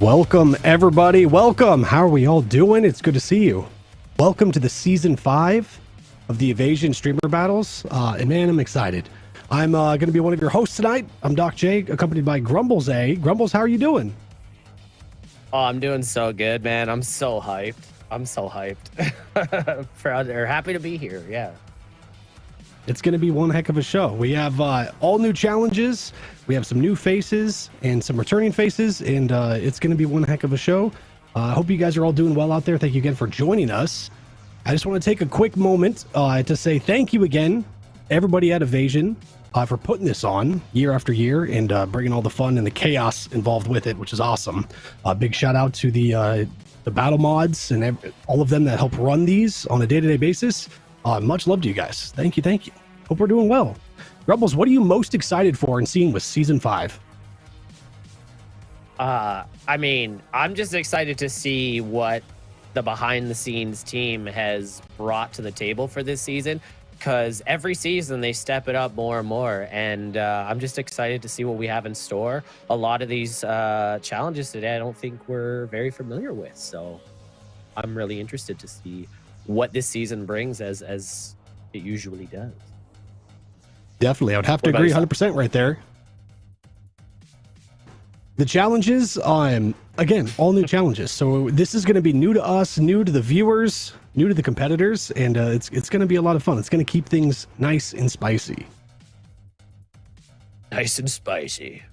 Welcome, everybody. Welcome. How are we all doing? It's good to see you. Welcome to the season 5 of the Evasion Streamer Battles. And man, I'm excited. I'm going to be one of your hosts tonight. I'm Doc J, accompanied by Grumbles A. Grumbles, how are you doing? Oh, I'm doing so good, man. I'm so hyped. Proud or happy to be here. Yeah. It's going to be one heck of a show. We have all new challenges. We have some new faces and some returning faces, and it's going to be one heck of a show. I hope you guys are all doing well out there. Thank you again for joining us. I just want to take a quick moment to say thank you again, everybody at Evasion, for putting this on year after year and bringing all the fun and the chaos involved with it, which is awesome. Big shout out to the battle mods and all of them that help run these on a day-to-day basis. Much love to you guys. Thank you. Hope we're doing well. Rebels, what are you most excited for in seeing with season 5? I mean, I'm just excited to see what the behind-the-scenes team has brought to the table for this season, because every season they step it up more and more, and I'm just excited to see what we have in store. A lot of these challenges today I don't think we're very familiar with, so I'm really interested to see what this season brings as it usually does. Definitely. I would have to agree 100% right there. The challenges, again, all new challenges. So this is going to be new to us, new to the viewers, new to the competitors, and it's going to be a lot of fun. It's going to keep things nice and spicy. Nice and spicy.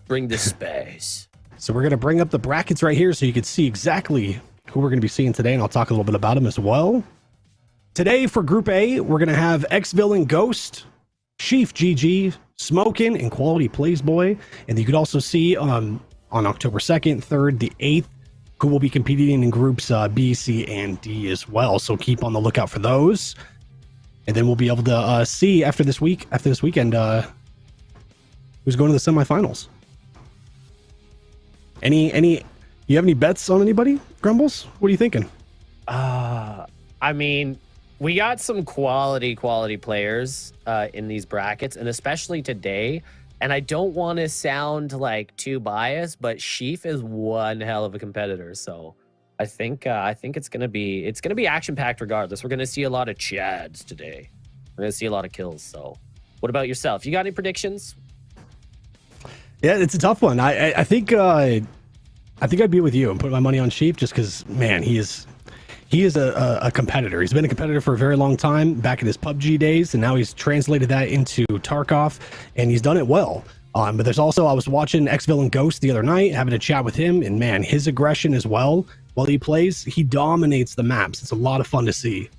Bring the spice. So we're going to bring up the brackets right here so you can see exactly who we're going to be seeing today, and I'll talk a little bit about them as well. Today for Group A, we're going to have X-Villain Ghost, Chief GG, Smokin', and Quality Plays Boy. And you could also see on October 2nd, 3rd, the 8th, who will be competing in groups B, C, and D as well. So keep on the lookout for those. And then we'll be able to see after this weekend, who's going to the semifinals. You have any bets on anybody, Grumbles? What are you thinking? I mean, we got some quality players in these brackets, and especially today. And I don't want to sound like too biased, but Sheaf is one hell of a competitor. So I think it's gonna be action packed regardless. We're gonna see a lot of Chads today. We're gonna see a lot of kills. So, what about yourself? You got any predictions? Yeah, it's a tough one. I think I'd be with you and put my money on Sheep just because, man, he is a competitor. He's been a competitor for a very long time back in his PUBG days, and now he's translated that into Tarkov, and he's done it well. But there's also, I was watching X-Villain Ghost the other night, having a chat with him, and man, his aggression as well, while he plays, he dominates the maps. It's a lot of fun to see.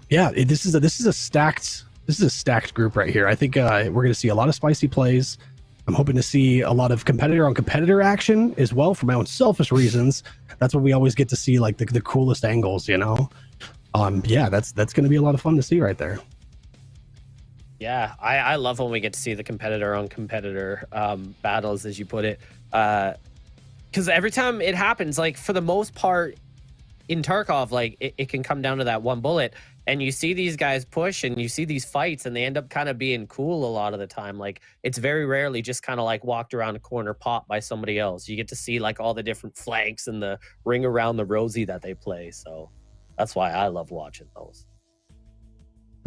Yeah, this is a stacked group right here. I think we're going to see a lot of spicy plays. I'm hoping to see a lot of competitor on competitor action as well for my own selfish reasons. That's what we always get to see, like the coolest angles, you know? Yeah, that's going to be a lot of fun to see right there. Yeah, I love when we get to see the competitor on competitor battles, as you put it. Because every time it happens, like for the most part in Tarkov, like it can come down to that one bullet. And you see these guys push and you see these fights and they end up kind of being cool a lot of the time. Like it's very rarely just kind of like walked around a corner popped by somebody else. You get to see like all the different flanks and the ring around the rosy that they play. So that's why I love watching those.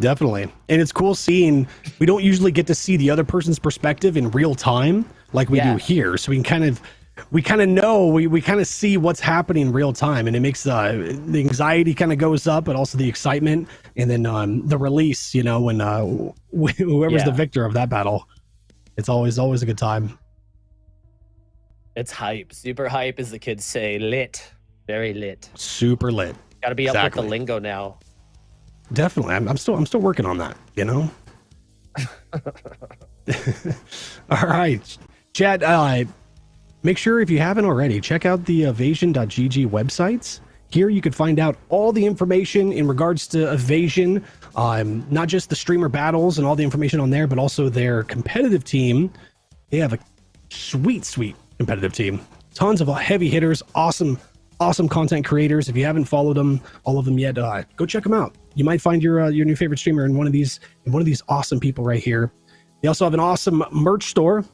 Definitely. And it's cool seeing, we don't usually get to see the other person's perspective in real time like we do here. So we kind of know, we kind of see what's happening in real time, and it makes the anxiety kind of goes up, but also the excitement, and then the release, you know, when whoever's the victor of that battle, it's always a good time. It's hype, super hype, as the kids say. Lit, very lit, super lit. Got to be up with the lingo now. Definitely. I'm still working on that, you know. All right, Chad, make sure, if you haven't already, check out the evasion.gg websites. Here you can find out all the information in regards to Evasion, not just the streamer battles and all the information on there, but also their competitive team. They have a sweet competitive team. Tons of heavy hitters, awesome content creators. If you haven't followed them, all of them yet, go check them out. You might find your new favorite streamer in one of these awesome people right here. They also have an awesome merch store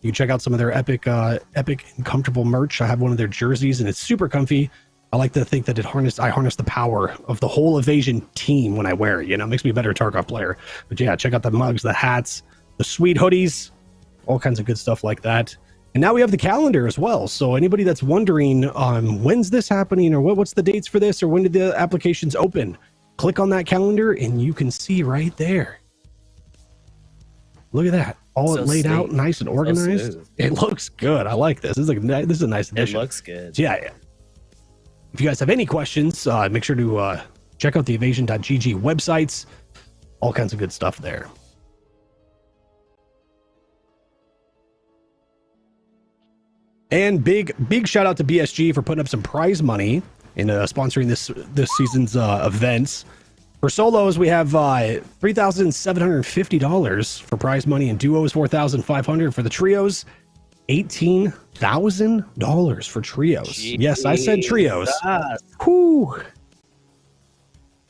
You can check out some of their epic and comfortable merch. I have one of their jerseys, and it's super comfy. I like to think that I harness the power of the whole Evasion team when I wear it. You know, it makes me a better Tarkov player. But yeah, check out the mugs, the hats, the sweet hoodies, all kinds of good stuff like that. And now we have the calendar as well. So anybody that's wondering, when's this happening, or what's the dates for this, or when did the applications open? Click on that calendar and you can see right there. Look at that. All so laid out nice and organized. So it looks good. I like this. This is a nice addition. It looks good. So yeah. If you guys have any questions, make sure to check out the evasion.gg websites. All kinds of good stuff there. And big shout out to BSG for putting up some prize money and sponsoring this season's events. For solos, we have $3,750 for prize money, and duos $4,500 for the trios. $18,000 for trios. Jeez. Yes, I said trios. Whew.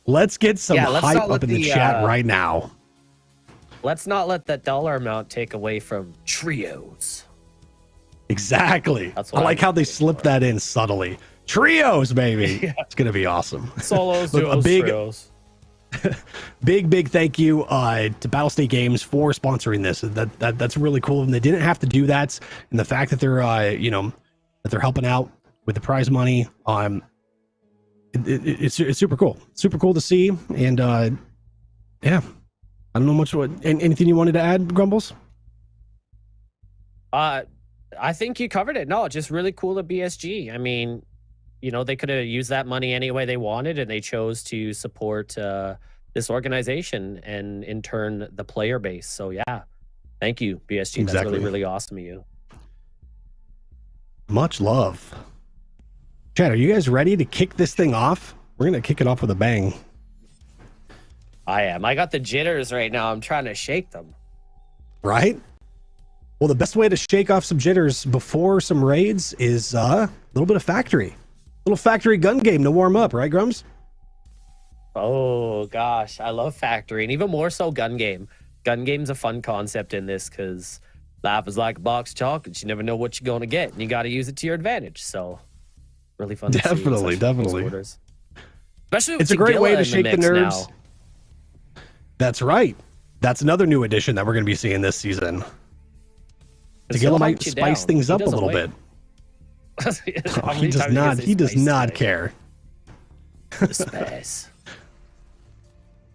Let's get some hype up in the chat right now. Let's not let that dollar amount take away from trios. Exactly. I like how they slipped that in subtly. Trios, baby. Yeah. It's gonna be awesome. Solos, duos, trios. big thank you to Battlestate Games for sponsoring this. That's really cool, and they didn't have to do that. And the fact that they're that they're helping out with the prize money, it's super cool. Super cool to see. And yeah, I don't know much. Anything you wanted to add, Grumbles? I think you covered it. No, just really cool to BSG. I mean, they could have used that money any way they wanted, and they chose to support this organization and in turn the player base. So yeah, thank you, BSG. Exactly. That's really, really awesome of you. Much love. Chad, are you guys ready to kick this thing off? We're going to kick it off with a bang. I am. I got the jitters right now. I'm trying to shake them. Right? Well, the best way to shake off some jitters before some raids is a little bit of factory. Little factory gun game to warm up, right, Grums? Oh, gosh. I love factory, and even more so gun game. Gun game's a fun concept in this because life is like a box of chocolates. You never know what you're going to get, and you got to use it to your advantage. So, really fun to see. Definitely. Especially with it's a great way to shake the nerves. Now. That's right. That's another new addition that we're going to be seeing this season. Tagilla might spice things up a little bit. He does not. He does not care. The space.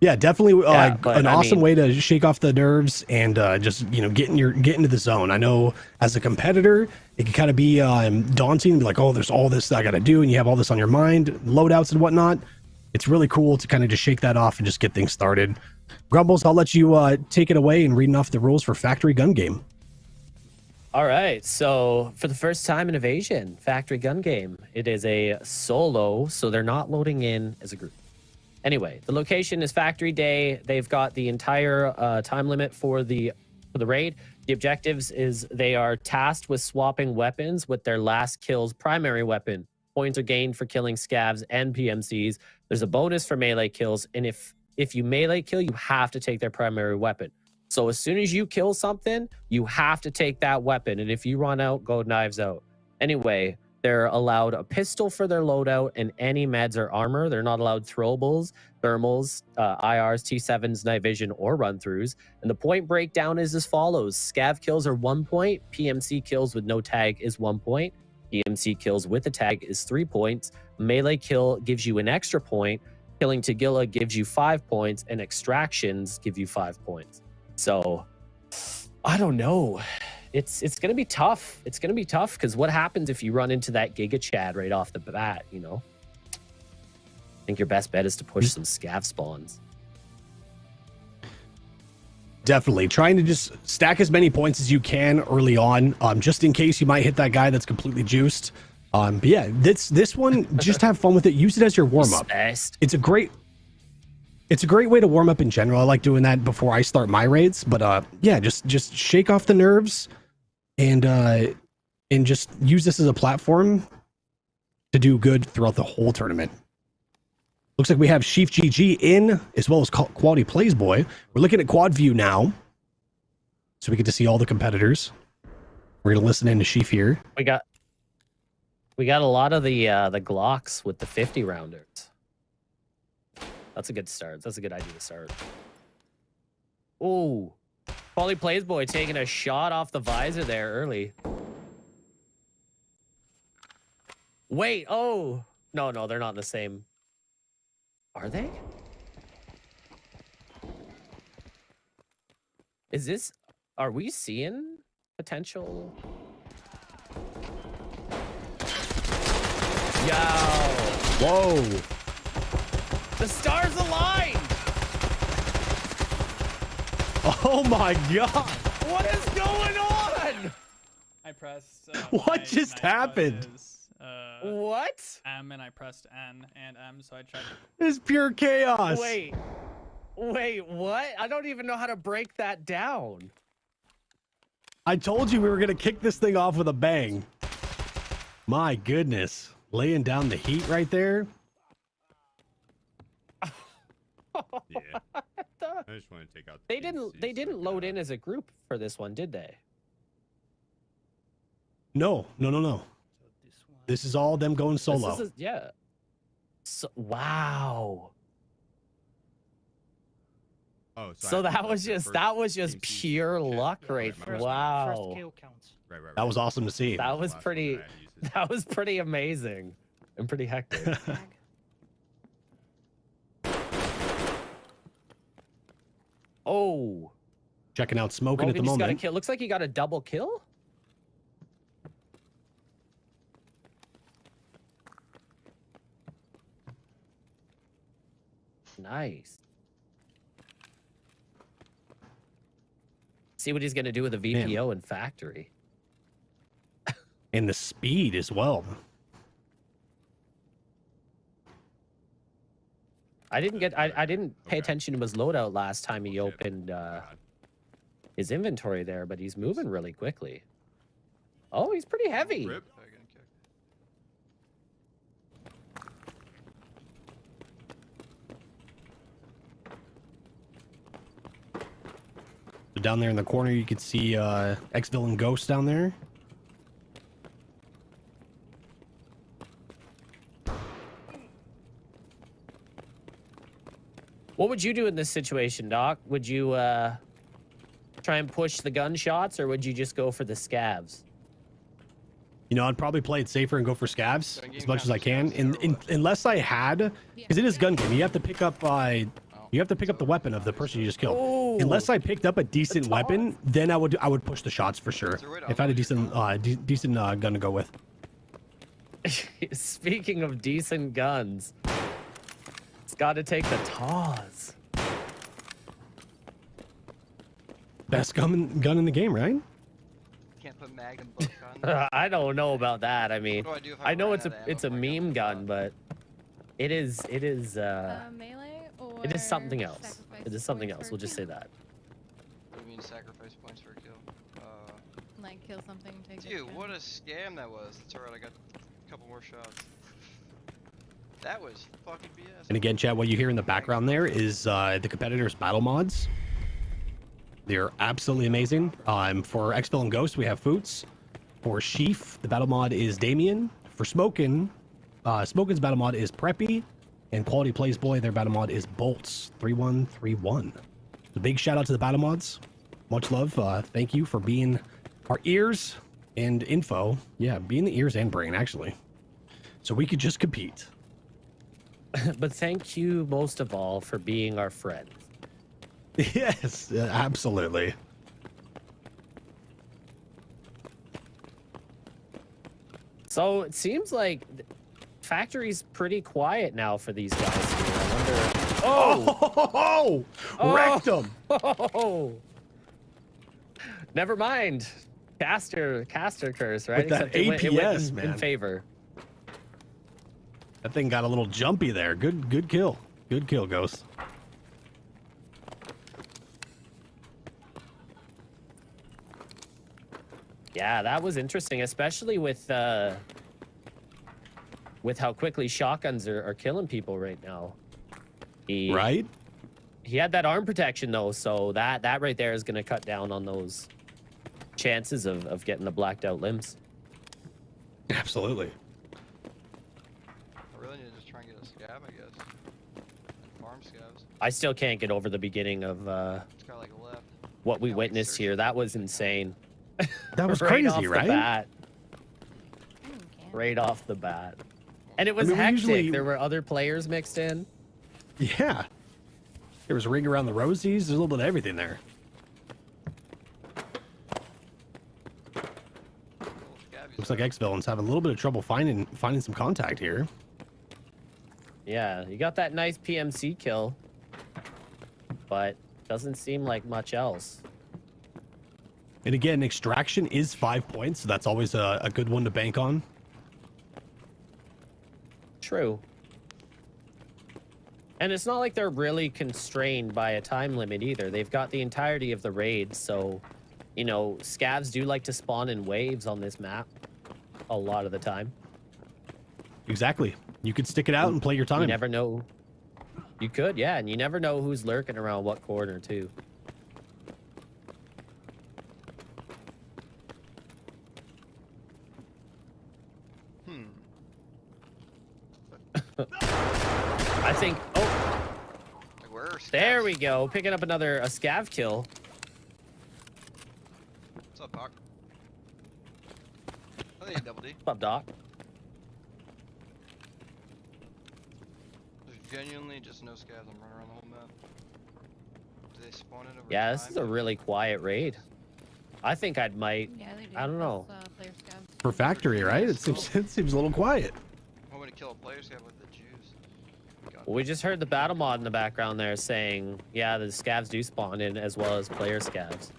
Yeah, definitely an awesome way to shake off the nerves and just get into the zone. I know as a competitor, it can kind of be daunting, like, oh, there's all this I got to do, and you have all this on your mind, loadouts and whatnot. It's really cool to kind of just shake that off and just get things started. Grumbles, I'll let you take it away and reading off the rules for Factory Gun Game. All right, so for the first time in Evasion, Factory Gun Game, it is a solo, so they're not loading in as a group. Anyway, the location is Factory Day. They've got the entire time limit for the raid. The objectives is they are tasked with swapping weapons with their last kill's primary weapon. Points are gained for killing scavs and PMCs. There's a bonus for melee kills, and if you melee kill, you have to take their primary weapon. So as soon as you kill something, you have to take that weapon. And if you run out, go knives out. Anyway, they're allowed a pistol for their loadout and any meds or armor. They're not allowed throwables, thermals, IRs, T7s, night vision, or run-throughs. And the point breakdown is as follows. Scav kills are 1 point. PMC kills with no tag is 1 point. PMC kills with a tag is 3 points. Melee kill gives you an extra point. Killing Tagilla gives you 5 points. And extractions give you 5 points. So, I don't know. It's going to be tough. It's going to be tough because what happens if you run into that Giga Chad right off the bat, I think your best bet is to push some scav spawns. Definitely. Trying to just stack as many points as you can early on, just in case you might hit that guy that's completely juiced. But yeah, this one, just have fun with it. Use it as your warm-up. It's a great way to warm up in general. I like doing that before I start my raids. But yeah, just shake off the nerves and just use this as a platform to do good throughout the whole tournament. Looks like we have Chief GG in, as well as Quality Plays Boy. We're looking at quad view now, so we get to see all the competitors. We're gonna listen in to Sheaf here. We got a lot of the Glocks with the 50 rounders. That's a good start. That's a good idea to start. Ooh. Polly Plays Boy taking a shot off the visor there early. Wait, oh. No, they're not in the same. Are they? Is this... Are we seeing potential... Yo! Whoa! The stars aligned! Oh my god! What is going on? I pressed. What just happened? What? M and I pressed N and M, so I tried. It's pure chaos. Wait, what? I don't even know how to break that down. I told you we were gonna kick this thing off with a bang. My goodness. Laying down the heat right there. Yeah. I just want to take out. They didn't load in as a group for this one, did they? No. This is all them going solo. Yeah. So, wow. Oh, So that was just pure luck, right? Wow. Right. That was awesome to see. That was pretty. That was pretty amazing and pretty hectic. Oh. Checking out smoking Morgan at the just got a moment. kill. Looks like he got a double kill. Nice. See what he's gonna do with a VPO and factory. And the speed as well. I didn't pay attention to his loadout last time he opened his inventory there, but he's moving really quickly. Oh, he's pretty heavy. Rip. So down there in the corner, you can see ex-villain Ghost down there. What would you do in this situation, Doc? Would you try and push the gunshots, or would you just go for the scavs? You know, I'd probably play it safer and go for scavs as much as I can. Unless I had, because it is gun game. You have to pick up the weapon of the person you just killed. Ooh, Unless I picked up a decent weapon, then I would push the shots for sure. If I had a decent gun to go with. Speaking of decent guns, it's got to take the TARKOV. Best gun in the game, right? Can't put Magnum book on. I don't know about that. I mean, What do I do if I I know run it's out a of it's a ammo before I meme get gun, shot? but it is Melee or it is something else. sacrifice It is something points else. for We'll just kill? say that. What do you mean sacrifice points for a kill? Like kill something, take the Dude, gun. what a scam that was. It's alright, I got a couple more shots. That was fucking BS. And again, chat, what you hear in the background there is the competitors' battle mods. They're absolutely amazing. For ex-villain Ghost, we have Foots. For Sheaf, the battle mod is Damien. For Smokin, Smokin's battle mod is Preppy. And Quality Plays Boy, their battle mod is Bolts 3131. A big shout out to the battle mods. Much love. Thank you for being our ears and info. Yeah, being the ears and brain, actually. So we could just compete. But thank you most of all for being our friend. Yes, absolutely. So it seems like factory's pretty quiet now for these guys here. I wonder. Oh, wrecked him. Oh, never mind. Caster curse, right? With that Except it went APS, in man. favor. That thing got a little jumpy there. Good kill. Good kill, Ghost. Yeah, that was interesting, especially with how quickly shotguns are killing people right now. Right? He had that arm protection though, so that right there is gonna cut down on those chances of getting the blacked out limbs. Absolutely. I really need to just try and get a scab, I guess. Farm scabs. I still can't get over the beginning of It's got like a left. what we Yeah, like witnessed search here. it. That was insane. That was right off crazy, the right? bat. Can't. Right off the bat. And it was mean, we hectic. usually- There were other players mixed in. Yeah. There was a ring around the rosies. There's a little bit of everything there. Little scabbies. Looks like X-Villain's having a little bit of trouble finding some contact here. Yeah, you got that nice PMC kill, but doesn't seem like much else. And again, extraction is 5 points, so that's always a good one to bank on. True. And it's not like they're really constrained by a time limit either. They've got the entirety of the raid, so, you know, scavs do like to spawn in waves on this map a lot of the time. Exactly. You could stick it out and play your time. You never know. You could, yeah, and you never know who's lurking around what corner, too. I think... Oh, Like, where are scabs? there we go. Picking up a scav kill. What's up, Doc? I think double D. What's up, Doc? There's genuinely just no scabs. I'm running around the whole map. Do they spawn in over Yeah, time? this is a really quiet raid. I think I might... Yeah, they do. I don't know. Those, player scabs. For factory, right? It seems a little quiet. I'm going to kill a player scab with the juice. God. Well, we just heard the battle mod in the background there saying, yeah, the scavs do spawn in as well as player scavs.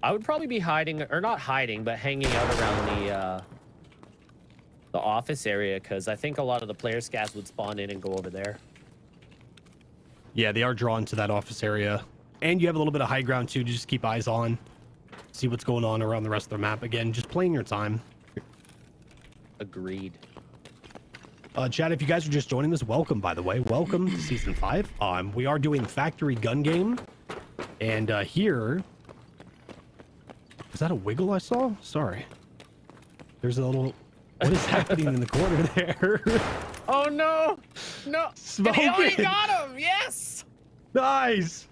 I would probably be hiding, or not hiding, but hanging out around the office area, because I think a lot of the player scavs would spawn in and go over there. Yeah, they are drawn to that office area. And you have a little bit of high ground, too, to just keep eyes on. See what's going on around the rest of the map. Again, just playing your time. Agreed. Chad, if you guys are just joining us, welcome, by the way. Welcome to Season 5. We are doing Factory Gun Game. And here... Is that a wiggle I saw? Sorry. There's a little... What is happening in the corner there? Oh, no! No! Smoking! Oh, he got him! Yes! Nice!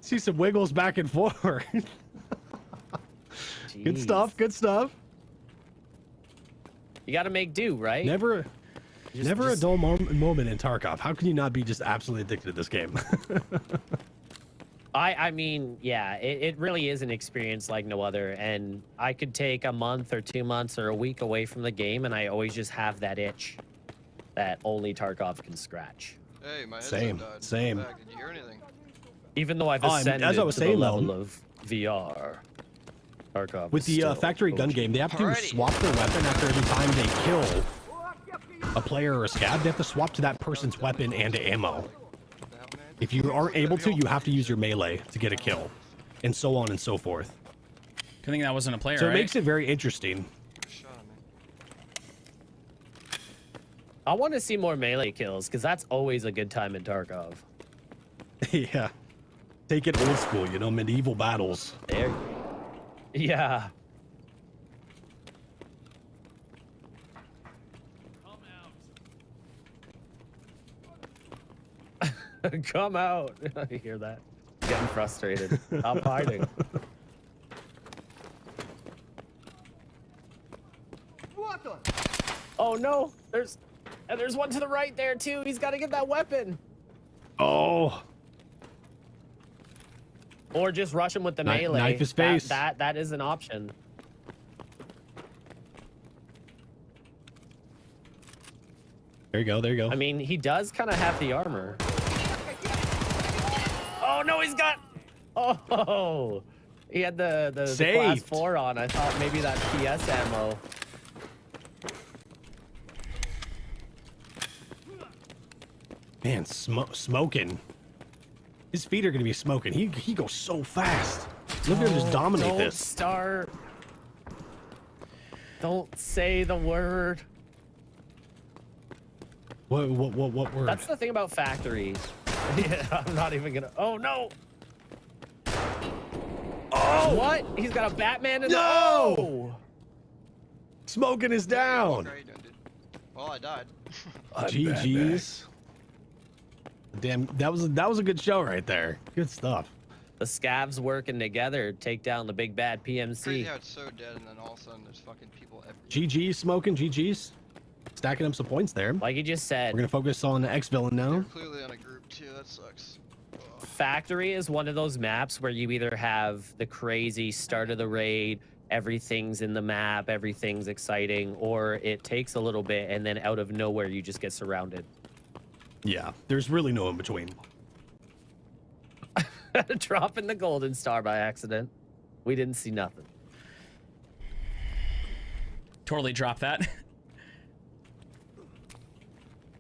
See some wiggles back and forth. Good Jeez. stuff, good stuff. You gotta make do, right? Never a Just- dull moment in Tarkov. How can you not be just absolutely addicted to this game? I mean, yeah, it really is an experience like no other. And I could take a month or 2 months or a week away from the game, and I always just have that itch that only Tarkov can scratch. Hey, my headset Same, died. same. Back. Did you hear anything? Even though I've Oh, ascended as I was to saying, the though, level of VR, Tarkov With is the still factory gun OG. game, they have to Alrighty. swap their weapon after every time they kill a player or a scab. They have to swap to that person's weapon and ammo. What the hell, man? If you aren't able to, you have to use your melee to get a kill, and so on and so forth. I think that wasn't a player, So right? it makes it very interesting. Shot at me. I want to see more melee kills because that's always a good time in Tarkov. Yeah. Take it old school, you know, medieval battles. There. Yeah. Come out. I hear that. Getting frustrated. Stop hiding. Oh no! There's one to the right there too. He's got to get that weapon. Oh, Or just rush him with the Kni- melee. knife his face. That is an option. there you go, there you go. I mean, he does kind of have the armor. Oh no, he's got. Oh, he had the class Saved. 4 on. I thought maybe that PS ammo. Man, smoking. His feet are gonna be smoking. He goes so fast. Look at him just dominate Don't this. start. Don't say the word. What word? That's the thing about factories. Yeah, I'm not even gonna. Oh no! Oh, Oh! What? He's got a Batman in No! Oh! Smoking is down. How you doing, dude? Well, I died. GG's. Damn, that was a good show right there. Good stuff. The scavs working together to take down the big bad Crazy PMC. how it's so dead, and then all of a sudden there's fucking people everywhere. GG's smoking, GG's. Stacking up some points there. Like you just said, We're gonna focus on the X-Villain now. They're clearly on a group too. That sucks. Ugh. Factory is one of those maps where you either have the crazy start of the raid, everything's in the map, everything's exciting, or it takes a little bit and then out of nowhere you just get surrounded. Yeah, there's really no in between. Dropping the golden star by accident. We didn't see nothing. Totally drop that.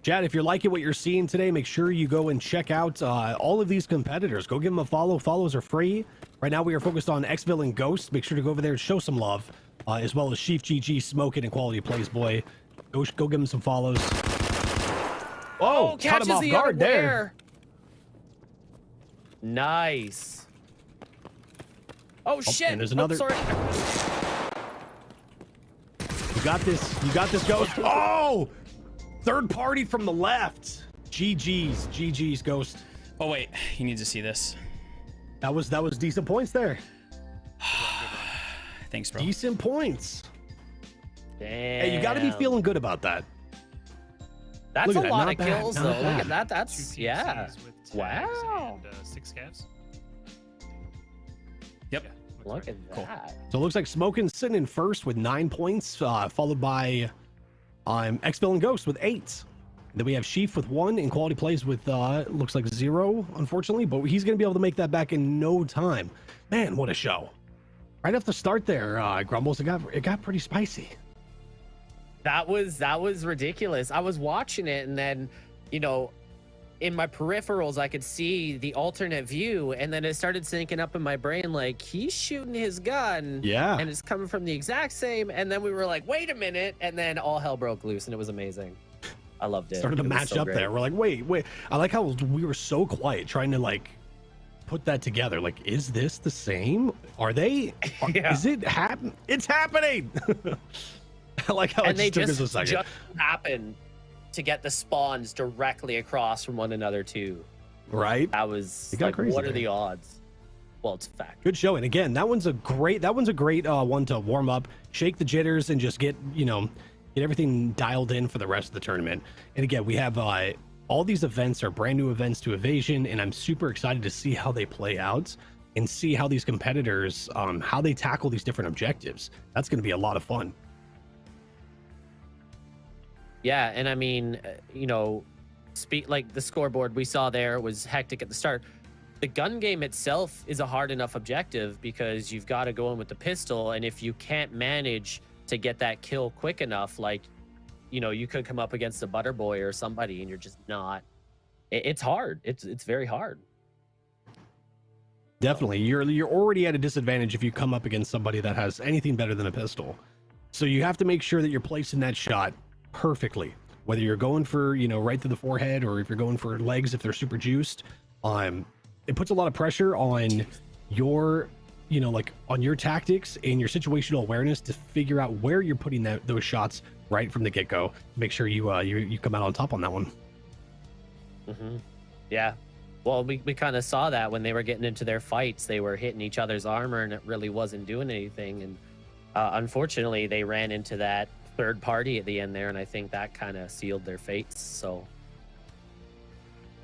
Chad, if you're liking what you're seeing today, make sure you go and check out all of these competitors. Go give them a follow. Follows are free. Right now, we are focused on X-Villain Ghost. Make sure to go over there and show some love, as well as Chief GG, Smoking, and Quality Plays Boy. Go give them some follows. Oh, cut catches him off the guard there. unaware. Nice. Oh shit! and there's another- sorry. You got this. You got this, Ghost. Oh! Third party from the left. GG's, Ghost. Oh wait, he needs to see this. That was decent points there. Thanks, bro. Decent points. Damn. Hey, you got to be feeling good about that. That's Look a at that, lot not of bad, kills, not though. bad. Look at that. Two That's yeah. PMCs with tags Wow. And 6 scavs. Yep. Yeah, looks Look right. at that. So it looks like Smokin's sitting in first with 9 points, followed by X-Villain Ghost with 8. Then we have Sheaf with 1 and Quality Plays with looks like 0, unfortunately, but he's going to be able to make that back in no time. Man, what a show. Right off the start there, Grumbles, it got pretty spicy. That was ridiculous. I was watching it, and then, you know, in my peripherals, I could see the alternate view, and then it started syncing up in my brain like he's shooting his gun, Yeah. and it's coming from the exact same. And then we were like, wait a minute, and then all hell broke loose, and it was amazing. I loved it. Started to It was match so up great. there. We're like, wait. I like how we were so quiet trying to like put that together. Like, is this the same? Are they? Yeah. Is it happen? It's happening. I like how And it they just took us a just second. happened to get the spawns directly across from one another too. Right? That was It got like, crazy what are there. the odds? Well, it's a fact. Good show. And again, that one's a great one to warm up, shake the jitters, and just get everything dialed in for the rest of the tournament. And again, we have all these events are brand new events to Evasion, and I'm super excited to see how they play out and see how these competitors how they tackle these different objectives. That's going to be a lot of fun. Yeah, and I mean, like the scoreboard we saw there was hectic at the start. The gun game itself is a hard enough objective because you've got to go in with the pistol, and if you can't manage to get that kill quick enough, like, you could come up against a butter boy or somebody, and you're just not. It's hard. It's very hard. Definitely, you're already at a disadvantage if you come up against somebody that has anything better than a pistol. So you have to make sure that you're placing that shot perfectly, whether you're going for right to the forehead or if you're going for legs if they're super juiced. It puts a lot of pressure on your on your tactics and your situational awareness to figure out where you're putting those shots right from the get-go. Make sure you come out on top on that one. Mm-hmm. Yeah. Well, we kind of saw that when they were getting into their fights. They were hitting each other's armor, and it really wasn't doing anything. And unfortunately, they ran into that third party at the end there, and I think that kind of sealed their fates. So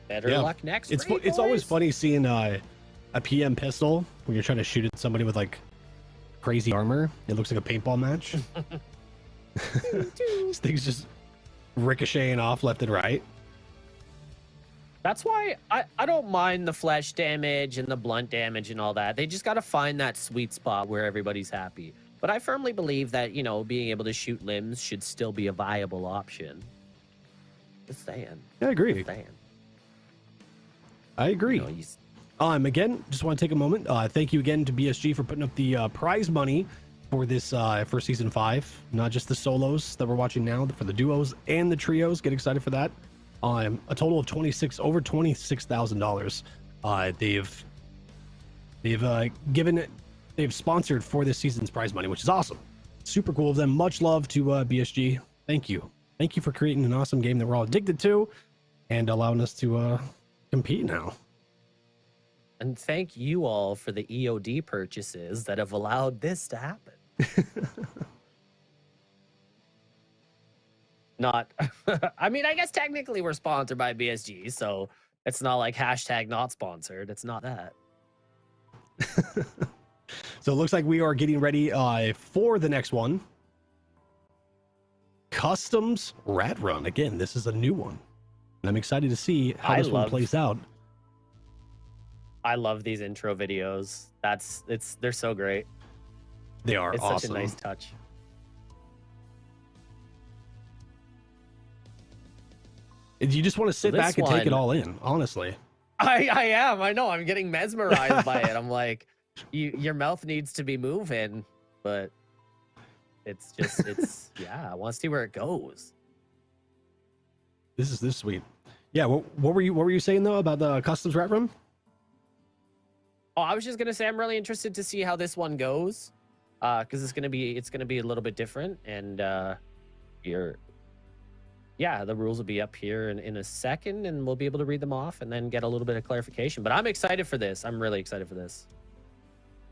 better luck next. It's always funny seeing a PM pistol when you're trying to shoot at somebody with like crazy armor. It looks like a paintball match. These things just ricocheting off left and right. That's why I don't mind the flesh damage and the blunt damage and all that. They just got to find that sweet spot where everybody's happy. But I firmly believe that, being able to shoot limbs should still be a viable option. Just saying. I agree. Just saying. I agree. You Again, just want to take a moment. Thank you again to BSG for putting up the prize money for this for season 5. Not just the solos that we're watching now, for the duos and the trios. Get excited for that. A total of over $26,000. They've given they've sponsored for this season's prize money, which is awesome. Super cool of them. Much love to BSG. Thank you for creating an awesome game that we're all addicted to and allowing us to compete now. And thank you all for the EOD purchases that have allowed this to happen. Not, I mean, I guess technically we're sponsored by BSG, so it's not like hashtag not sponsored. It's not that. So it looks like we are getting ready for the next one. Customs Rat Run. Again, this is a new one. And I'm excited to see how this one plays out. I love these intro videos. They're so great. They are It's awesome. such a nice touch. You just want to sit This back and take it one- all in, honestly. I am. I know. I'm getting mesmerized by it. I'm like, your mouth needs to be moving, but it's just yeah. I want to see where it goes. This is sweet. Yeah. What were you saying though about the Customs Rat Run? Oh, I was just gonna say I'm really interested to see how this one goes, because it's gonna be a little bit different, and the rules will be up here in a second, and we'll be able to read them off and then get a little bit of clarification. But I'm excited for this. I'm really excited for this.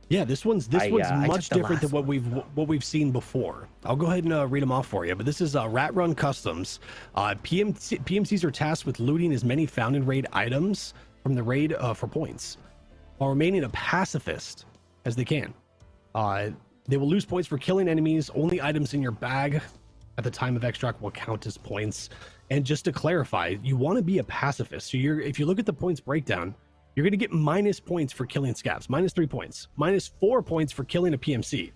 Yeah, this one's I much took the different than last what we've seen before. I'll go ahead and read them off for you. But this is Rat Run Customs. PMCs are tasked with looting as many found in raid items from the raid for points, while remaining a pacifist as they can. They will lose points for killing enemies. Only items in your bag at the time of extract will count as points. And just to clarify, you want to be a pacifist. So if you look at the points breakdown, you're going to get minus points for killing scabs, -3 points, -4 points for killing a PMC,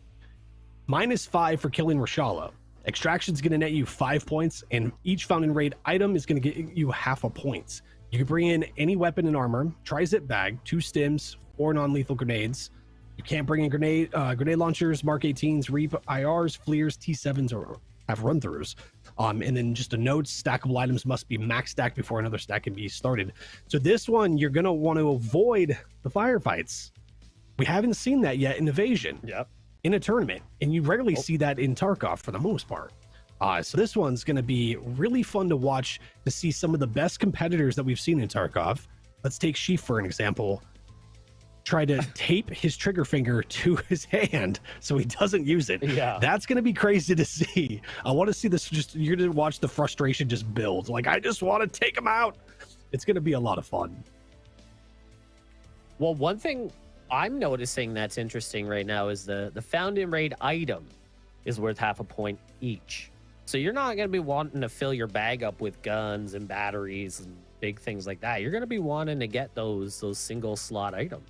-5 for killing Rashala. Extraction is going to net you 5 points, and each found in raid item is going to get you half a point. You can bring in any weapon and armor, tri-zip bag, 2 stims, 4 non-lethal grenades. You can't bring in grenade launchers, Mark 18s, Reap IRs, Fleers, T7s, or have run-throughs. And then just a note, stackable items must be max stacked before another stack can be started. So this one, you're going to want to avoid the firefights. We haven't seen that yet in Evasion. Yep. In a tournament, and you rarely see that in Tarkov for the most part. So this one's going to be really fun to watch, to see some of the best competitors that we've seen in Tarkov. Let's take Sheaf for an example. Try to tape his trigger finger to his hand so he doesn't use it. Yeah. That's going to be crazy to see. I want to see this. You're going to watch the frustration just build. Like, I just want to take him out. It's going to be a lot of fun. Well, one thing I'm noticing that's interesting right now is the found in raid item is worth half a point each. So you're not going to be wanting to fill your bag up with guns and batteries and big things like that. You're going to be wanting to get those single slot items.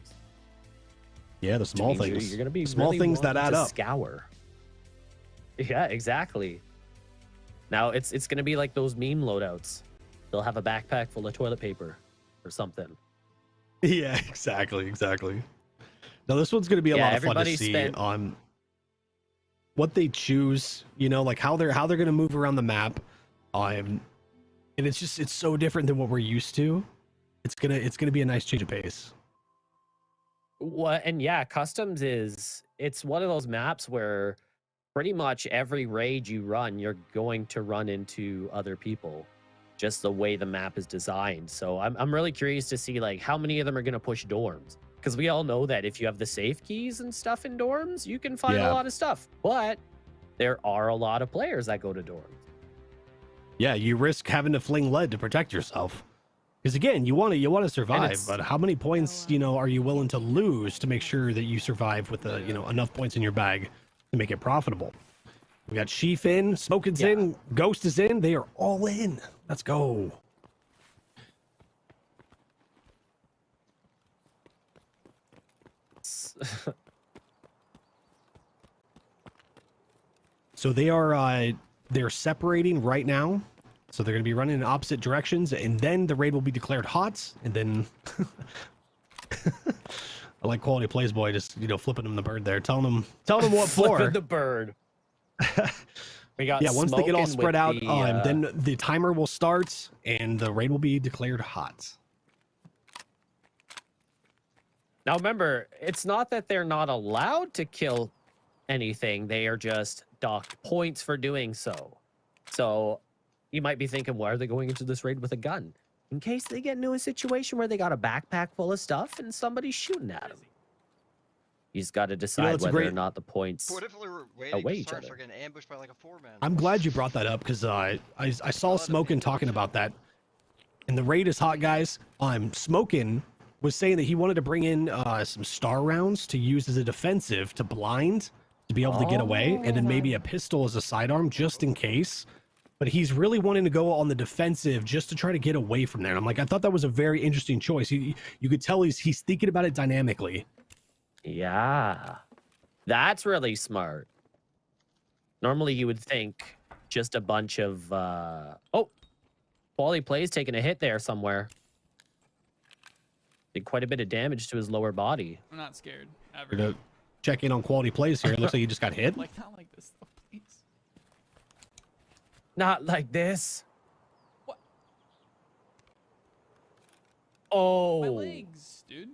Yeah, the small things. You're going to be small really things that wanting add to up. Scour. Yeah, exactly. Now it's going to be like those meme loadouts. They'll have a backpack full of toilet paper or something. Yeah, exactly. Now this one's going to be a lot of fun to everybody see on what they choose. You know, like how they're going to move around the map. And it's so different than what we're used to. It's gonna be a nice change of pace. What and yeah, customs it's one of those maps where pretty much every raid you run, you're going to run into other people, just the way the map is designed. So I'm really curious to see like how many of them are going to push dorms, because we all know that if you have the safe keys and stuff in dorms, you can find a lot of stuff. But there are a lot of players that go to dorms. Yeah, you risk having to fling lead to protect yourself. Because again, you want to survive, but how many points, are you willing to lose to make sure that you survive with enough points in your bag to make it profitable? We got Sheaf in, Smokin's in, Ghost is in. They are all in. Let's go. So they're separating right now. So they're going to be running in opposite directions, and then the raid will be declared hot, and then I like Quality Plays Boy just flipping him the bird there, telling him what for. Flipping the bird. We got once they get all Smokin' spread with out, then the timer will start, and the raid will be declared hot. Now remember, it's not that they're not allowed to kill anything. They are just docked points for doing so. So you might be thinking, why are they going into this raid with a gun? In case they get into a situation where they got a backpack full of stuff and somebody's shooting at them. You just got to decide that's a whether or great- not the points What if we were waiting away to each start, other. getting ambushed by like a 4-man? I'm glad you brought that up because I saw Smokin talking about that. And the raid is hot, guys. Smokin was saying that he wanted to bring in some star rounds to use as a defensive to blind to be able to get away, and then maybe a pistol as a sidearm just in case. But he's really wanting to go on the defensive just to try to get away from there. And I'm like, I thought that was a very interesting choice. You could tell he's thinking about it dynamically. Yeah, that's really smart. Normally you would think just a bunch of, oh, Quality Play's taking a hit there somewhere. Did quite a bit of damage to his lower body. I'm not scared We're ever. gonna check in on Quality Plays here. It looks like he just got hit. Like not like this though, please. Not like this. What? Oh, My legs, dude.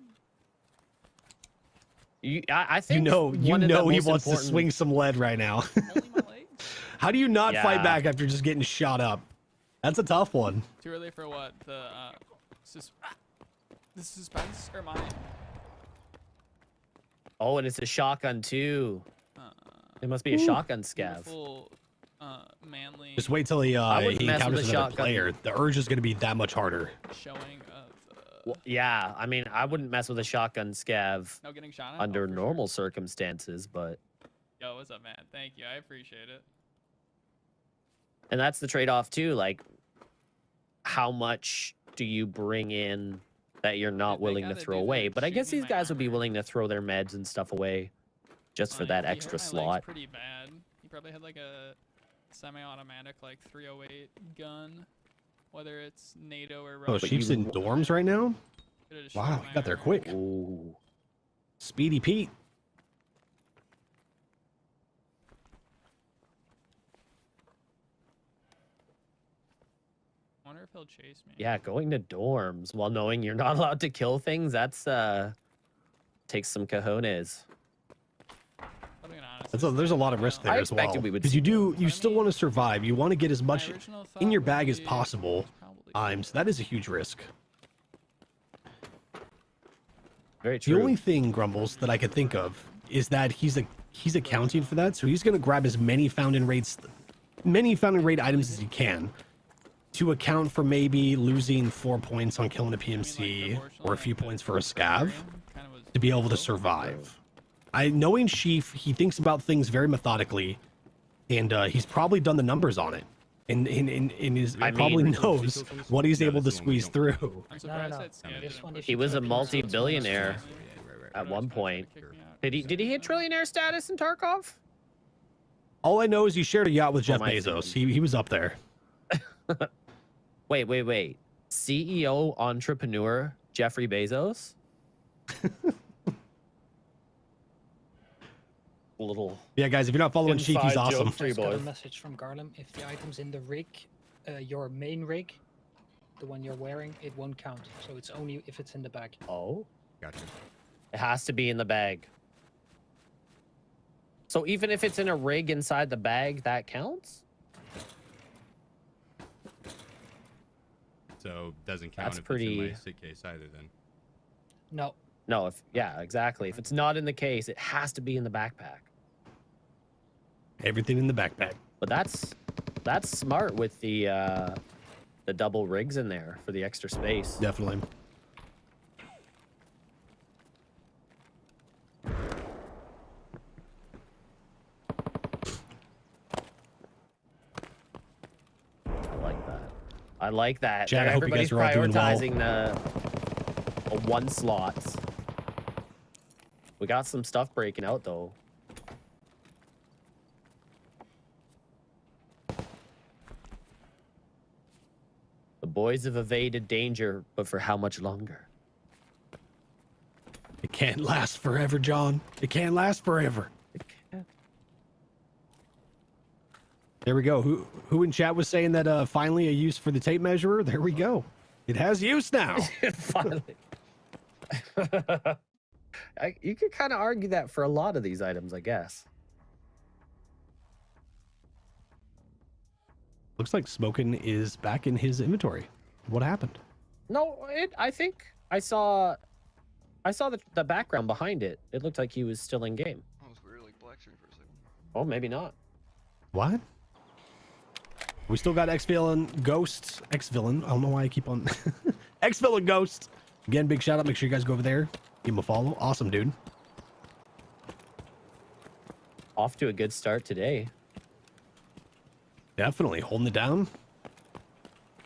I think You know one of the he most wants to important- swing some lead right now. Only my legs. How do you not fight Yeah. back after just getting shot up? That's a tough one. Too early for what? The suspense or mine? Oh, and it's a shotgun too. It must be a shotgun scav. Beautiful, manly Just wait till he wouldn't mess with encounters a another shotgun. player. The urge is going to be that much harder. showing of Well, yeah, I mean, I wouldn't mess with a shotgun scav no getting shot at. under Oh, for normal circumstances, but Sure. Yo, what's up, man? Thank you. I appreciate it. and that's the trade-off too. Like, how much do you bring in that you're not Dude, they willing to gotta throw do away? that But I shoot guess me these my guys would be armor. willing to throw their meds and stuff away just for Like, that he hurt extra my legs slot. Pretty bad. He probably had like a semi-automatic like 308 gun, whether it's NATO or Oh, Russian. Sheep's in dorms right now? Could've just Wow, shot he my got there armor. quick. Ooh. Speedy Pete. I wonder if he'll chase me. Yeah, going to dorms while knowing you're not allowed to kill things, that's takes some cojones. I'll be honest, There's a lot of risk there I as well. expected we would Because see you still want to survive. You want to get as my much original in your thought bag would as be possible. probably So that is a huge risk. Very The true. only thing, Grumbles, that I could think of is that he's accounting for that. So he's going to grab as many found in raid items as he can to account for maybe losing 4 points on killing a PMC or a few points for a scav to be able to survive. Knowing Sheaf, he thinks about things very methodically, and he's probably done the numbers on it, and I probably mean- knows what he's able to squeeze through. I'm surprised no. that scanned This didn't one, push if He you was a turn multi-billionaire me. at one point. Kick me out. Did he hit trillionaire status in Tarkov? All I know is he shared a yacht with Jeff my Bezos. He was up there. Wait. CEO entrepreneur Jeffrey Bezos? Little Yeah, guys, if you're not following Sheaf, he's inside awesome. joke. Three Just got a boys. message from Garlem. If the item's in the rig, your main rig, the one you're wearing, it won't count. So it's only if it's in the bag. Oh, Gotcha. it has to be in the bag. So even if it's in a rig inside the bag, that counts? So doesn't count That's if it's in my pretty- sick case either then. No. No, yeah, exactly. If it's not in the case, it has to be in the backpack. Everything in the backpack. But that's smart with the double rigs in there for the extra space. Definitely. I like that. Chad, I hope you Everybody's guys are all doing well. prioritizing the one slots. We got some stuff breaking out though. The boys have evaded danger, but for how much longer? It can't last forever, John. It can't last forever. There we go. Who in chat was saying that finally a use for the tape measurer? There we go. It has use now. Finally. You could kind of argue that for a lot of these items, I guess. Looks like Smokin is back in his inventory. What happened? No, I think I saw the background behind it. It looked like he was still in game. That was weird, like black screen for a second. Oh, maybe not. What? We still got X-Villain, Ghost, X-Villain. I don't know why I keep on... X-Villain, Ghost. Again, big shout out. Make sure you guys go over there. Give him a follow. Awesome, dude. Off to a good start today. Definitely holding it down.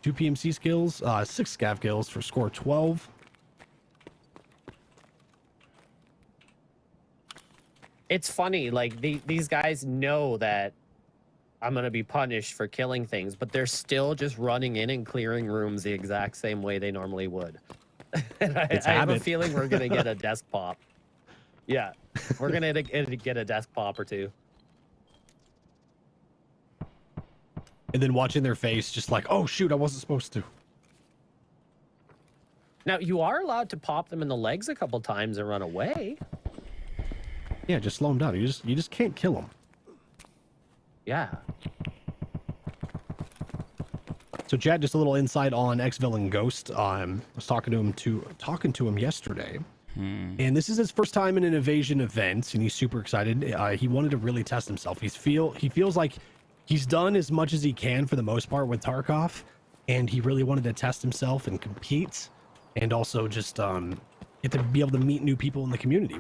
2 PMC skills, 6 scav kills for score 12. It's funny, like these guys know that I'm gonna be punished for killing things, but they're still just running in and clearing rooms the exact same way they normally would. And I have a feeling we're gonna get a desk pop. Yeah, we're gonna get a desk pop or two. And then watching their face just like, oh shoot, I wasn't supposed to. Now you are allowed to pop them in the legs a couple times and run away. Yeah, just slow them down. You just can't kill them. Yeah. So Chad, just a little insight on X-Villain Ghost. I was talking to him yesterday. And this is his first time in an evasion event, and he's super excited. He wanted to really test himself. He feels like he's done as much as he can for the most part with TARKOV, and he really wanted to test himself and compete, and also just get to be able to meet new people in the community,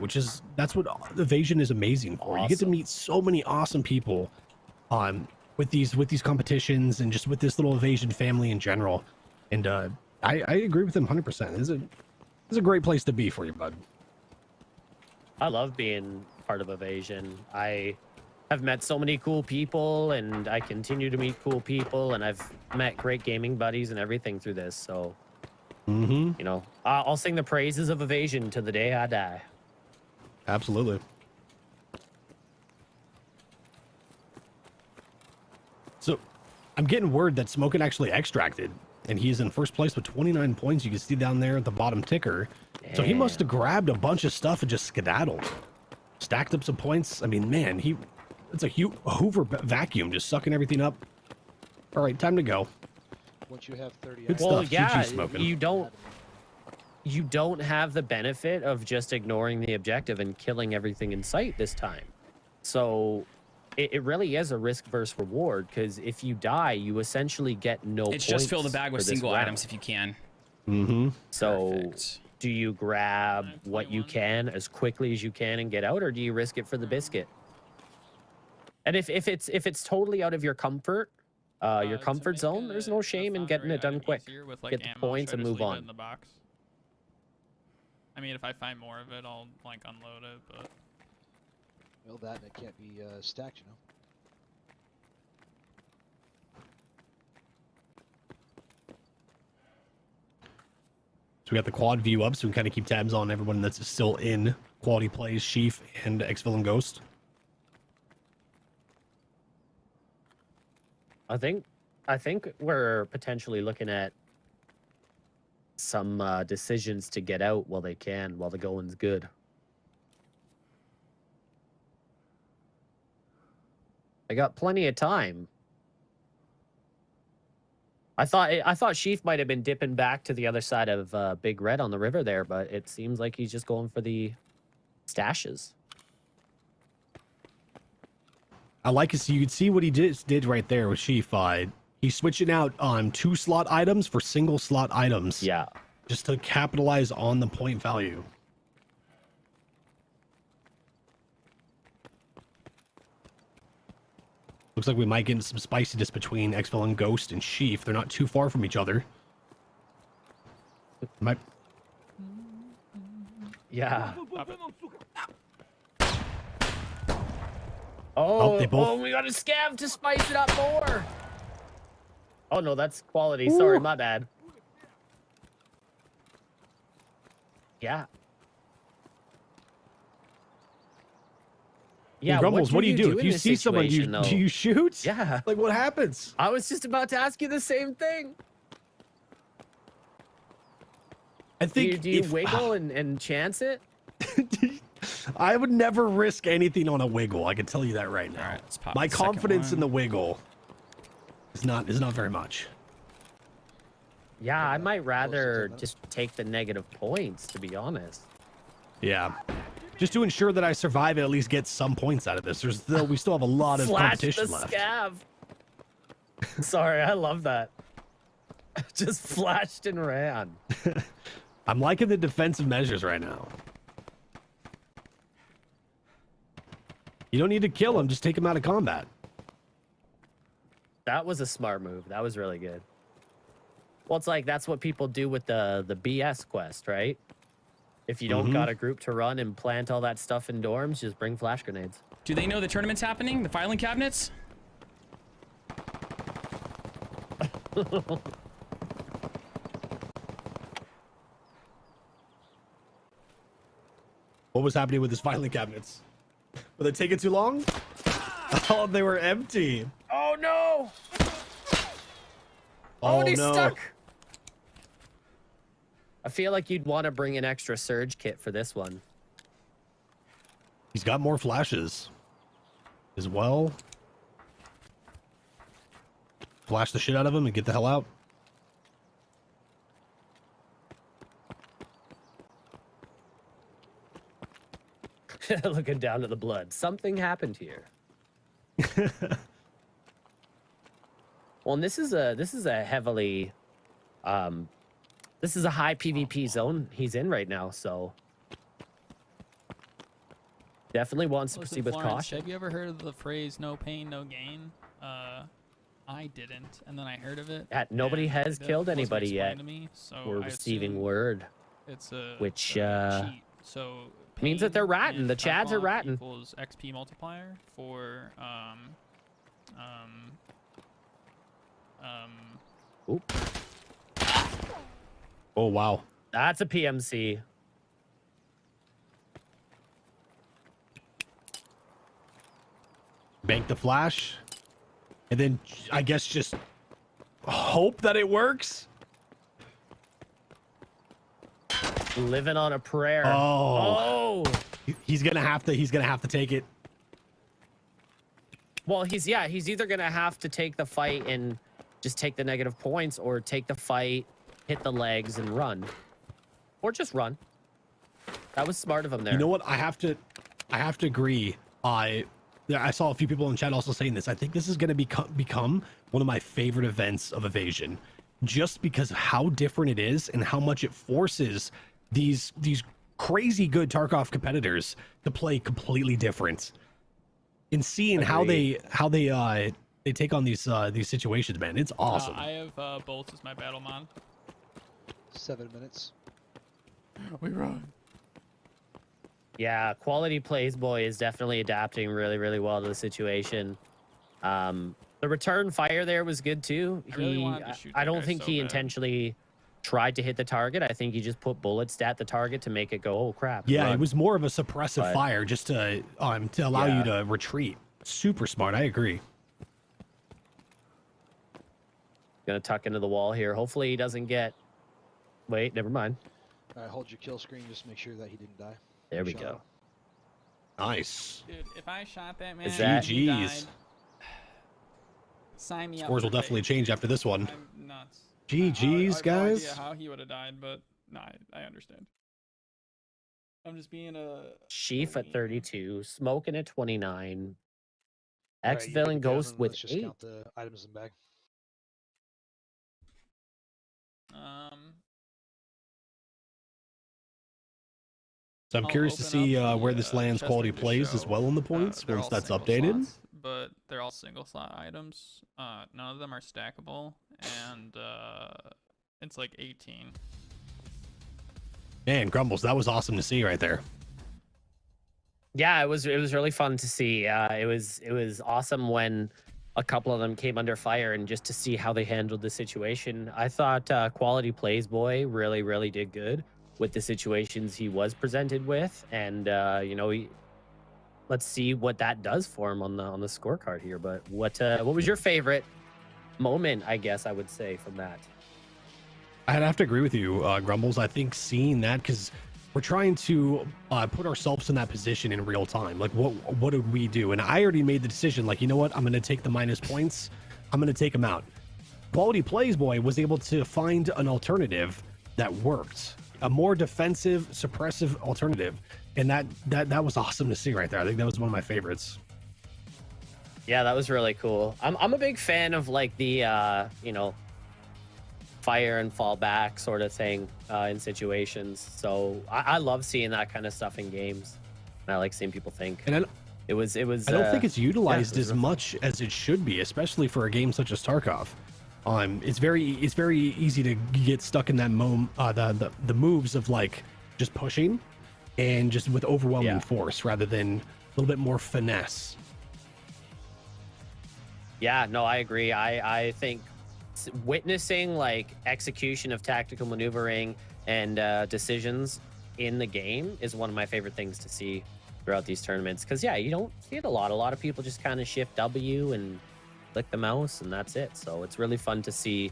that's what evasion is amazing for. Awesome. You get to meet so many awesome people with these competitions and just with this little evasion family in general. And I agree with him 100%. This is a great place to be for you, bud. I love being part of evasion. I have met so many cool people, and I continue to meet cool people, and I've met great gaming buddies and everything through this. So, you know, I'll sing the praises of evasion to the day I die. Absolutely. So, I'm getting word that Smokin actually extracted, and he's in first place with 29 points. You can see down there at the bottom ticker. Damn. So he must have grabbed a bunch of stuff and just skedaddled. Stacked up some points. I mean, man, it's a Hoover vacuum just sucking everything up. All right, time to go. Once you have 30 Good Well, stuff. yeah, GG Smokin. you don't have the benefit of just ignoring the objective and killing everything in sight this time. So it really is a risk versus reward, because if you die, you essentially get no points. It's just fill the bag with for this single round. items if you can. So Perfect. do you grab what you can as quickly as you can and get out, or do you risk it for the biscuit? And if it's totally out of your comfort zone, there's no shame in getting it done quick. Get the points and move on. In the box. I mean, if I find more of it, I'll like unload it, but Well, that and it can't be stacked, you know. So we got the quad view up, so we can kind of keep tabs on everyone that's still in quality plays, Sheaf and X-Villain Ghost. I think we're potentially looking at some decisions to get out while they can, while the going's good. I got plenty of time. I thought Sheaf might have been dipping back to the other side of Big Red on the river there, but it seems like he's just going for the stashes. I like it. So you can see what he did right there with Sheaf. He's switching out on 2 slot items for single slot items. Yeah. Just to capitalize on the point value. Looks like we might get into some spiciness between X-Villain Ghost and Sheaf. They're not too far from each other. Might... Yeah. Oh, they both... we got a scav to spice it up more. Oh no, that's quality. Sorry, my bad. Yeah. Yeah, Grumbles, what do you do? If you see someone, do you shoot? Yeah. Like, what happens? I was just about to ask you the same thing. I think Do you wiggle and chance it? I would never risk anything on a wiggle. I can tell you that right now. All right, let's pop My the second confidence in the one. wiggle is not very much. Yeah, I might Close to 10 rather minutes. just take the negative points, to be honest. Yeah. Just to ensure that I survive and at least get some points out of this. We still have a lot of Flash competition the left. scav. Sorry, I love that. Just flashed and ran. I'm liking the defensive measures right now. You don't need to kill him, just take him out of combat. That was a smart move. That was really good. Well, it's like that's what people do with the BS quest, right? If you don't got a group to run and plant all that stuff in dorms, just bring flash grenades. Do they know the tournament's happening? The filing cabinets? What was happening with his filing cabinets? Were they taking too long? Oh, they were empty. Oh no! Oh, and he's no. stuck. I feel like you'd want to bring an extra surge kit for this one. He's got more flashes as well. Flash the shit out of him and get the hell out. Looking down at the blood. Something happened here. Well, and this is a heavily this is a high PvP zone he's in right now, so definitely wants to Listen, proceed with Florence, caution. have you ever heard of the phrase "no pain, no gain"? I didn't, and then I heard of it. Yeah, nobody and has it killed wasn't anybody explained yet. to me, so We're I receiving assume word. It's a which, cheat. So means that they're pain ratting. in The Chads are Tarkov ratting. equals XP multiplier for Oop. Oh, wow. That's a PMC. Bank the flash. And then I guess just hope that it works. Living on a prayer. Oh. Oh. He's gonna have to take it. Well, he's either gonna have to take the fight and just take the negative points, or take the fight, hit the legs, and run, or just run. That was smart of him there. You know what? I have to agree. I saw a few people in chat also saying this. I think this is going to become one of my favorite events of Evasion, just because of how different it is and how much it forces these crazy good Tarkov competitors to play completely different. And seeing how they take on these situations, man, it's awesome. I have bolts as my battle mod. 7 minutes. We run. Yeah, quality plays boy is definitely adapting really, really well to the situation. The return fire there was good too. I really wanted to shoot I that don't guy think so he bad. intentionally tried to hit the target. I think he just put bullets at the target to make it go, oh crap. and Yeah, run. it was more of a suppressive But- fire just to allow Yeah. you to retreat. Super smart. I agree. Gonna tuck into the wall here. Hopefully he doesn't get. Wait, never mind. All right, hold your kill screen just to make sure that he didn't die. There we Shot go. him. Nice. Dude, if I shot that man, Is that- and he died, GG's. sign me up. Scores will for definitely fate. change after this one. I'm nuts. GG's, I have no guys. idea how he would have died, but no, I understand. I'm just being a. Sheaf at 32, smoking at 29. All X right, you villain good to go, goes then with let's just 8. count the items in the bag. So I'm I'll curious to open see up the, where this lands chest quality ring to plays as show, well on the points they're once all that's single updated. slots, but they're all single slot items. None of them are stackable, and it's like 18. Man, Grumbles, that was awesome to see right there. Yeah, it was really fun to see. It was awesome when a couple of them came under fire, and just to see how they handled the situation. I thought quality plays boy really did good with the situations he was presented with, and let's see what that does for him on the scorecard here. But what was your favorite moment, I guess I would say, from that? I'd have to agree with you, Grumbles. I think seeing that, because we're trying to put ourselves in that position in real time. Like, what did we do? And I already made the decision. Like, you know what? I'm going to take the minus points. I'm going to take them out. Quality Plays Boy was able to find an alternative that worked, a more defensive, suppressive alternative, and that was awesome to see right there. I think that was one of my favorites. Yeah, that was really cool. I'm a big fan of like the you know, fire and fall back sort of thing in situations. So I love seeing that kind of stuff in games. And I like seeing people think. And it was. I don't think it's utilized it was as much as it should be, especially for a game such as Tarkov. It's very easy to get stuck in that the moves of like just pushing and just with overwhelming force rather than a little bit more finesse. Yeah, no, I agree. I think witnessing like execution of tactical maneuvering and decisions in the game is one of my favorite things to see throughout these tournaments. Because yeah, you don't see it a lot. A lot of people just kind of shift W and click the mouse and that's it. So it's really fun to see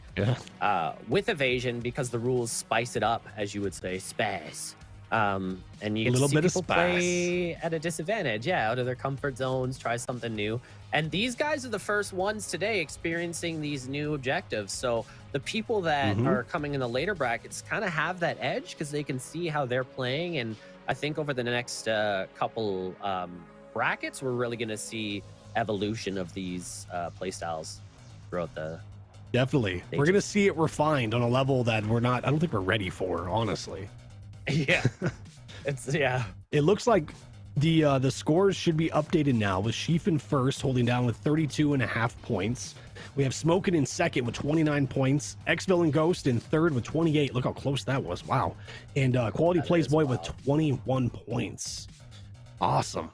with evasion because the rules spice it up, as you would say, space. And you get a little to see bit of people play at a disadvantage, out of their comfort zones, try something new. And these guys are the first ones today experiencing these new objectives. So the people that are coming in the later brackets kind of have that edge because they can see how they're playing. And I think over the next couple brackets, we're really going to see evolution of these play styles throughout the Definitely. We're going to see it refined on a level that I don't think we're ready for, honestly. Yeah. It looks like the scores should be updated now with Sheaf in first, holding down with 32.5 points. We have Smokin' in second with 29 points. Xville and Ghost in third with 28. Look how close that was. Wow. And Quality Plays Boy with 21 points. Awesome.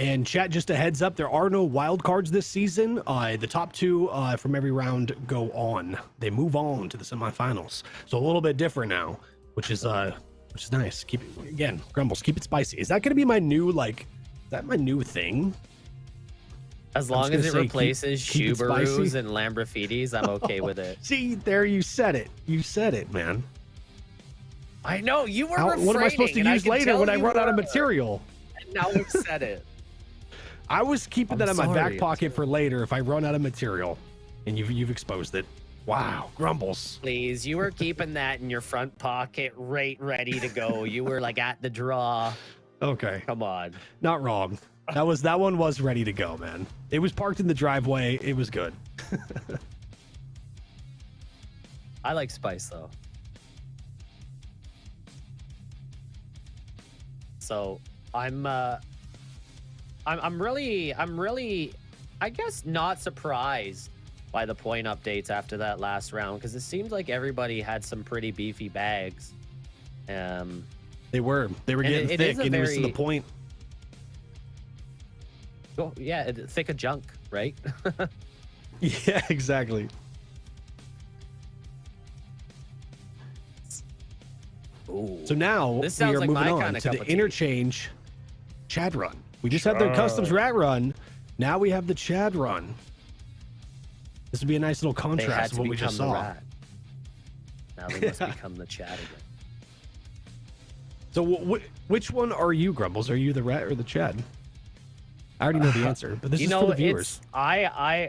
And chat, just a heads up, there are no wild cards this season. The top two from every round go on. They move on to the semifinals. So a little bit different now, which is nice. Keep it, again, Grumbles, keep it spicy. Is that going to be my new, like, is that my new thing? As long as it replaces Shubaroos and Lambrafitis, I'm okay with it. See, there, you said it. You said it, man. I know, you were What am I supposed to use later when I run out of material? And now I've said it. I was keeping that in my back pocket for later if I run out of material, and you've exposed it. Wow, Grumbles. Please, you were keeping that in your front pocket, right, ready to go. You were like at the draw. Okay, come on. Not wrong. That one was ready to go, man. It was parked in the driveway. It was good. I like spice though. So I'm really, I guess, not surprised by the point updates after that last round because it seems like everybody had some pretty beefy bags. They were getting thick, and it was to the point. Oh yeah, thick of junk, right? Yeah, exactly. Ooh. So now we are moving on to the interchange Chad run. We just had the customs rat run. Now we have the Chad run. This would be a nice little contrast to what we just saw. Now they must become the Chad again. So which one are you, Grumbles? Are you the rat or the Chad? I already know the answer, but this is for the viewers. I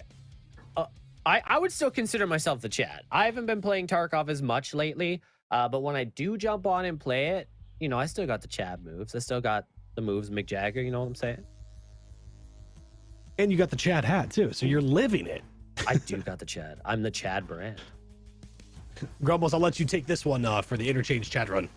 would still consider myself the Chad. I haven't been playing Tarkov as much lately, but when I do jump on and play it, you know, I still got the Chad moves. I still got the moves McJagger, you know what I'm saying? And you got the Chad hat too, so you're living it. I do got the Chad. I'm the Chad brand. Grumbles, I'll let you take this one for the interchange Chad run.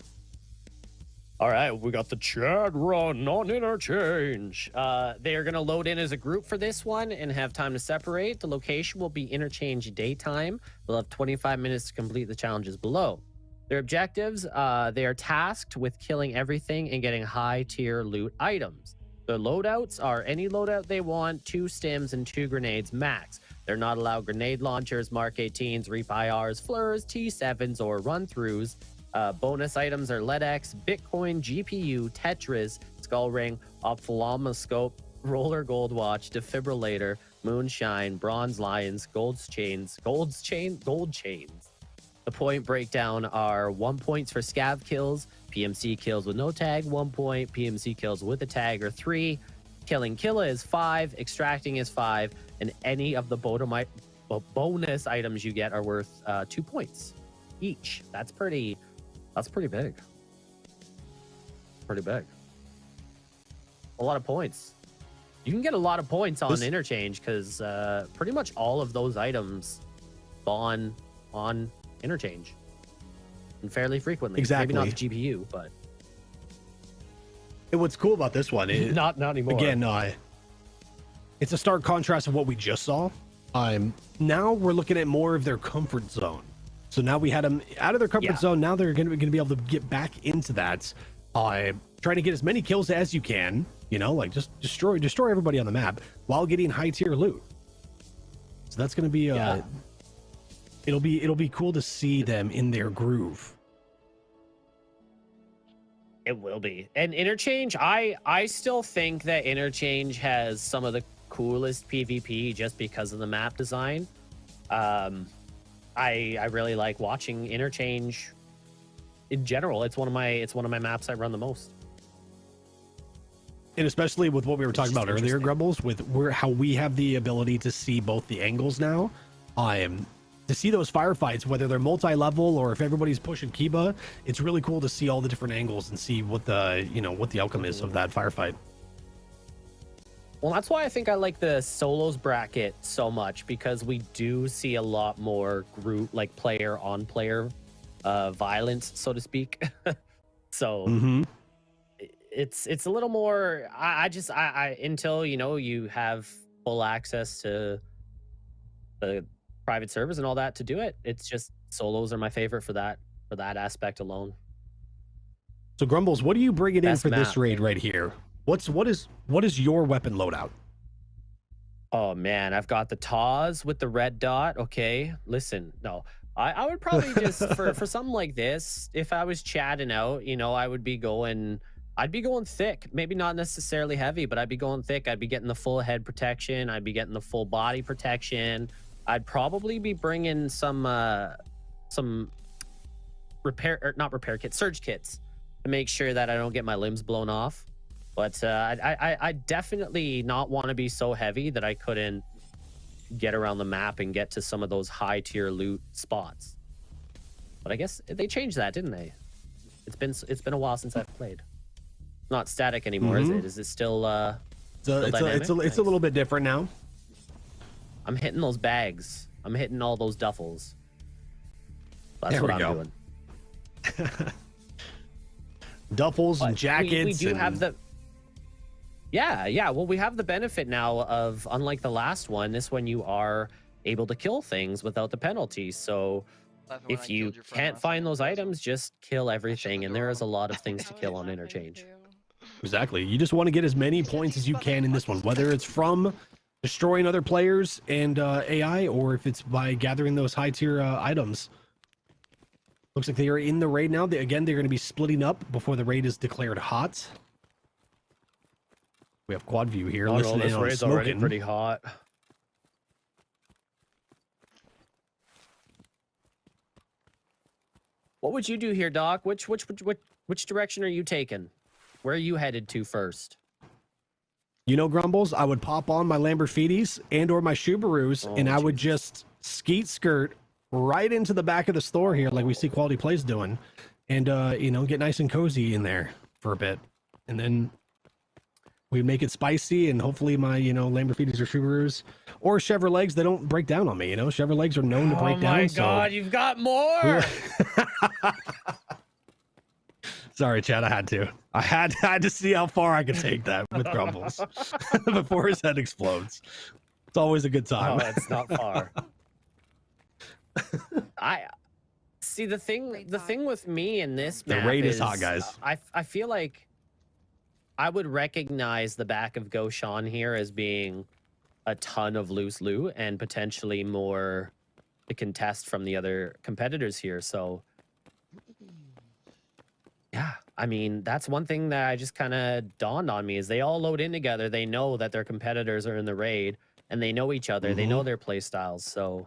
All right, we got the Chad run on interchange. They are going to load in as a group for this one and have time to separate. The location will be interchange daytime. They'll have 25 minutes to complete the challenges below. Their objectives, they are tasked with killing everything and getting high tier loot items. The loadouts are any loadout they want, 2 stims and 2 grenades max. They're not allowed grenade launchers, Mark 18s, Reap IRs, Fleurs, T7s, or run-throughs. Bonus items are LEDX, Bitcoin, GPU, Tetris, Skull Ring, Ophthalmoscope, Roller Gold Watch, Defibrillator, Moonshine, Bronze Lions, gold chains. The point breakdown are 1 point for scav kills, PMC kills with no tag, 1 point, PMC kills with a tag or 3, killing killa is 5, extracting is 5, and any of the bonus items you get are worth 2 points each. That's pretty big. Pretty big. A lot of points. You can get a lot of points on interchange because pretty much all of those items spawn on interchange and fairly frequently. Exactly. Maybe not the GPU, but And what's cool about this one is not anymore. Again, it's a stark contrast of what we just saw. Now we're looking at more of their comfort zone. So now we had them out of their comfort zone. Now they're going to be able to get back into that. Trying to get as many kills as you can. You know, like just destroy everybody on the map while getting high tier loot. So that's going to be it'll be cool to see them in their groove. It will be. And interchange, I still think that interchange has some of the coolest PvP just because of the map design. I really like watching interchange in general. It's one of my maps I run the most. And especially with what we were talking about earlier, Grumbles, with how we have the ability to see both the angles now. To see those firefights, whether they're multi-level or if everybody's pushing Kiba, it's really cool to see all the different angles and see what the outcome is of that firefight. Well, that's why I think I like the solos bracket so much, because we do see a lot more group, like player on player violence, so to speak. So it's a little more. I until you have full access to the private servers and all that to do it. It's just solos are my favorite for that aspect alone. So Grumbles, what do you bring it in Best for this map. raid right here? What is your weapon loadout? Oh man, I've got the Taz with the red dot. Okay, listen, no, I would probably just for something like this, if I was chatting out, I'd be going thick. Maybe not necessarily heavy, but I'd be going thick. I'd be getting the full head protection. I'd be getting the full body protection. I'd probably be bringing some not repair kits, surge kits, to make sure that I don't get my limbs blown off. But I definitely not want to be so heavy that I couldn't get around the map and get to some of those high tier loot spots. But I guess they changed that, didn't they? It's been a while since I've played. Not static anymore, is it? Is it still? It's a little bit different now. I'm hitting those bags. I'm hitting all those duffels. That's what I'm doing. Duffels and jackets. We do have the. Yeah. Well, we have the benefit now of, unlike the last one, this one you are able to kill things without the penalty. So if you can't find those items, just kill everything. And there is a lot of things to kill on interchange. Exactly. You just want to get as many points as you can in this one, whether it's from destroying other players and AI, or if it's by gathering those high tier items. Looks like they are in the raid now. They're going to be splitting up before the raid is declared hot. We have quad view here. Listening this on raid's smoking. already pretty hot. What would you do here, Doc? Which direction are you taking? Where are you headed to first? Grumbles, I would pop on my Lamborghinis and or my Subarus, and I would just skeet skirt right into the back of the store here, like we see Quality Plays doing, and get nice and cozy in there for a bit, and then we make it spicy, and hopefully my Lamborghinis or Subarus or Chevrolets, they don't break down on me. Chevrolets are known to break down. Oh my God, you've got more. Sorry, Chad, I had to see how far I could take that with Grumbles before his head explodes. It's always a good time. Oh, it's not far. I see the thing with me in this map. The raid is hot, guys. I feel like I would recognize the back of Goshan here as being a ton of loose loot and potentially more to contest from the other competitors here. So yeah, I mean, that's one thing that I just kind of dawned on me is they all load in together. They know that their competitors are in the raid and they know each other. They know their play styles. So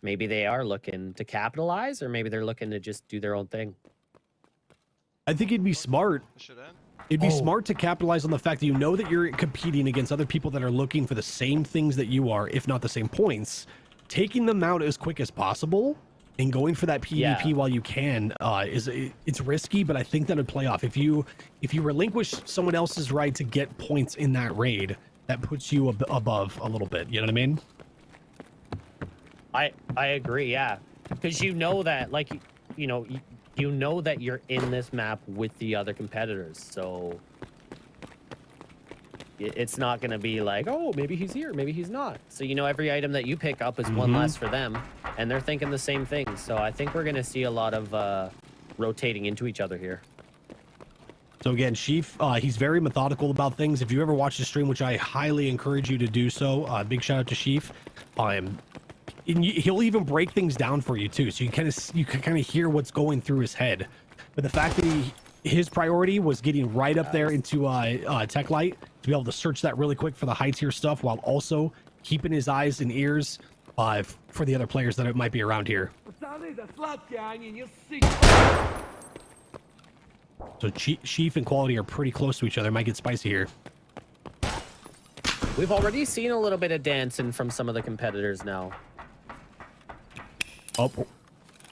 maybe they are looking to capitalize, or maybe they're looking to just do their own thing. I think it'd be smart. This should end. It'd be smart to capitalize on the fact that you know that you're competing against other people that are looking for the same things that you are, if not the same points. Taking them out as quick as possible and going for that PvP while you can it's risky, but I think that would play off. If you relinquish someone else's right to get points in that raid, that puts you above a little bit. You know what I mean? I agree, yeah, because you know that, like, you know that you're in this map with the other competitors, so it's not going to be like, oh, maybe he's here, maybe he's not. So you know every item that you pick up is one less for them, and they're thinking the same thing. So I think we're going to see a lot of rotating into each other here. So again, Sheaf, he's very methodical about things. If you ever watch the stream, which I highly encourage you to do so, big shout out to Sheaf. He'll even break things down for you too, so you can kind of hear what's going through his head. But the fact that his priority was getting right up there into Tech Light to be able to search that really quick for the high tier stuff, while also keeping his eyes and ears for the other players that might be around here. So Sheaf and Quality are pretty close to each other. Might get spicy here. We've already seen a little bit of dancing from some of the competitors now. Oh,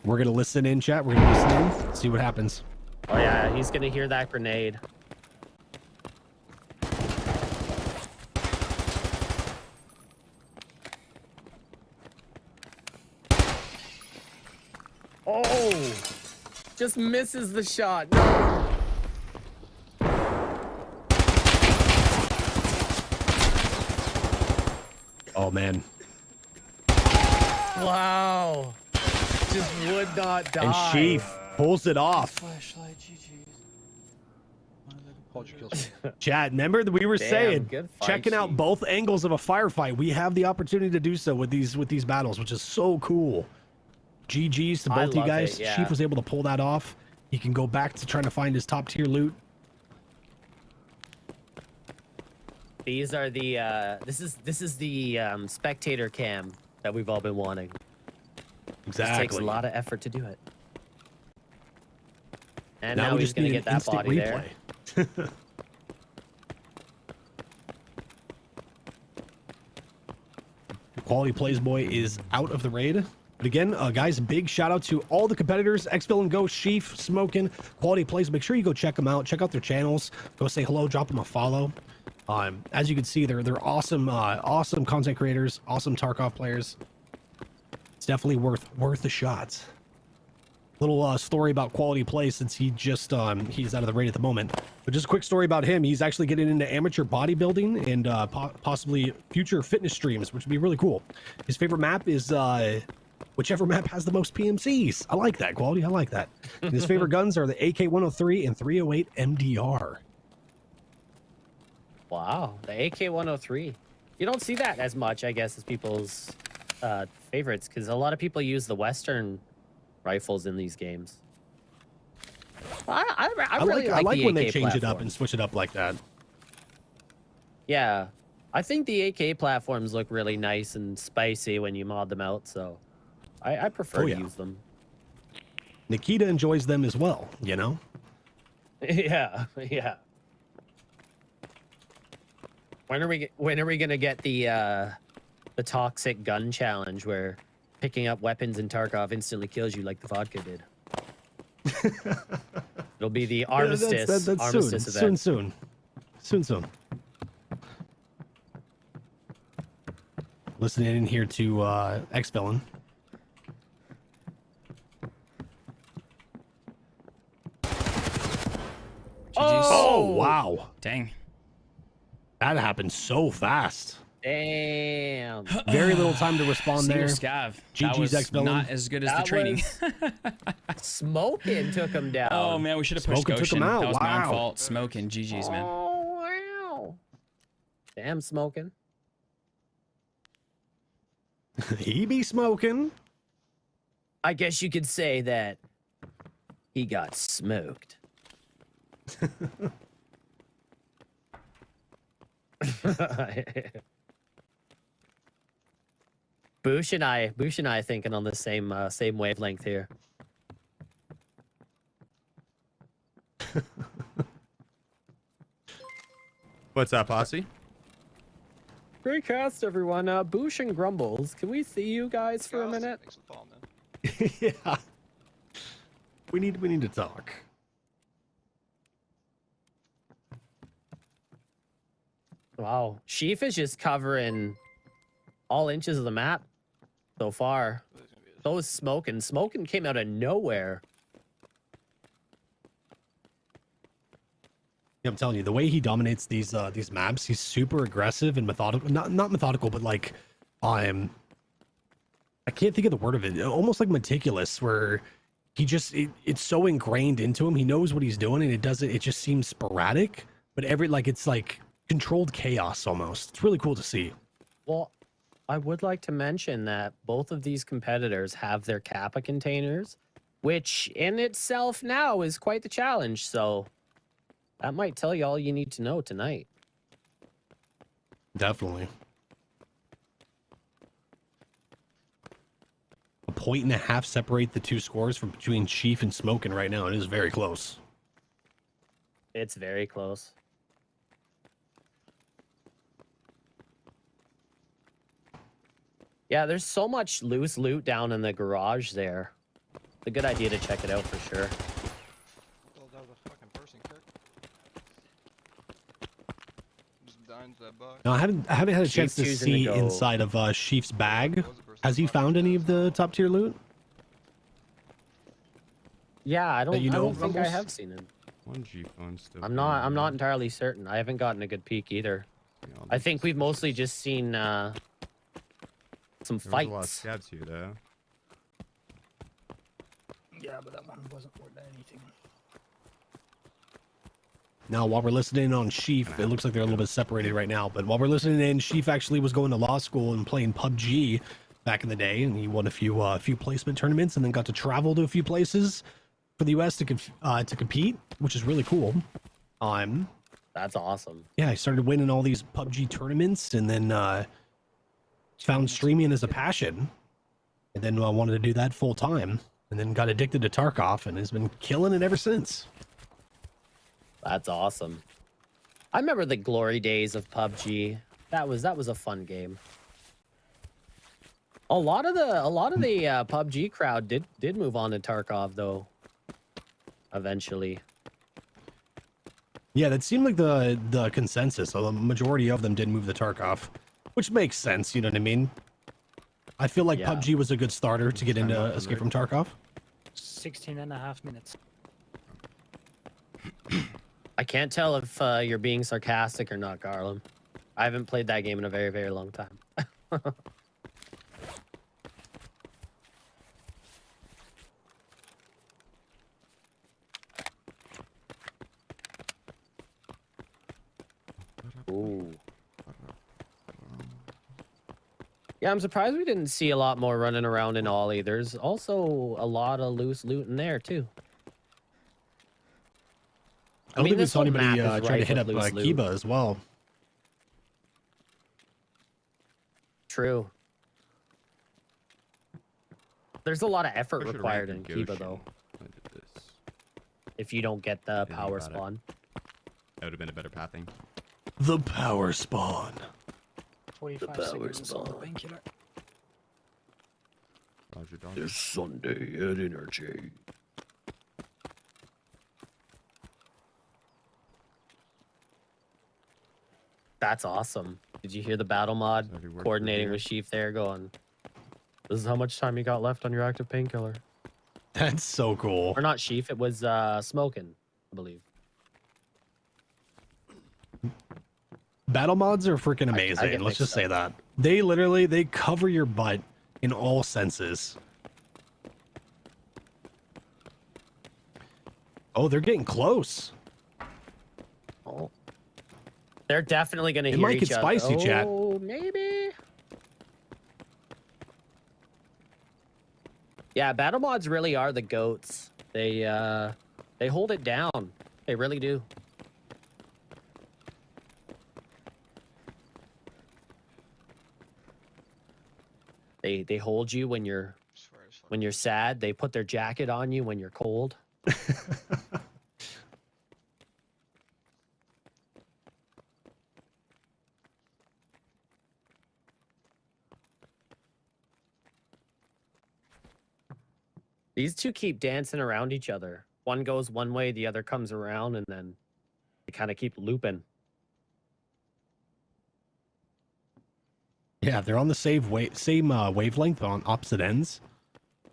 we're gonna listen in, chat. We're gonna listen in, see what happens. Oh yeah, he's gonna hear that grenade. Oh, just misses the shot. No. Oh man. Wow. Just would not die. And Sheaf pulls it off. Flashlight, GG's. Hold your kills. Chat, remember that we were saying, good fight, checking out Sheaf. both angles of a firefight. We have the opportunity to do so with these battles, which is so cool. GG's to I both you love guys. it, yeah. Sheaf was able to pull that off. He can go back to trying to find his top tier loot. These are the this is the spectator cam that we've all been wanting. Exactly. It takes a lot of effort to do it. And Now now we he's just gonna need get an that instant body there. replay. Quality Plays Boy is out of the raid. But again, guys, big shout out to all the competitors, X-Villain Go, Sheaf, Smoking, Quality Plays. Make sure you go check them out. Check out their channels. Go say hello, drop them a follow. As you can see, they're awesome, awesome content creators, awesome Tarkov players. It's definitely worth the shots. Little story about Quality Play, since he's out of the raid at the moment. But just a quick story about him. He's actually getting into amateur bodybuilding and possibly future fitness streams, which would be really cool. His favorite map is whichever map has the most PMCs. I like that, Quality. I like that. And his favorite guns are the AK-103 and 308 MDR. Wow, the AK-103. You don't see that as much, I guess, as people's favorites, because a lot of people use the Western rifles in these games. I really I like the when they AK change it up platform. and switch it up like that. Yeah, I think the AK platforms look really nice and spicy when you mod them out, so I prefer Oh, to yeah. use them. Nikita enjoys them as well, you know? Yeah, yeah. When are we gonna get the toxic gun challenge where picking up weapons in Tarkov instantly kills you like the vodka did? It'll be the armistice that's armistice event. Soon. Listening in here to X-Villain. Oh, wow. Dang. That happened so fast. Damn. Very little time to respond Single there. scav. GG's That was X-Villain. not as good as the That training. Smoking took him down. Oh man, we should have pushed Smoking took him Goshen. out. That was my Wow. own fault. Smoking. GG's, man. Oh, wow. Damn, smoking. He be smoking. I guess you could say that he got smoked. Boosh and I thinking on the same wavelength here. What's up, Posse? Great cast, everyone. Boosh and Grumbles, can we see you guys for a Austin, minute? thanks for the follow, man. Yeah. We need to talk. Wow, Sheaf is just covering all inches of the map so far. This is gonna be a- So is Smokin'. Smokin' came out of nowhere. Yeah, I'm telling you, the way he dominates these maps, he's super aggressive and methodical. Not methodical, but like, I can't think of the word of it. Almost like meticulous, where he just it's so ingrained into him. He knows what he's doing, and it just seems sporadic. But it's like controlled chaos almost. It's really cool to see. Well, I would like to mention that both of these competitors have their Kappa containers, which in itself now is quite the challenge. So that might tell you all you need to know tonight. Definitely. 1.5 points separate the two scores from between Chief and Smokin' right now. It is very close. It's very close. Yeah, there's so much loose loot down in the garage there. It's a good idea to check it out for sure. Oh, that was a fucking person, Kirk. Just dying to that box. Now, I haven't had a chance to Chief's choosing to see go- inside of Chief's bag. That was a person Has he in the box. found any of the top tier loot? Yeah, I don't, you I know, don't think I Rumbles? have seen it. One G phone still. I'm not entirely certain. I haven't gotten a good peek either. I think we've mostly just seen some There was a lot of fights. scabs here, though. Yeah, but that one wasn't worth anything. Now, while we're listening on Sheaf, it looks like they're a little bit separated right now. But while we're listening in, Sheaf actually was going to law school and playing PUBG back in the day, and he won a few placement tournaments, and then got to travel to a few places for the U.S. to compete, which is really cool. That's awesome. Yeah, I started winning all these PUBG tournaments, and then found streaming as a passion, and then wanted to do that full time, and then got addicted to Tarkov, and has been killing it ever since. That's awesome. I remember the glory days of PUBG. That was a fun game. A lot of the PUBG crowd did move on to Tarkov though. Eventually. Yeah, that seemed like the consensus. So the majority of them did move to Tarkov, which makes sense. You know what I mean? I feel like Yeah. PUBG was a good starter to get into Escape from Tarkov. 16.5 minutes. I can't tell if you're being sarcastic or not, Garland. I haven't played that game in a very, very long time. Ooh. Yeah, I'm surprised we didn't see a lot more running around in Ollie. There's also a lot of loose loot in there too. I don't think we this saw whole anybody map is try to rife hit with up loose loot. Kiba as well. True. There's a lot of effort I should've required ran in through Kiba Goshen though, when I did this. if you don't get the think power about it. spawn. That would have been a better pathing. The power spawn. 45 power seconds on the spawn. painkiller. Roger, Dodger. Sunday at Energy. That's awesome. Did you hear the battle mod Sorry, word for coordinating beer. with Sheaf there going, this is how much time you got left on your active painkiller? That's so cool. Or not Sheaf, it was Smokin', I believe. Battle mods are freaking I amazing. get Let's just mixed say that. They cover your butt in all senses. Oh, they're getting close. Oh. They're definitely going to It hear might each get other. spicy, chat. Oh, maybe. Yeah, battle mods really are the goats. They hold it down. They really do. They hold you when you're sad. They put their jacket on you when you're cold. These two keep dancing around each other. One goes one way, the other comes around, and then they kind of keep looping. Yeah, they're on the same wavelength on opposite ends.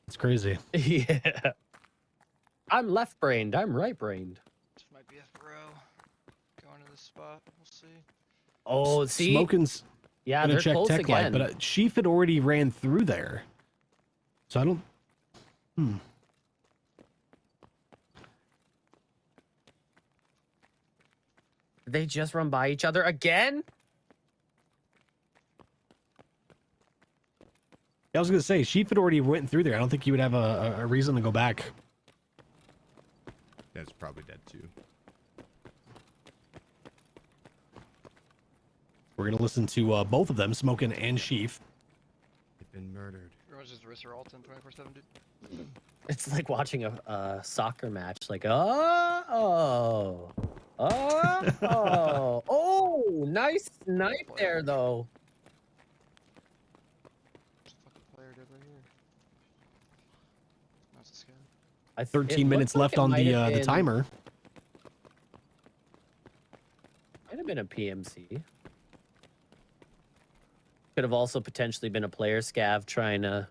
It's crazy. Yeah. I'm left-brained. I'm right-brained. This might be a throw. Going to this spot. We'll see. Oh, see? Smokin's Yeah, gonna they're check close tech light, again. but Sheaf had already ran through there, so I don't. They just run by each other again? I was gonna say Sheaf had already went through there. I don't think you would have a reason to go back. That's probably dead too. We're gonna listen to both of them, Smokin and Sheaf. They've been murdered. Everyone's just Risser Alton 24/7, dude. It's like watching a soccer match. Like, oh, nice snipe there, though. Fucking player dead right here. That's a scan. 13 minutes left on the timer. Might have been a PMC. Could have also potentially been a player scav trying to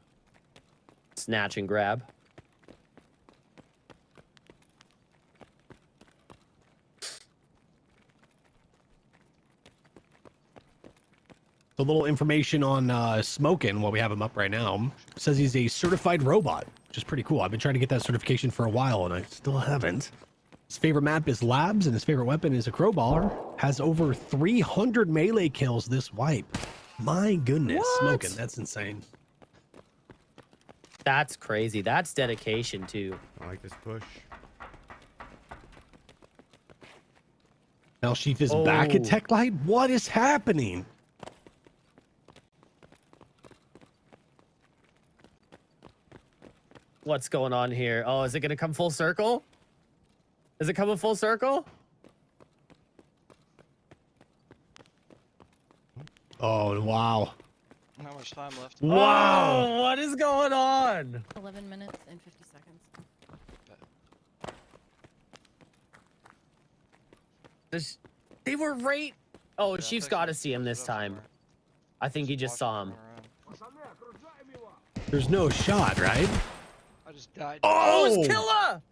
snatch and grab. A little information on Smokin while we have him up right now. Says he's a certified robot, which is pretty cool. I've been trying to get that certification for a while and I still haven't. His favorite map is Labs and his favorite weapon is a crowbar. Has over 300 melee kills this wipe. My goodness, What? Smokin, that's insane. That's crazy. That's dedication, too. I like this push. Now Sheaf is back at Oh. Tech Light. What is happening? What's going on here? Oh, is it going to come full circle? Is it coming full circle? Oh, wow. How much time left? Wow. Oh, what is going on? 11 minutes and 50 seconds. They were right. Oh, Yeah, Chief's Texas got to see him closed it this up time. somewhere. I think he just watch saw it him. turn around. There's no shot, right? I just died. Oh, Oh, it's Killa!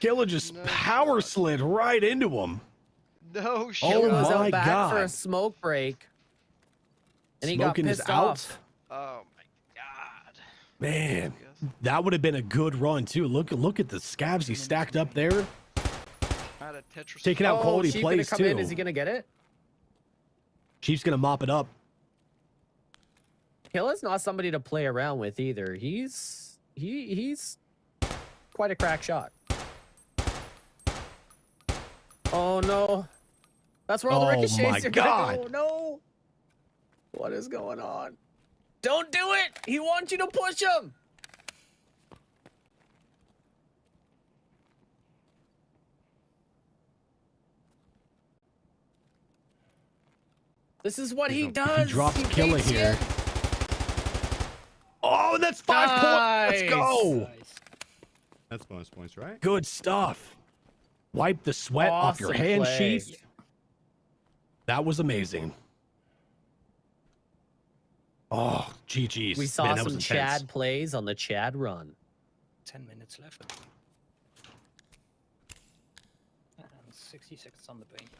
Killa just No power shot. slid right into him. No shit. Oh Killa was my out back for a God. smoke break. And he Smokin got is pissed out. off. Oh my god. Man, I guess. that would have been a good run too. Look at the scabs he stacked up there. I had a Tetris. Taking out quality Chief plays gonna come in. too. Is he gonna get it? Chief's gonna mop it up. Killa's not somebody to play around with either. He's quite a crack shot. Oh no. That's where all the Oh, ricochets my are God. gonna go. No. What is going on? Don't do it! He wants you to push him! This is what he does. He drops He Killa baits here. you. Oh, and that's 5 points. Let's go. Nice. That's bonus points, right? Good stuff. Wipe the sweat off your Awesome hand, play. Chief. That was amazing. Oh, GG's. We saw Man, that some was intense. Chad plays on the Chad run. 10 minutes left. And 60 seconds on the paint.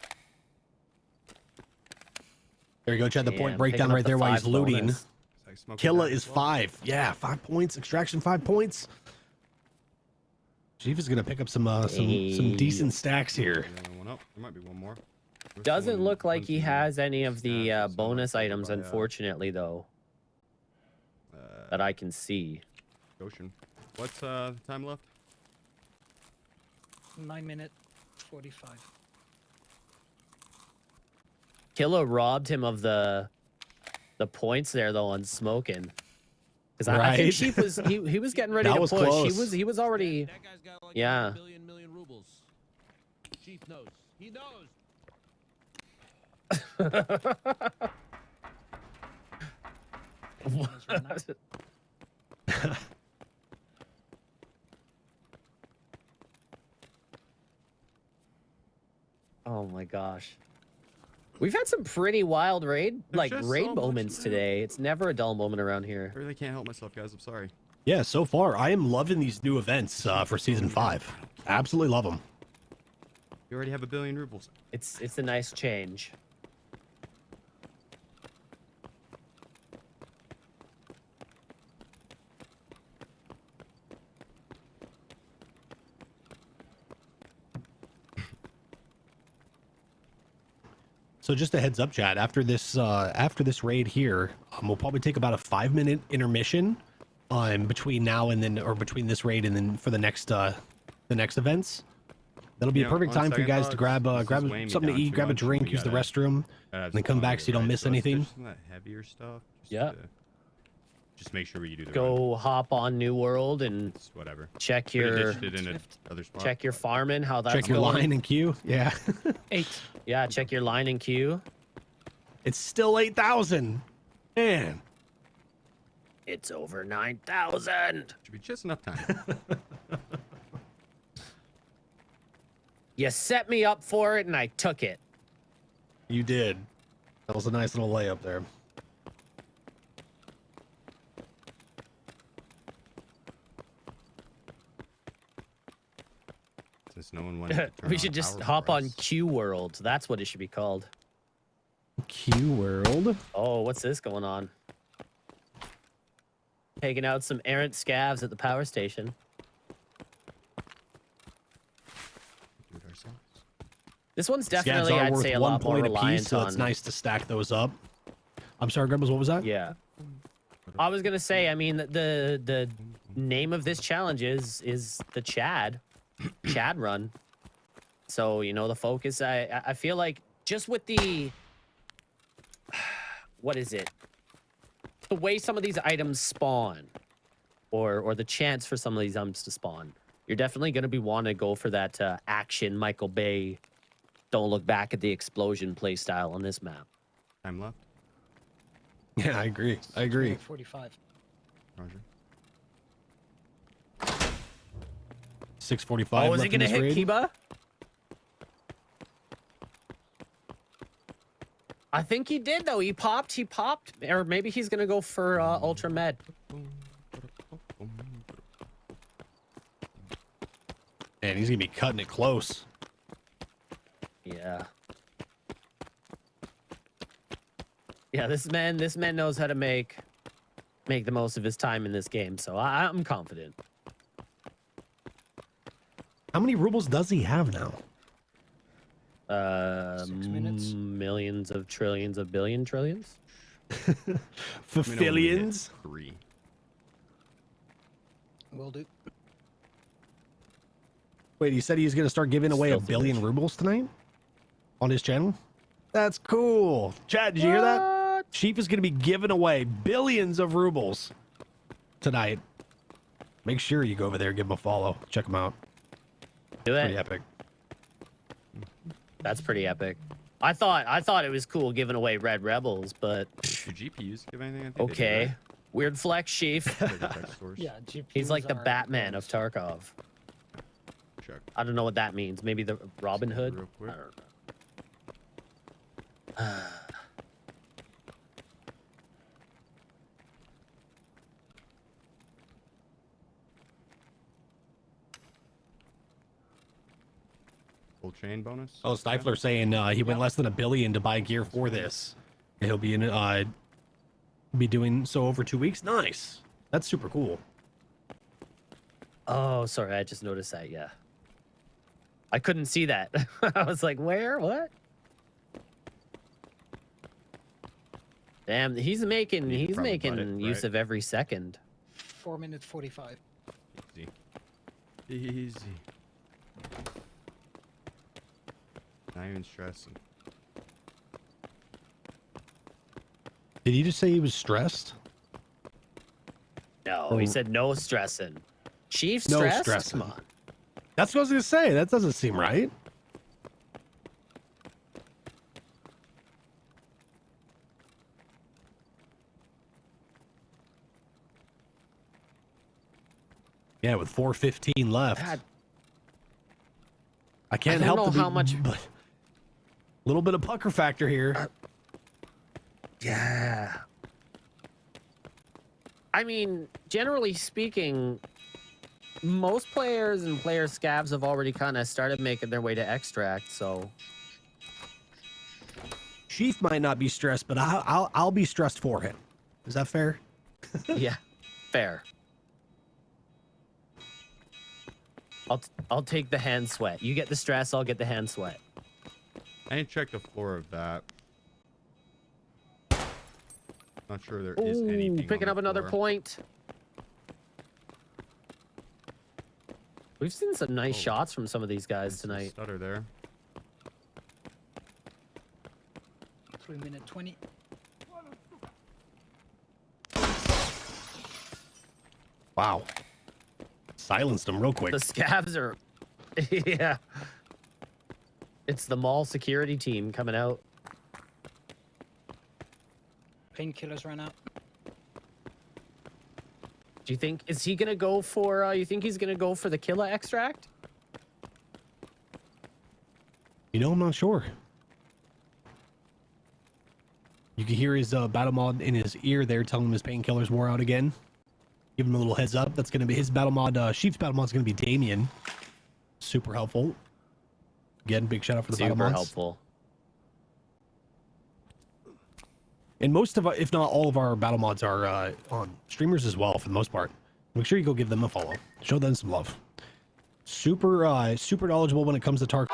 There you go, Chad. The Damn, point picking breakdown up right the there while he's 5 looting. bonus. It's like smoking Killa down is as well. 5. Yeah, 5 points. Extraction 5 points. Chief is gonna pick up some Hey. decent stacks here. There's another one up. There might be one more. Where's Doesn't one look like he hunting has any of the scabs? It's bonus not items, by, unfortunately, though, that I can see. Goshen. What's the time left? 9 minute 45. Killa robbed him of The points there though on smoking. Because I Right. think Sheep was he was getting ready That to was push. close. He was already That guy's got like Yeah. a million rubles. Chief knows. He knows. Let's run out. Oh my gosh. We've had some pretty wild raid just raid so much moments now. today. It's never a dull moment around here. I really can't help myself, guys. I'm sorry. Yeah, so far I am loving these new events for season 5. Absolutely love them. You already have 1 billion rubles. It's a nice change. So just a heads up, chat. After this raid here, we'll probably take about a 5-minute intermission, between now and then, or between this raid and then for the next events. That'll be You a know, perfect on time for you second guys to thoughts, grab this is grab weighing me something to down eat, too grab a much, and drink, we use the gotta restroom, have and then come some back so you don't right, miss so let's anything. push some of that heavier stuff. Yeah. Just make sure we do the run. Go hop on New World and It's whatever. check Could've your ditched it in another spot, check your but- farming, how that's Check your going. line and queue. Yeah. 8. Yeah, check your line and queue. It's still 8,000. Man. It's over 9,000. Should be just enough time. You set me up for it and I took it. You did. That was a nice little layup there. Since no one wanted to turn We on should just power hop for on us. Q World. That's what it should be called. Q World. Oh, what's this going on? Taking out some errant scavs at the power station. Do it ourselves. This one's Scavs definitely, are I'd worth say, a 1 lot more point reliant apiece, so on. it's nice to stack those up. I'm sorry, Grubbles, what was that? Yeah. I was gonna say, I mean, the name of this challenge is the Chad run. So you know the focus. I feel like just with the what is it? The way some of these items spawn, or the chance for some of these items to spawn, you're definitely gonna be wanting to go for that action Michael Bay. Don't look back at the explosion play style on this map. Time left. Yeah, I agree. I agree. 45. Roger. 6:45. Oh, is he left in gonna this hit raid. Kiba? I think he did though. He popped, or maybe he's gonna go for Ultra Med. Man, he's gonna be cutting it close. Yeah. Yeah, this man knows how to make the most of his time in this game, so I'm confident. How many rubles does he have now? 6 minutes. Millions of trillions of billion trillions. For Let me know when we hit fillions? 3. Will do. Wait, he said he's gonna start giving away Filthy 1 billion rich. rubles tonight on his channel. That's cool. Chad, did you hear that? Sheep is gonna be giving away billions of rubles tonight. Make sure you go over there, give him a follow, check him out. Do Pretty it. epic. That's pretty epic. I thought it was cool giving away Red Rebels, but Do GPUs give anything? I think they do, okay. right? Weird flex, Chief. They're the tech source. Yeah, GPUs He's like the are Batman of bronze. Tarkov. Check. I don't know what that means. Maybe the Robin Hood? Real quick. I don't know. Full chain bonus. Oh, Stifler saying he went less than 1 billion to buy gear for this. And he'll be be doing so over 2 weeks. Nice. That's super cool. Oh, sorry. I just noticed that. Yeah. I couldn't see that. I was like, where? What? Damn, he's making You he's probably making bought it, use right? of every second. 4 minutes 45. Easy. Easy. Not even stressing. Did he just say he was stressed? No, he said no stressing. Chief No stressed? stressing. Come on. That's what I was gonna say. That doesn't seem right. Yeah, with 4:15 left. God, I can't I don't help know to be, how much- but little bit of pucker factor here. yeah. I mean, generally speaking, most players and player scavs have already kind of started making their way to extract, so Chief might not be stressed, but I'll be stressed for him. Is that fair? yeah, fair. I'll take the hand sweat. You get the stress, I'll get the hand sweat. I didn't check the floor of that. Not sure there is Ooh, anything. picking on up the another floor. point. We've seen some nice Oh. shots from some of these guys There's a tonight. Stutter there. 3 minute 20. Wow. Silenced him real quick. The scavs are, yeah. It's the mall security team coming out. Painkillers ran out. Do you think is he gonna go for? You think he's gonna go for the killer extract? You know, I'm not sure. You can hear his battle mod in his ear there telling him his painkillers wore out again. Give him a little heads up. That's going to be his battle mod. Sheep's battle mod is going to be Damien. Super helpful. Again, big shout out for the battle Super mods. helpful. And most of, if not all of our battle mods are on streamers as well for the most part. Make sure you go give them a follow. Show them some love. Super, super knowledgeable when it comes to TARKOV.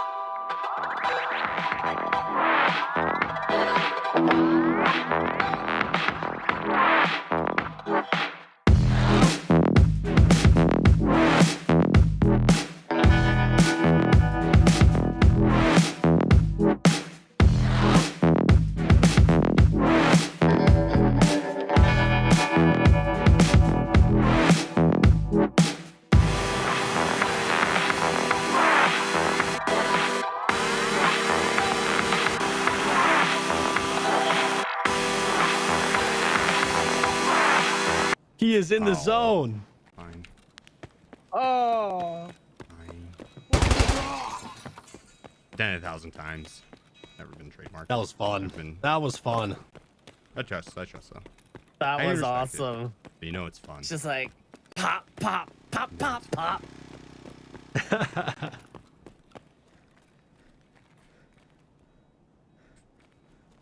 He is in the Oh. zone. Fine. Oh. Fine. Done it 1,000 times. Never been trademarked. That was fun. Never been- That was fun. I trust though. That I was respect it. awesome. But you know it's fun. It's just like pop, pop, pop, pop, pop.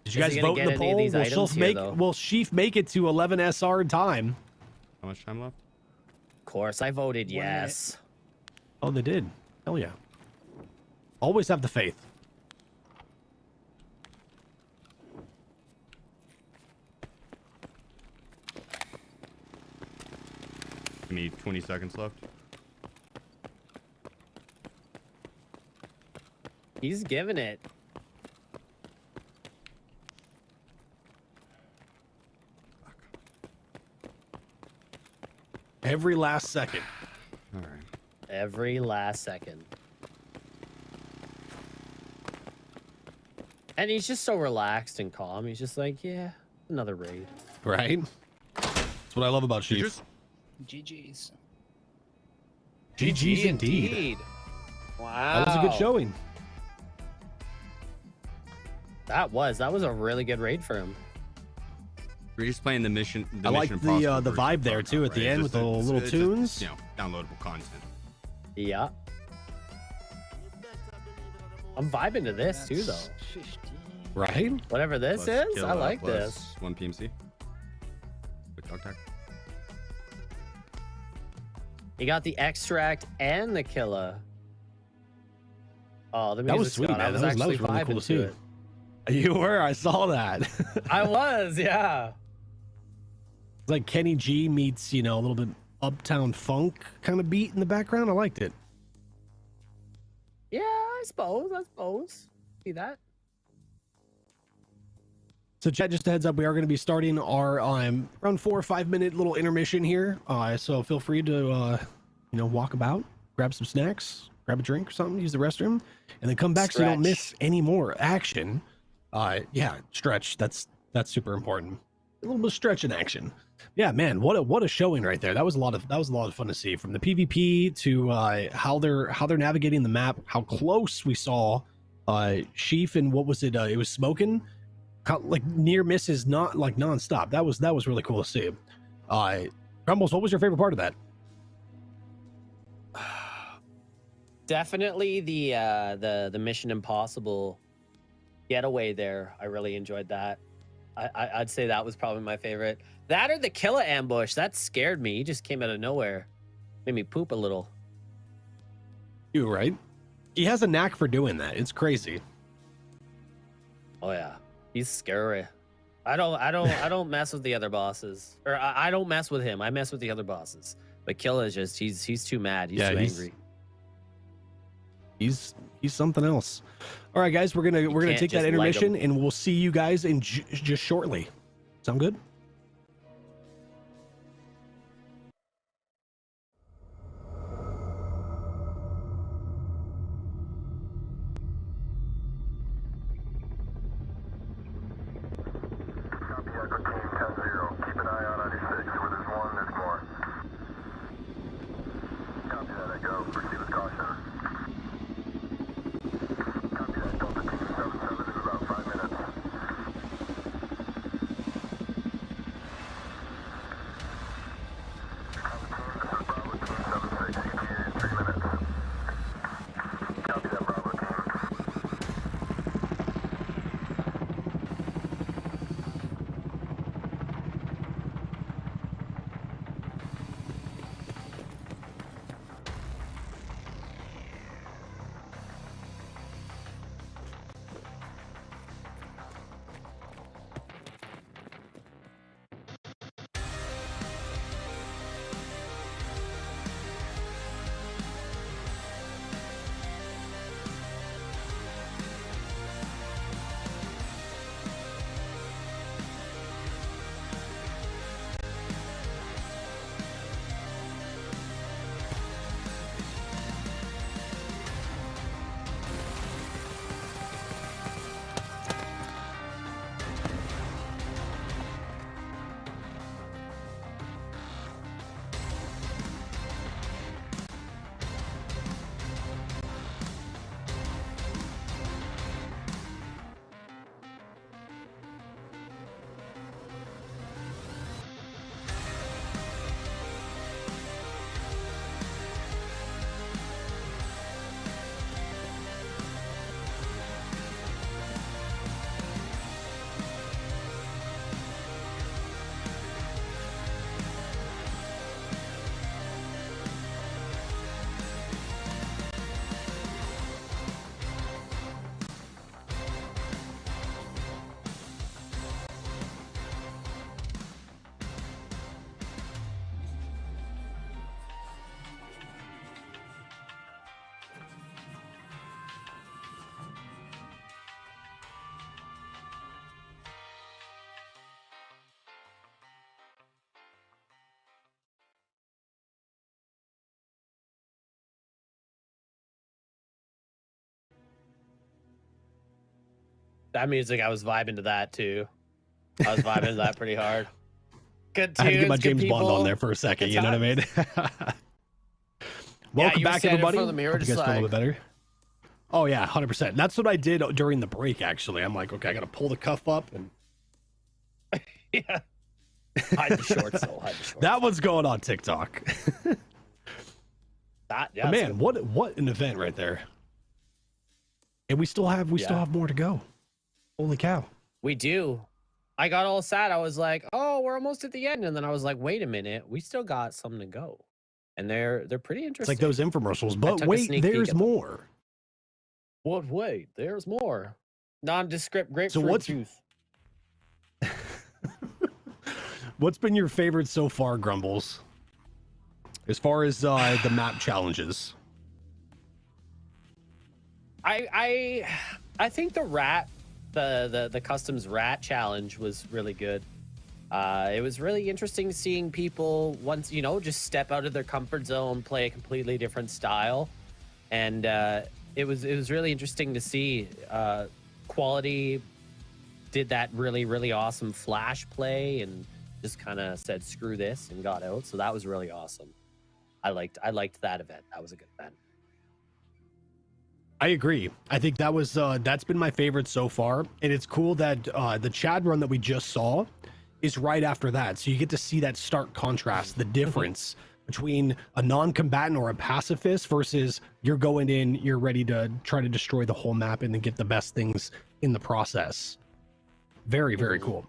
Did you Is guys he gonna vote in get the any of poll? these Will items Sheaf here, make though? will Sheaf make it to 11 SR in time? How much time left? Of course, I voted 1 minute. yes. Oh, they did. Hell yeah. Always have the faith. Give me 20 seconds left. He's giving it. Every last second. All right. Every last second. And he's just so relaxed and calm. He's just like, yeah, another raid. Right? That's what I love about Sheaf. Just GG's. GG's indeed. Wow. That was a good showing. That was a really good raid for him. we're just playing the mission. I like Mission the Impossible version vibe of there TARKOV, too at the right? end It's with the just- little it's tunes. just, downloadable content. Yeah. I'm vibing to this too, though. That's 15. Right? Whatever this Plus is, kill, I like plus this. 1 PMC. Quick dog tag. You got the extract and the killer. Oh, the That was music's sweet, gone. man. I was That actually was really cool to vibing see. to it. You were. I saw that. I was, yeah. It's like Kenny G meets, a little bit uptown funk kind of beat in the background. I liked it. Yeah, I suppose. See that? So chat, just a heads up, we are going to be starting our around 4 or 5 minute little intermission here. So feel free to walk about, grab some snacks, grab a drink or something, use the restroom, and then come back so you don't miss any more action. Yeah, stretch. That's super important. A little bit of stretch in action. Yeah, man, what a showing right there. That was a lot of fun to see, from the PvP to how they're navigating the map, how close we saw Sheaf, and what was it? It was smoking. Like near misses, not like nonstop. That was really cool to see. Grumbles, what was your favorite part of that? Definitely the Mission Impossible getaway there. I really enjoyed that. I'd say that was probably my favorite. That or the Killa ambush. That scared me. He just came out of nowhere. Made me poop a little. You right? He has a knack for doing that. It's crazy. Oh yeah. He's scary. I don't mess with the other bosses. Or I don't mess with him. I mess with the other bosses. But Killa is just he's too mad. He's too angry. He's something else. All right, guys, we're gonna take that intermission, and we'll see you guys in just shortly. Sound good? That music, I was vibing to that too. I was vibing to that pretty hard. Good tunes, I had to get my good James Bond people, on there for a second. good You know what I mean? Welcome you were back, standing in everybody. front of the mirror Hope you just guys feel a like- little bit better. Oh yeah, 100%. That's what I did during the break. Actually, I'm like, okay, I got to pull the cuff up, and Yeah. Hide the shorts, though. Hide the shorts. that was going on TikTok. That, yeah, But that's man, good. what an event right there. And we still have more to go. Holy cow. We do. I got all sad. I was like, "Oh, we're almost at the end," and then I was like, "Wait a minute, we still got something to go." And they're pretty It's interesting. like those infomercials, I but took a wait, sneak peek there's at them. more. What? Wait, there's more. Nondescript grapefruit what's- juice. What's been your favorite so far, Grumbles? As far as the map challenges. I think the rat the customs rat challenge was really good. It was really interesting seeing people once, you know, just step out of their comfort zone, play a completely different style. And it was really interesting to see. Quality did that really awesome flash play and just kind of said screw this and got out. So that was really awesome. I liked that event. That was a good event. I agree. I think that was that's been my favorite so far, and it's cool that the Chad run that we just saw is right after that. So you get to see that stark contrast, the difference between a non-combatant or a pacifist versus you're going in, you're ready to try to destroy the whole map and then get the best things in the process. Very cool.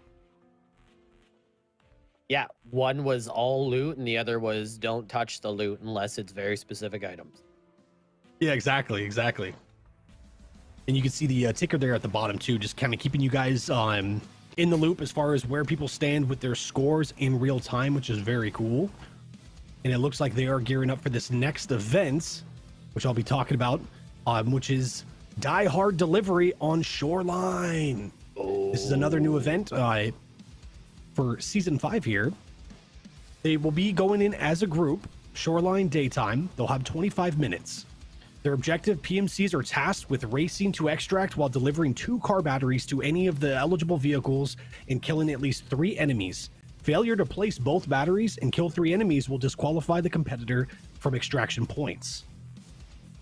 Yeah, one was all loot and the other was don't touch the loot unless it's very specific items. Yeah, exactly. And you can see the ticker there at the bottom too, just kind of keeping you guys in the loop as far as where people stand with their scores in real time, which is very cool. And it looks like they are gearing up for this next event, which I'll be talking about, which is Die Hard Delivery on Shoreline. This is another new event for Season 5 here. They will be going in as a group, Shoreline daytime. They'll have 25 minutes. Their objective, PMCs are tasked with racing to extract while delivering 2 car batteries to any of the eligible vehicles and killing at least 3 enemies. Failure to place both batteries and kill 3 enemies will disqualify the competitor from extraction points.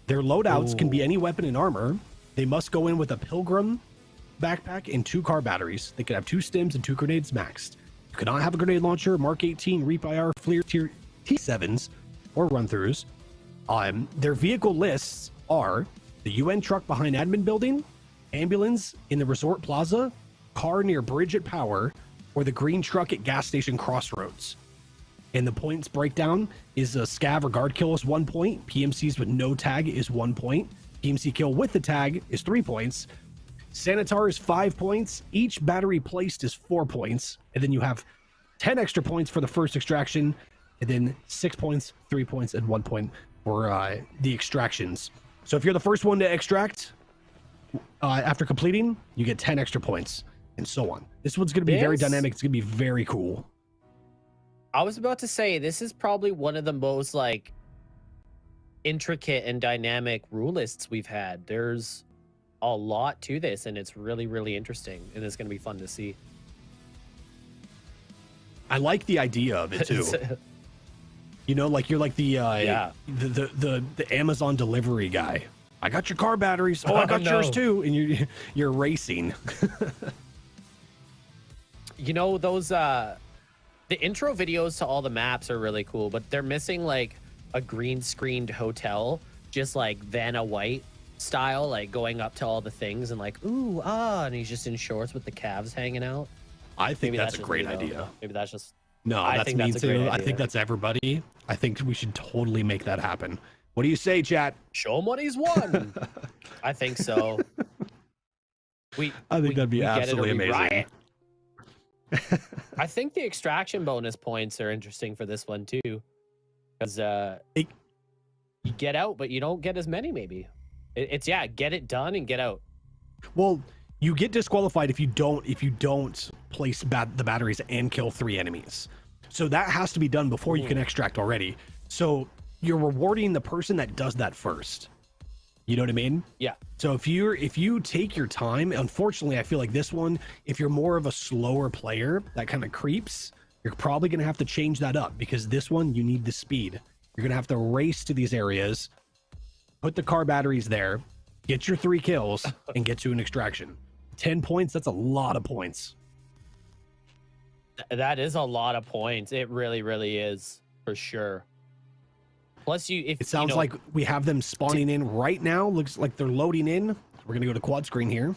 Their loadouts can be any weapon and armor. They must go in with a Pilgrim backpack and 2 car batteries. They can have 2 stims and 2 grenades maxed. You cannot have a grenade launcher, Mark 18, Reap IR, Fleer Tier T7s, or run-throughs. Their vehicle lists are the UN truck behind admin building, ambulance in the resort plaza, car near bridge at power, or the green truck at gas station crossroads. And the points breakdown is a scav or guard kill is 1 point, PMCs with no tag is 1 point, PMC kill with the tag is 3 points, Sanitar is 5 points, each battery placed is 4 points, and then you have 10 extra points for the first extraction, and then 6 points, 3 points, and 1 point for the extractions. So if you're the first one to extract after completing, you get 10 extra points, and so on. This one's going to be very dynamic. It's going to be very cool. I was about to say, this is probably one of the most like intricate and dynamic rule lists we've had. There's a lot to this, and it's really interesting, and it's going to be fun to see. I like the idea of it too. You know, like you're like the the Amazon delivery guy. I got your car batteries. Oh, I got yours too, and you're racing. You know, those the intro videos to all the maps are really cool, but they're missing like a green screened hotel, just like Vanna White style, like going up to all the things and like and he's just in shorts with the calves hanging out. I think that's a great idea. Maybe that's just no, that's me too. I think that's everybody. I think we should totally make that happen. What do you say, chat? Show him what he's won. I think so. I think that'd be absolutely amazing. I think the extraction bonus points are interesting for this one too, because you get out, but you don't get as many. Maybe it's get it done and get out. Well, you get disqualified if you don't place the batteries and kill 3 enemies. So that has to be done before you can extract already. So you're rewarding the person that does that first. You know what I mean? Yeah. So if you take your time, unfortunately, I feel like this one, if you're more of a slower player that kind of creeps, you're probably going to have to change that up, because this one, you need the speed. You're going to have to race to these areas, put the car batteries there, get your 3 kills, and get to an extraction. 10 points, that's a lot of points. That is a lot of points. It really is, for sure. Plus, it sounds like we have them spawning in right now. Looks like they're loading in. We're going to go to quad screen here.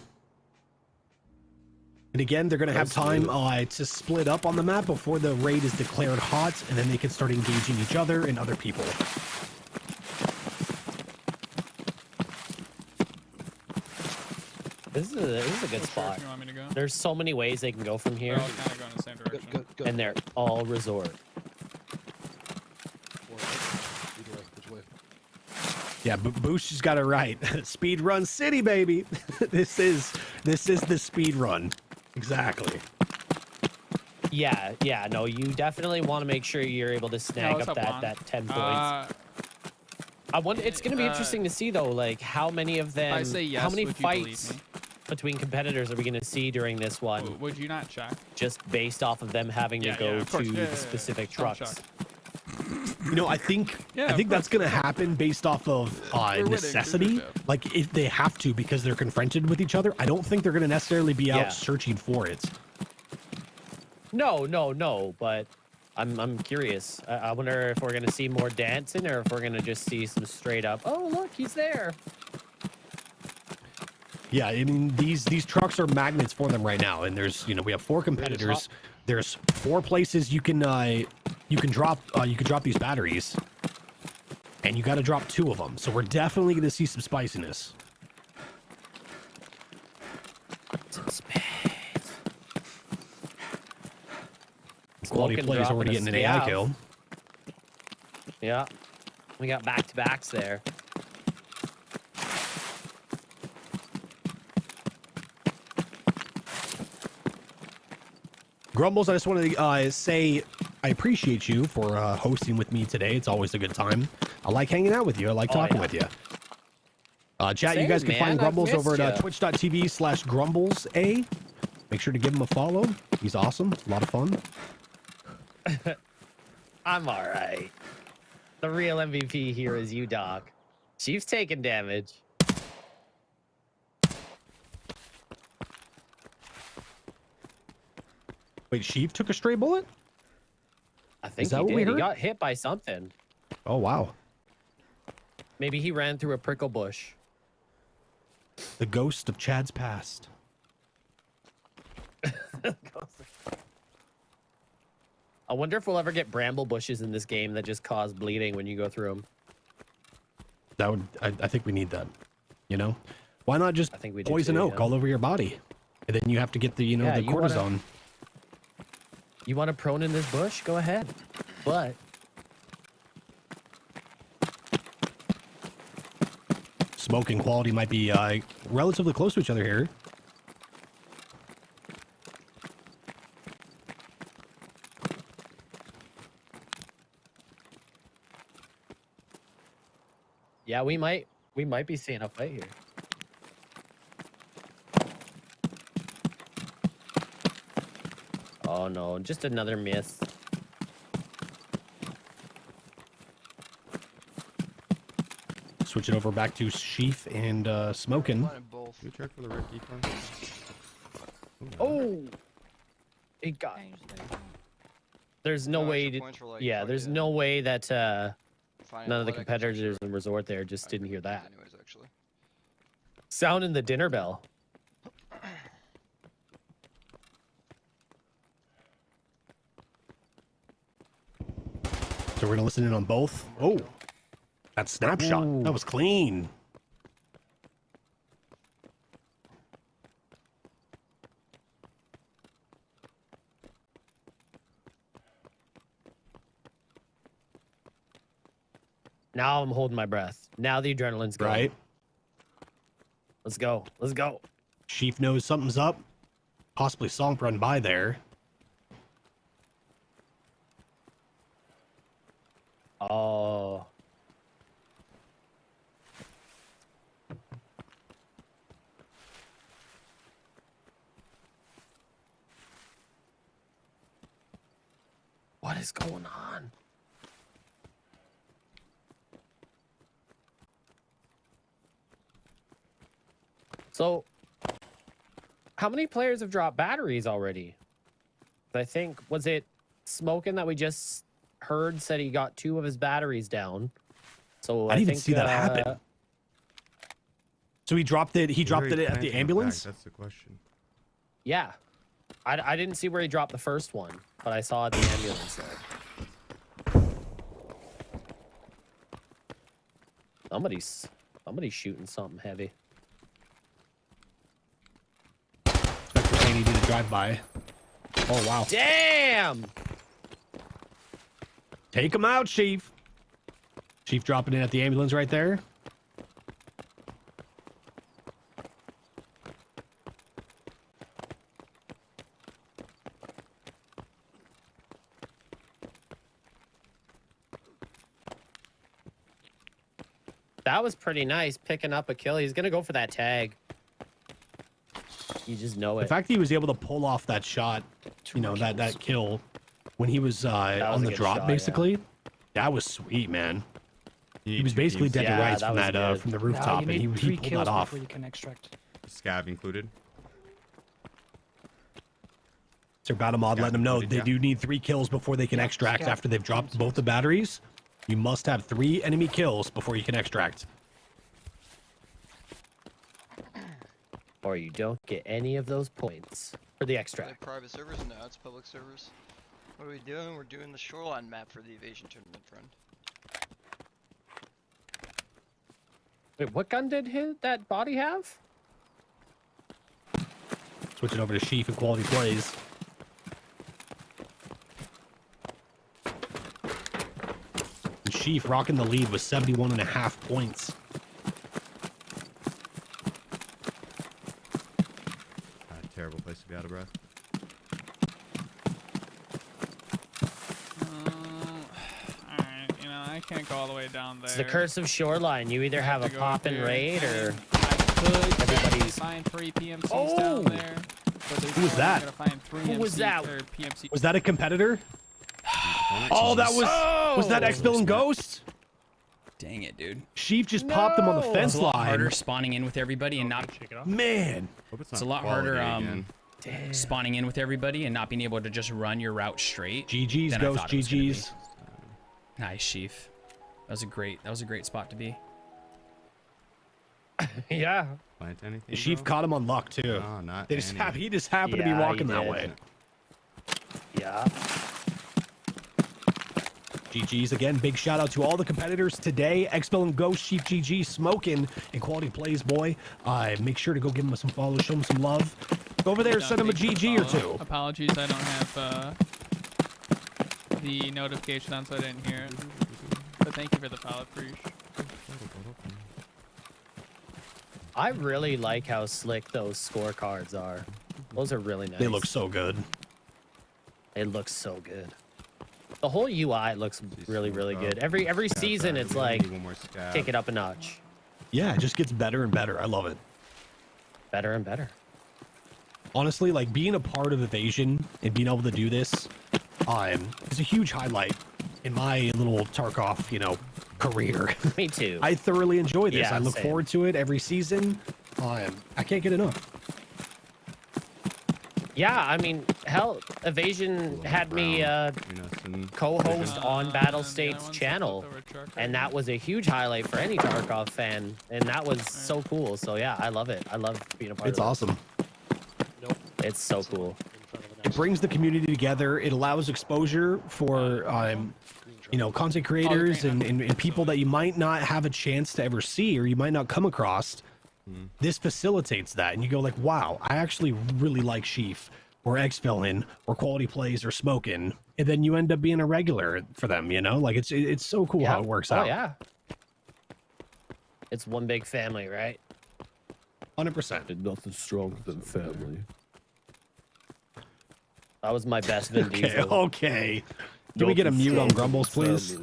And again, they're going to have time to split up on the map before the raid is declared hot, and then they can start engaging each other and other people. This is a good spot. You want me to go? There's so many ways they can go from here. They're all kind of going in the same direction. Go. And they're all resort. Which way? Yeah, but Boosh has got it right. Speed run city, baby. This is the speed run. Exactly. Yeah, yeah, no, you definitely want to make sure you're able to snag what's up up, Juan? that 10 points. I wonder. It's going to be interesting to see though, like how many of If them, I say yes, how many would you believe fights me? between competitors are we going to see during this one, Would you not check? just based off of them having Yeah, to go yeah, of course. to Yeah, the yeah, specific Don't trucks? check. You know, I think Yeah, I think of that's course. gonna happen based off of We're winning, necessity. dude. Like if they have to because they're confronted with each other. I don't think they're gonna necessarily be Yeah. out searching for it. No, but I'm curious. I wonder if we're going to see more dancing or if we're going to just see some straight up, oh, look, he's there. Yeah, I mean these trucks are magnets for them right now, and there's we have 4 competitors. There's 4 places you can drop these batteries, and you got to drop 2 of them. So we're definitely going to see some spiciness. Some space. Quality Smoking, play is already dropping getting a an AI scav. kill. Yeah, we got back-to-backs there. Grumbles, I just want to say I appreciate you for hosting with me today. It's always a good time. I like hanging out with you. I like talking with you. Chat, you Same, guys can man. find I've Grumbles over missed at ya. twitch.tv/grumblesa. Make sure to give him a follow. He's awesome. A lot of fun. I'm all right. The real MVP here is you, Doc. Chief's taking damage. Wait, Sheev took a stray bullet? I think that he what did. we He heard? got hit by something. Oh, wow. Maybe he ran through a prickle bush. The ghost of Chad's past. I wonder if we'll ever get bramble bushes in this game that just cause bleeding when you go through them. That would, I think we need that. Why not just I think we do poison too, oak yeah. all over your body? And then you have to get the, Yeah, the you wanna- cortisone. You want to prone in this bush? Go ahead. But Smoke and quality might be relatively close to each other here. yeah, we might be seeing a fight here. Oh no, just another miss. Switch it over back to Sheaf and Smoking. Mine and both. You check for the red decon. Oh, it got. Okay, just there you go. There's no No way extra to. points for, like, Yeah, fighting there's it. no way that Fine none of the athletic, I'm competitors sure. in the resort there just didn't hear that. Anyways, actually. Sounding the dinner bell. So we're gonna listen in on both. Oh, that snapshot. Ooh. That was clean. Now I'm holding my breath. Now the adrenaline's going. Right. Let's go. Let's go. Sheaf knows something's up. Possibly saw him run by there. Oh. What is going on? So, how many players have dropped batteries already? I think, was it Smoking that we just heard said he got 2 of his batteries down? So I didn't even think, see that happen. So he dropped it. He dropped it at the ambulance. That's the question. Yeah. I didn't see where he dropped the first one, but I saw it at the ambulance there. Somebody's shooting something heavy. Spectre saying he did a drive-by. Oh wow! Damn! Take him out, Chief. Chief dropping in at the ambulance right there. that was pretty nice, picking up a kill. He's gonna go for that tag. You just know The it. fact that he was able to pull off that shot, you know, that kill when he was, on a the good drop, shot, yeah. basically, that was sweet, man. You He need was 2 basically teams. dead to Yeah, rights that from was that good. from the No, rooftop, you and need he 3 pulled kills that off. before you can extract. Scav included. Sir Battlemod letting them know included, they yeah. do need 3 kills before they can Yeah, extract scav. after they've dropped both the batteries. You must have 3 enemy kills before you can extract. Or you don't get any of those points for the Are they extract. private servers? No, it's public servers. What are we doing? We're doing the shoreline map for the evasion tournament, friend. Wait, what gun did that body have? Switching over to Sheaf and quality plays. And Sheaf rocking the lead with 71.5 points. Terrible place to be out of breath. Alright, you know, I can't go all the way down there. It's the curse of shoreline. You either have a to go pop up and there. raid, I or mean, I could everybody's- find 3 PMCs Oh! down there. But there's Who was no way I'm that? gonna find 3 Who was MCs that? or PMCs. Was that a competitor? Oh, that was that Oh! X-Villain Snap. Ghost? Dang it, dude. Sheaf just popped him on the No! fence It's a lot line. harder spawning in with everybody and not Man, Hope it's It's not a lot harder, quality again. spawning in with everybody and not being able to just run your route straight. GG's, than I Ghost, thought it was gonna be. GG's. Nice, Sheaf. That was a great spot to be. Yeah. Plant anything? Sheaf bro? caught him on luck, too. No, not They just any. he just happened to be Yeah, walking he that did. way. Yeah. GG's again. Big shout out to all the competitors today. X-Villain and Ghost, Sheaf GG, smoking, and Quality Plays Boy. Make sure to go give him some follow, show him some love. Go over there, Done, send him a thank you for GG or follow. 2. Apologies, I don't have the notification on, so I didn't hear it. But thank you for the follow, Preach. I really like how slick those scorecards are. Those are really nice. They look so good. They look so good. The whole UI looks really, really good. Every season, it's like One more scav. take it up a notch, Yeah, it just gets better and better. I love it. better and better. Honestly, like being a part of Evasion and being able to do this is a huge highlight in my little Tarkov, career. Me too. I thoroughly enjoy this. Yeah, I look same. forward to it every season. I can't get enough. Yeah, I mean, hell, Evasion had me co-host on Battle State's channel, and that was a huge highlight for any Tarkov fan, and that was so cool. So yeah, I love it. I love being a part It's of it. awesome. It's so cool. It brings the community together. It allows exposure for content creators and people that you might not have a chance to ever see or you might not come across. This facilitates that, and you go like, wow, I actually really like Sheaf or X-Villain or Quality Plays or Smokin', and then you end up being a regular for them, like it's so cool how it works out. Oh yeah. It's one big family, right? 100%. Nothing stronger than family. That was my best Vin Okay, Diesel. okay. Can we get a mute on Grumbles, please?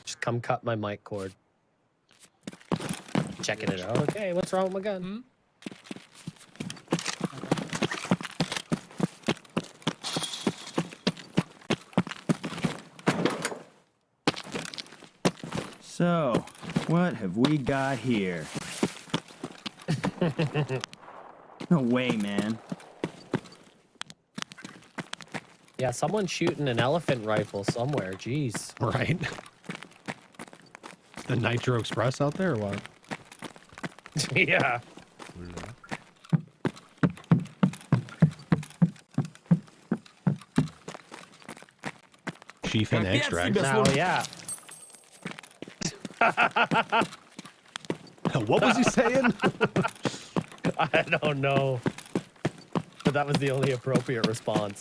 Just come cut my mic cord. Checking it out. Okay, what's wrong with my gun? So, what have we got here? No way, man. Yeah, someone's shooting an elephant rifle somewhere. Jeez. Right. The Nitro Express out there or what? Yeah. Sheaf and extract. Now, yeah. What was he saying? I don't know. But that was the only appropriate response.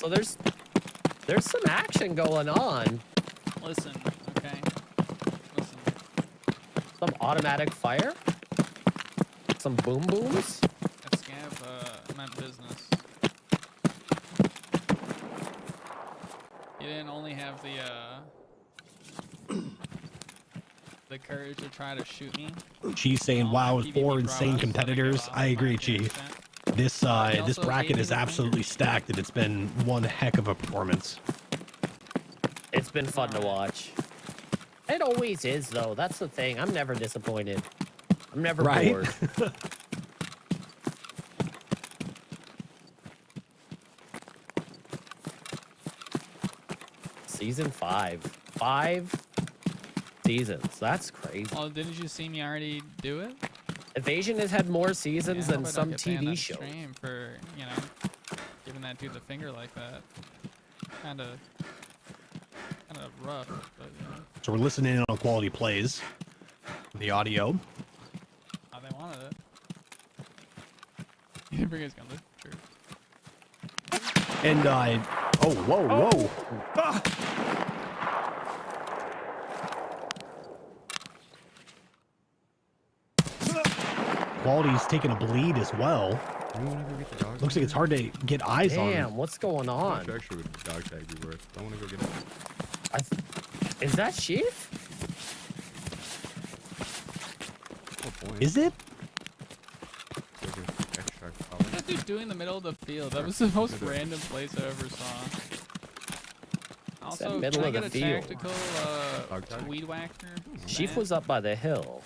So there's some action going on. Listen, okay? Listen. Some automatic fire. Some boom booms. That scav meant business. You didn't only have the courage to try to shoot me. Chief saying, on "Wow, my it's PvP four prowess, insane so competitors." get I off agree, my Chief. chat. This He this also bracket gave is me the absolutely stacked, and it's been one heck of a performance. It's been fun to watch. It always is, though. That's the thing. I'm never disappointed. I'm never Right? bored. Season 5. 5 seasons. That's crazy. Oh, didn't you see me already do it? Evasion has had more seasons Yeah, than I hope I some don't get banned TV on shows. stream for, you know, giving that dude the finger like that. Kind of rough, but you know. So we're listening in on quality plays, the audio. Oh, they wanted it. He didn't bring his gun, though. Sure. And oh, whoa. Ah! Quality's taking a bleed as well. Anyone ever get the dog? Looks like it's hard to get eyes on him. Damn, what's going How on? much extra would the dog tag be worth? I want to go get it. Is that Chief? Oh, point. Is it? Extra What's that dude doing in the middle of the field? That was the most random place I ever saw. Also, middle can I of get the a field. tactical Dog tag? weed whacker? Chief was up by the hill.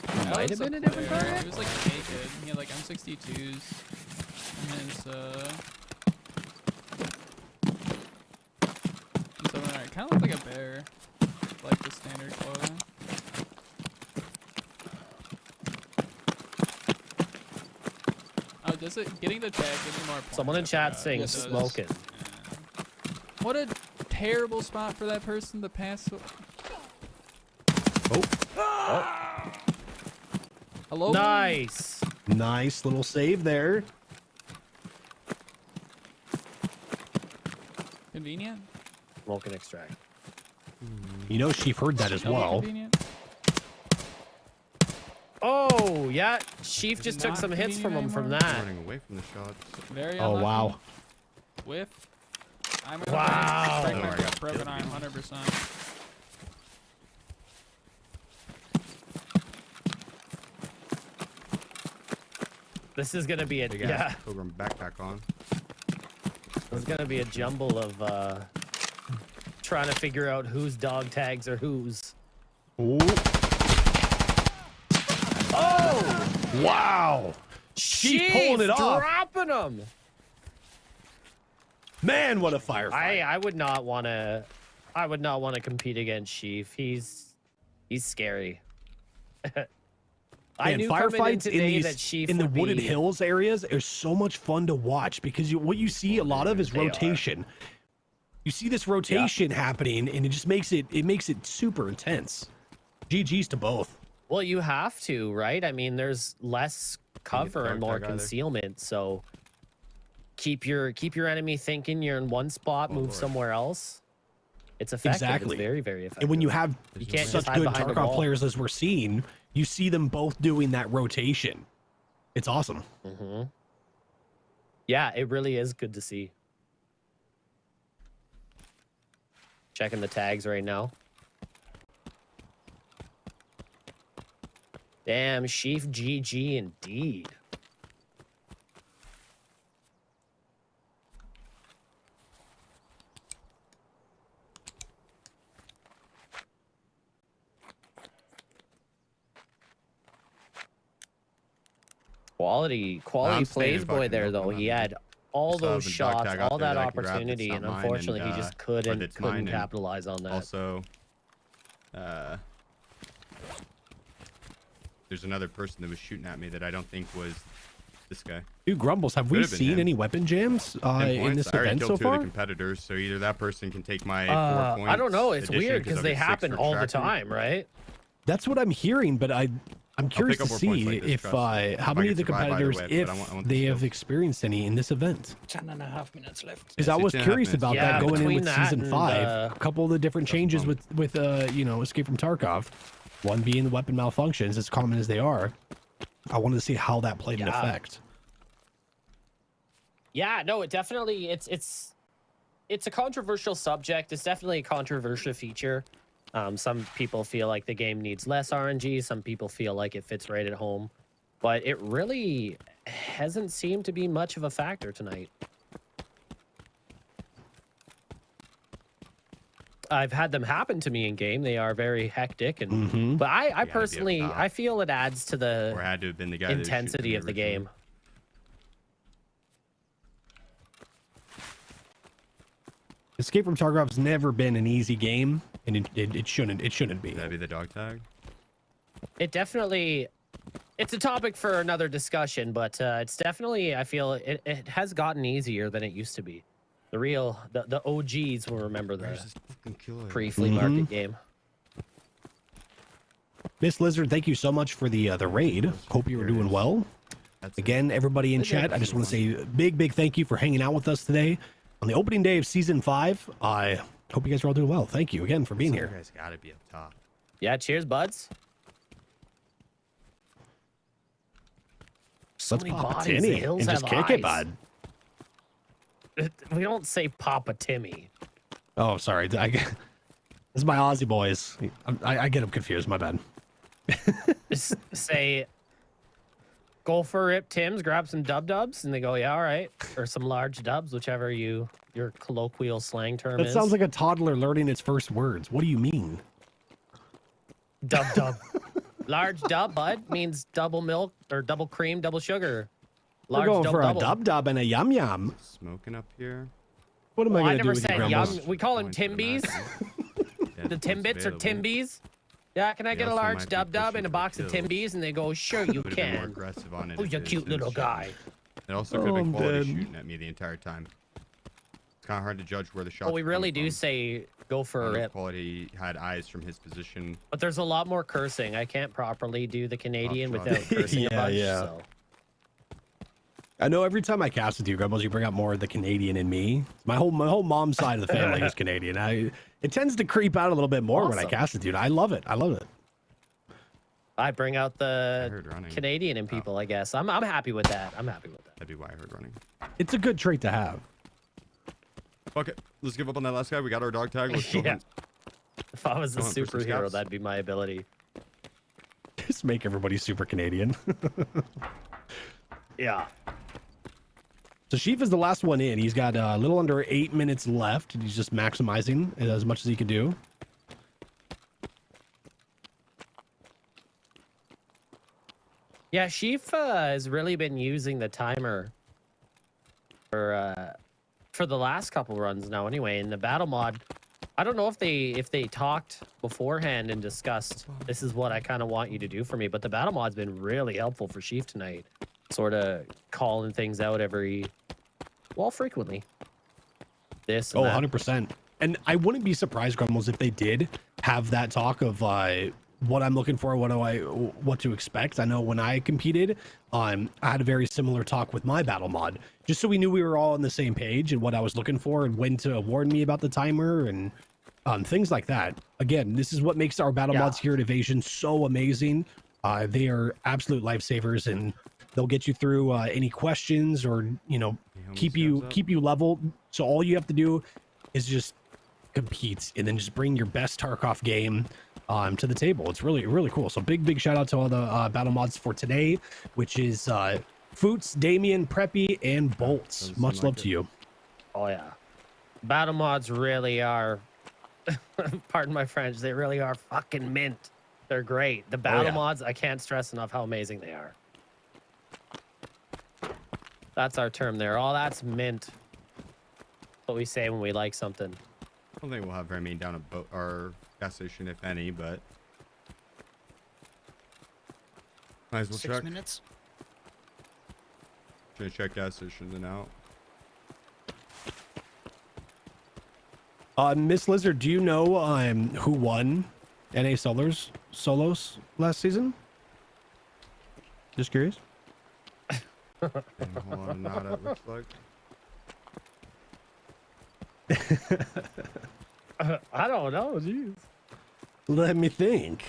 That Might was have been a a different player. target. He was like naked. He had like M62s. And his kind of looked like a bear. Like the standard clothing. Oh, does it? Getting the tag give me more points? Someone in I chat forgot. saying It does. smoking. Yeah. What a terrible spot for that person to pass. Hello? Nice. Nice little save there. Convenient? Smoking extract. You know, Chief heard that as Double well. convenient? Oh, yeah. Chief Is just it took not some hits from him convenient from anymore? that. Running away from the shots. Very Oh, unlucky. wow. Whiff. I'm gonna Wow. strike Oh, my I got broken killed. arm 100%. This is gonna be a Big ass yeah. Pilgrim backpack on. This is gonna be a jumble of trying to figure out whose dog tags are whose. Ooh. Oh, Wow. Chief pulling it off. dropping them. Man, what a firefight. I would not want to. I would not want to compete against Chief. He's scary. I Man, knew coming in firefights today in that these Chief in the would wooded be- hills areas are so much fun to watch because what you see a lot of is They are. rotation. You see this rotation happening, and it just makes it super intense. GG's to both. Well, you have to, right? I mean, there's less cover and dog more tag either. concealment, so keep your enemy thinking you're in one spot, Oh, move Lord. somewhere else. It's effective. Exactly. It's very, very effective. And when you have You can't such just hide good behind a Tarkov wall. players as we're seeing, you see them both doing that rotation. It's awesome. Mm-hmm. Yeah, it really is good to see. Checking the tags right now. Damn, Chief GG indeed. Quality I'm staying plays boy fucking there local, though. I'm He not- had all Still have those the dog shots, tag out all there that that I can grab that's opportunity, not and mine, unfortunately and, he just but couldn't it's mine, and capitalize on that. Also, there's another person that was shooting at me that I don't think was this guy. Dude, Grumbles, have we Could've been seen him. any weapon jams 10 in points. this I already event killed so 2 of far? the competitors, so either that person can take my 4 points. I don't know. It's addition, weird because I'll they get 6 happen for all the tracking. time, right? That's what I'm hearing, but I'm curious pick to up more points see like this, if trust me. how If many I of the can survive either competitors, way, but if I want the they have skills. experienced any in this event. 10.5 minutes left. Because I was 10.5 curious minutes. about Yeah, that going in between with that season and, 5. A couple of the different changes bump. with Escape from Tarkov. One being the weapon malfunctions, as common as they are. I wanted to see how that played in Yeah. effect. Yeah, no, it definitely it's a controversial subject. It's definitely a controversial feature. Some people feel like the game needs less RNG. Some people feel like it fits right at home, but it really hasn't seemed to be much of a factor tonight. I've had them happen to me in game. They are very hectic, and but I personally I feel it adds to the Or had to have been the guy that was shooting intensity me of the originally. game. Escape from Tarkov's never been an easy game, and it shouldn't be. That'd be the dog tag. It definitely, it's a topic for another discussion, but it's definitely, I feel it has gotten easier than it used to be. The OGs will remember the Where's this fucking killer? pre-flea market game. Miss Lizard, thank you so much for the raid. Hope you were doing well. Again, everybody in chat, I just want to say a big thank you for hanging out with us today on the opening day of season 5. I hope you guys are all doing well. Thank you again for being here. You guys gotta be up top. Yeah, cheers, buds. So Let's many pop a bodies, the tinny hills and just have kick it, eyes. bud. We don't say Papa Timmy. Oh, sorry. This is my Aussie boys. I get them confused. My bad. Just say, go for it, Tim's, grab some dubs, and they go, yeah, all right. Or some large dubs, whichever your colloquial slang term That is. sounds like a toddler learning its first words. What do you mean? Dub. Large dub, bud, means double milk or double cream, double sugar. We're Large going for a double. dub and a yum yum. Smoking up here. What am I Well, I going to do never with you, said Grumbles? yum. We call them Going to the Timbies. Yeah, The it's Timbits or available. Timbies. Yeah, can I They get a also large might be dub pushing and a for box of kills. Timbies? And they go, sure you Would've been more can. aggressive on it. Who's if your it cute was little shooting. guy? It also could have I'm been quality dead. shooting at me the entire time. It's kind of hard to judge where the shots. Well, we are really coming do from. say go for I a don't know if rip. Quality had eyes from his position. But there's a lot more cursing. I can't properly do the Canadian shot. without cursing a Yeah, bunch. yeah. So. I know every time I cast with you, Grumbles, you bring out more of the Canadian in me. My whole mom's side of the family is Canadian. It tends to creep out a little bit more when I Awesome. cast with you. I love it. I love it. I bring out I the heard running. Canadian in people, I guess. I'm happy with that. I'm happy with that. That'd be why I heard running. It's a good trait to have. Okay, let's give up on that last guy. We got our dog tag. Let's go. Yeah. If I was a Come on, push some superhero, scouts. that'd be my ability. Just make everybody super Canadian. Yeah. So Sheaf is the last one in. He's got a little under 8 minutes left. He's just maximizing as much as he can do. Yeah, Sheaf has really been using the timer for the last couple runs now anyway. In the battle mod, I don't know if they talked beforehand and discussed this is what I kind of want you to do for me, but the battle mod's been really helpful for Sheaf tonight. Sort of calling things out frequently. This and Oh, that. 100%. And I wouldn't be surprised, Grumbles, if they did have that talk of what I'm looking for, what to expect. I know when I competed, I had a very similar talk with my battle mod, just so we knew we were all on the same page and what I was looking for and when to warn me about the timer and things like that. Again, this is what makes our battle mods here at Evasion so amazing. They are absolute lifesavers, and they'll get you through any questions or keep you level. So all you have to do is just compete and then just bring your best Tarkov game to the table. It's really cool. So big shout out to all the battle mods for today, which is Foots, Damien, Preppy, and Bolts. Much love to you. Oh yeah, battle mods really are. Pardon my French. They really are fucking mint. They're great. The battle yeah. mods, I can't stress enough how amazing they are. That's our term there. Oh, that's mint. What we say when we like something. I don't think we'll have very many down at boat or gas station, if any, but might as well 6 check. minutes. Gonna check gas station then out. Miss Lizard, do you know who won NA Solos last season? Just curious. And hold on, not it looks like. I don't know. Jeez. Let me think.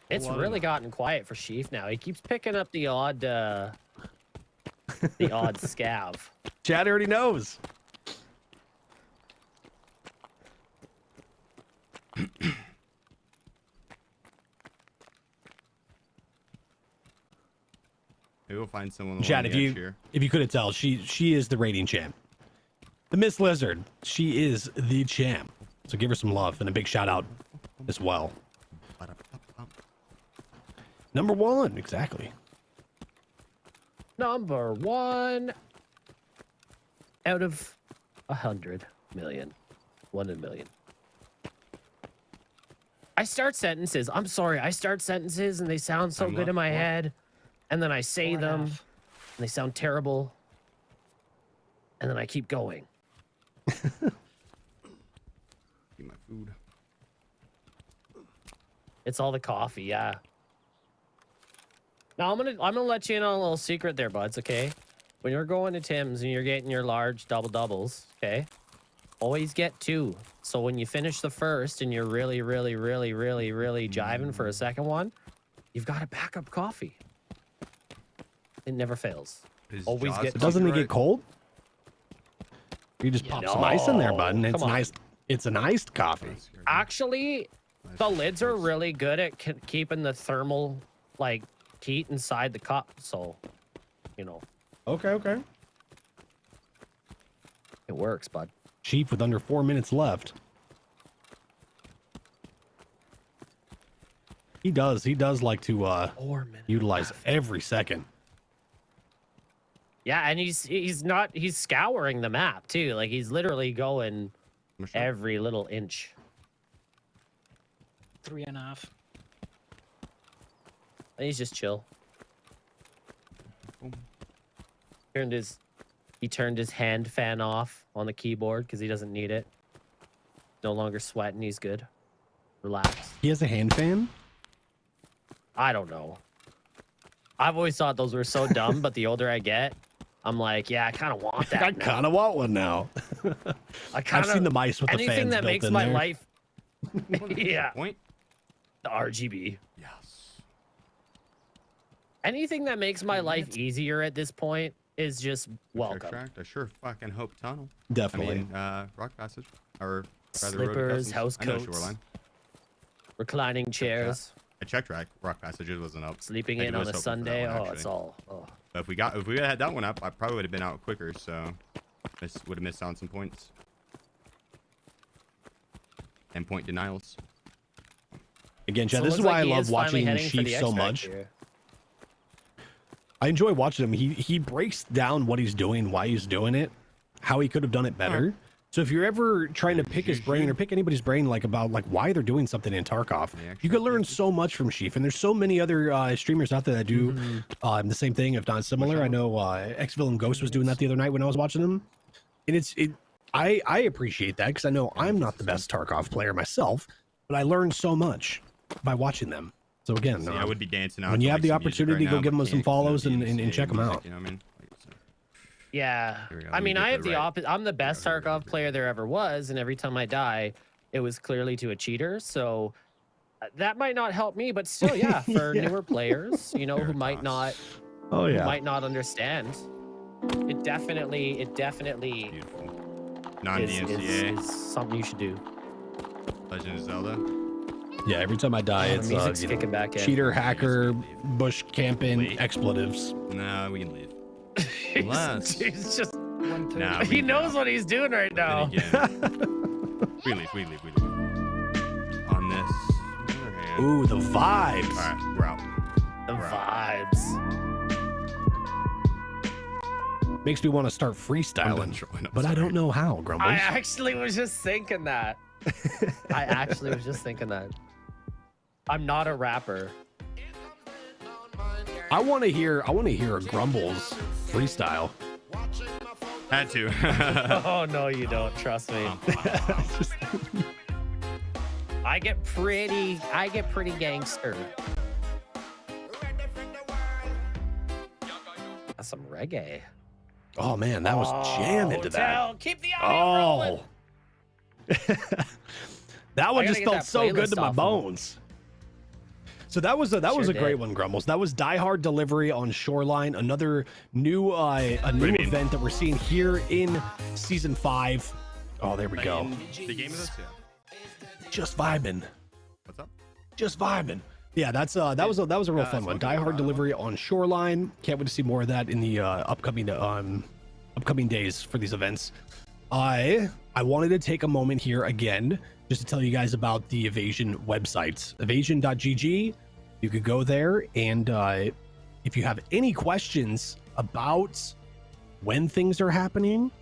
It's really gotten quiet for Sheaf now. He keeps picking up the odd scav. Chad already knows. Maybe we'll find someone. Chad, if you couldn't tell, she is the rating champ. The Miss Lizard, she is the champ. So give her some love and a big shout out as well. Number 1, exactly. Number 1 out of 100 million. 1 in a million. I start sentences. I'm sorry. I start sentences and they sound so good in my head. And then I say them and they sound terrible. And then I keep going. Eat my food. It's all the coffee, yeah. Now I'm gonna let you in on a little secret there, buds, okay? When you're going to Tim's and you're getting your large doubles, okay? Always get 2. So when you finish the first and you're really jiving for a second one, you've got a backup coffee. It never fails. Always get. Doesn't it get cold? You just pop some ice in there, bud, and it's nice. It's an iced coffee. Actually, the lids are really good at keeping the thermal like heat inside the cup. So, you know. Okay. It works, bud. Sheep with under 4 minutes left. He does like to utilize every second. Yeah, and he's scouring the map too. Like he's literally going every little inch. 3.5. And he's just chill. He turned his hand fan off on the keyboard because he doesn't need it. No longer sweating. He's good. Relax. He has a hand fan? I don't know. I've always thought those were so dumb, but the older I get, I'm like, yeah, I kind of want that. I kind of want one now. I've seen the mice with the fans anything that built makes in my there. life. Yeah. Point. The RGB. Yes. Anything that makes my life easier at this point is just welcome. Extract. I sure fucking hope tunnel. Definitely. I mean, rock passage or rather Slippers, road house I know coats, shoreline. reclining chairs, I checked rock passages wasn't up. sleeping I in was on a hoping for that Sunday. one, Oh, actually. it's all. Oh. But if we would have had that one up, I probably would have been out quicker. So would have missed out on some points. And point denials. Again, Chad, So this is looks why like I he love is finally watching heading for the Sheep so extract much. here. I enjoy watching him. He breaks down what he's doing, why he's doing it, how he could have done it better. So if you're ever trying to pick his brain or pick anybody's brain like about like why they're doing something in Tarkov, you could learn so much from Sheaf. And there's so many other streamers out there that do the same thing, if not similar. I know X-Villain Ghost was doing that the other night when I was watching him. And I appreciate that because I know I'm not the best Tarkov player myself, but I learned so much by watching them. So again, See, I would be dancing out when you to, have like, the some music opportunity, right go now, give but them some can't 'cause follows of and DMCA check them music, out. You know what I mean? Yeah. Here we go, I let me mean, get I the have the right- opposite. I'm the best Here we go, Tarkov player there ever was, and every time I die, it was clearly to a cheater. So that might not help me, but still, yeah, for newer players, you know, who might not, Oh who might not understand. It definitely Beautiful. is Non-DMCA. something you should do. Legend of Zelda. Yeah, every time I die, The it's music's kicking back in. cheater, hacker, bush camping, Wait. expletives. No, we can leave. He's Unless. just Nah, he knows what he's doing right now. Then again, we leave. On this. Other hand. Ooh, the vibes. All right, we're out. The We're out. vibes. Makes me want to start I'm freestyling, done trolling, I'm but I sorry. don't know how, Grumbles. I actually was just thinking that. I'm not a rapper. I want to hear a Grumbles freestyle. Had to. Oh no, you don't. Trust me. I get pretty gangster. That's some reggae. Oh man, that was jamming to that. Hotel, keep the audio rolling. That one I just gotta get felt that so good playlist to my off of 'em. bones. So that was a Sure great did. one, Grumbles. That was Die Hard Delivery on Shoreline, another new event that we're seeing here in season 5. Oh, there we go. The game is this? Yeah. Just vibing. What's up? Just vibing. Yeah, that was a real fun one. Die Hard Delivery on Shoreline. Can't wait to see more of that in the upcoming days for these events. I wanted to take a moment here again just to tell you guys about the Evasion website, evasion.gg. You could go there, and if you have any questions about when things are happening,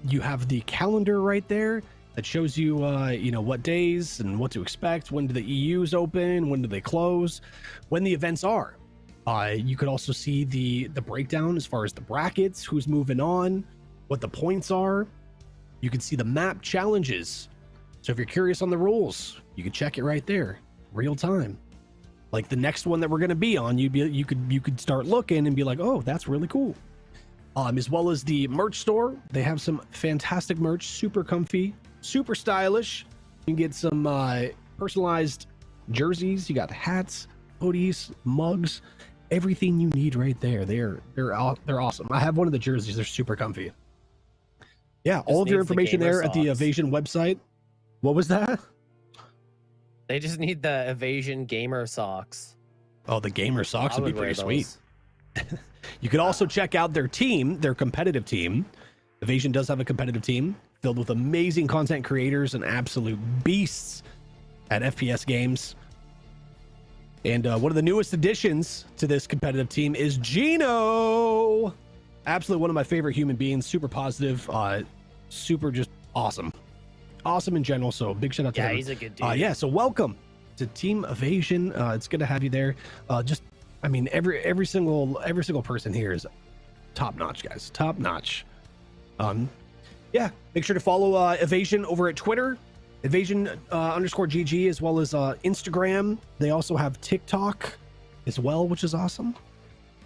you have the calendar right there that shows you, what days and what to expect. When do the EUs open? When do they close? When the events are. You could also see the breakdown as far as the brackets, who's moving on, what the points are. You can see the map challenges. So if you're curious on the rules, you can check it right there, real time. Like the next one that we're going to be on, you could start looking and be like, oh, that's really cool. As well as the merch store, they have some fantastic merch, super comfy, super stylish. You can get some personalized jerseys. You got hats, hoodies, mugs, everything you need right there. They're awesome. I have one of the jerseys. They're super comfy. Yeah, all of your needs the information gamer there at the socks. Evasion website. What was that? They just need the Evasion gamer socks. Oh, the gamer socks I would be wear pretty sweet. those. You could also check out their team, their competitive team. Evasion does have a competitive team filled with amazing content creators and absolute beasts at FPS games. And one of the newest additions to this competitive team is Gino. Absolutely one of my favorite human beings. Super positive, super just awesome. Awesome in general. So big shout out to him. Yeah, he's a good dude. Yeah, so welcome to Team Evasion. It's good to have you there. Every single person here is top notch, guys. Top notch. Yeah, make sure to follow Evasion over at Twitter, Evasion_GG, as well as Instagram. They also have TikTok as well, which is awesome.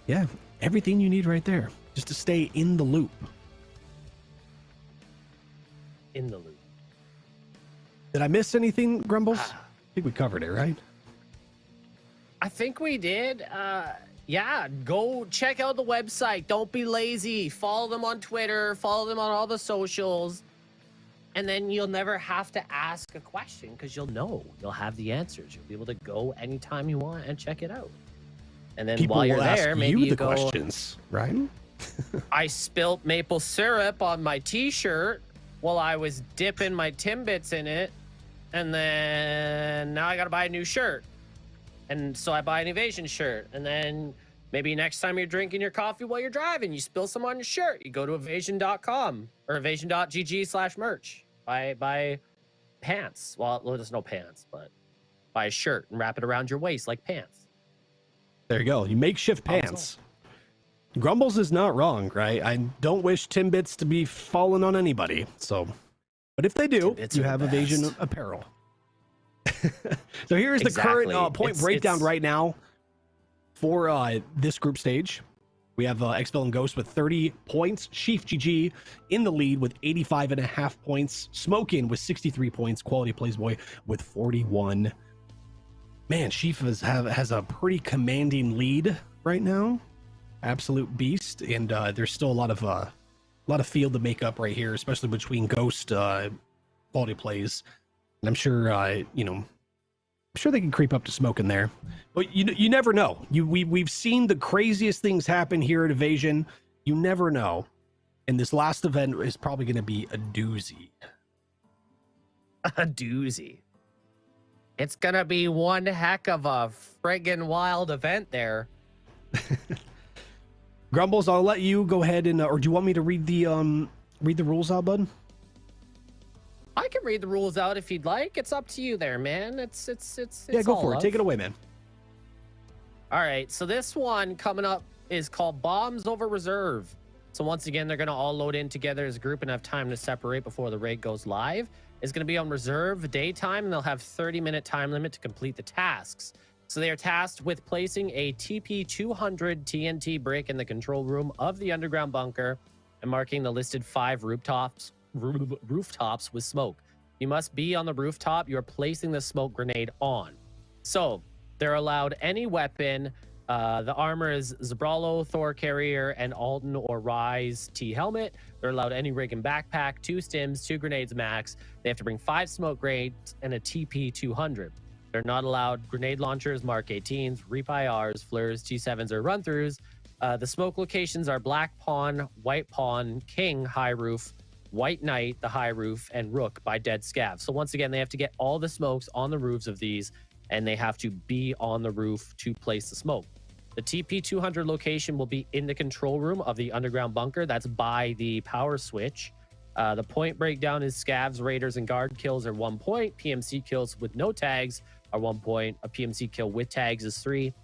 Yeah, everything you need right there just to stay in the loop. In the loop. Did I miss anything, Grumbles? I think we covered it, right? I think we did. Yeah, go check out the website. Don't be lazy. Follow them on Twitter. Follow them on all the socials. And then you'll never have to ask a question because you'll know. You'll have the answers. You'll be able to go anytime you want and check it out. And then People while you're will ask there, maybe you the go, questions, right? I spilt maple syrup on my t-shirt while I was dipping my Timbits in it. And then now I got to buy a new shirt. And so I buy an Evasion shirt. And then maybe next time you're drinking your coffee while you're driving, you spill some on your shirt. You go to evasion.com or evasion.gg/merch. Buy pants. Well, there's no pants, but buy a shirt and wrap it around your waist like pants. There you go. You makeshift pants. Grumbles is not wrong, right? I don't wish Timbits to be falling on anybody. So, but if they do, Timbits you are have the Evasion best. apparel. So here's the Exactly. current point breakdown right now for this group stage. We have Xfil and Ghost with 30 points. Chief GG in the lead with 85.5 points. Smokin with 63 points. Quality Plays Boy with 41. Man, Chief has a pretty commanding lead right now. Absolute beast, and there's still a lot of field to make up right here, especially between Ghost Quality Plays, and I'm sure I'm sure they can creep up to Smoke in there, but you never know. We've seen the craziest things happen here at Evasion. You never know, and this last event is probably going to be a doozy. A doozy. It's gonna be one heck of a friggin' wild event there. Grumbles, I'll let you go ahead and, or do you want me to read the rules out, bud? I can read the rules out if you'd like. It's up to you there, man. It's Yeah, go all for it. love. Take it away, man. All right, so this one coming up is called Bombs Over Reserve. So once again, they're gonna all load in together as a group and have time to separate before the raid goes live. It's gonna be on reserve daytime, and they'll have 30-minute time limit to complete the tasks. So they are tasked with placing a TP-200 TNT brick in the control room of the underground bunker and marking the listed 5 rooftops with smoke. You must be on the rooftop you are placing the smoke grenade on. So They're allowed any weapon. The armor is Zabralo, Thor Carrier, and Alden or Rise T helmet. They're allowed any rig and backpack, 2 stims, 2 grenades max. They have to bring 5 smoke grenades and a TP 200. They're not allowed grenade launchers, Mark 18s, Reap IRs, Flirs, T7s, or run-throughs. The smoke locations are Black Pawn, White Pawn, King, High Roof, White Knight, the High Roof, and Rook by Dead Scav. So once again, they have to get all the smokes on the roofs of these, and they have to be on the roof to place the smoke. The TP200 location will be in the control room of the underground bunker. That's by the power switch. The point breakdown is Scavs, Raiders, and Guard kills are 1 point. PMC kills with no tags are 1 point. A PMC kill with tags is 3.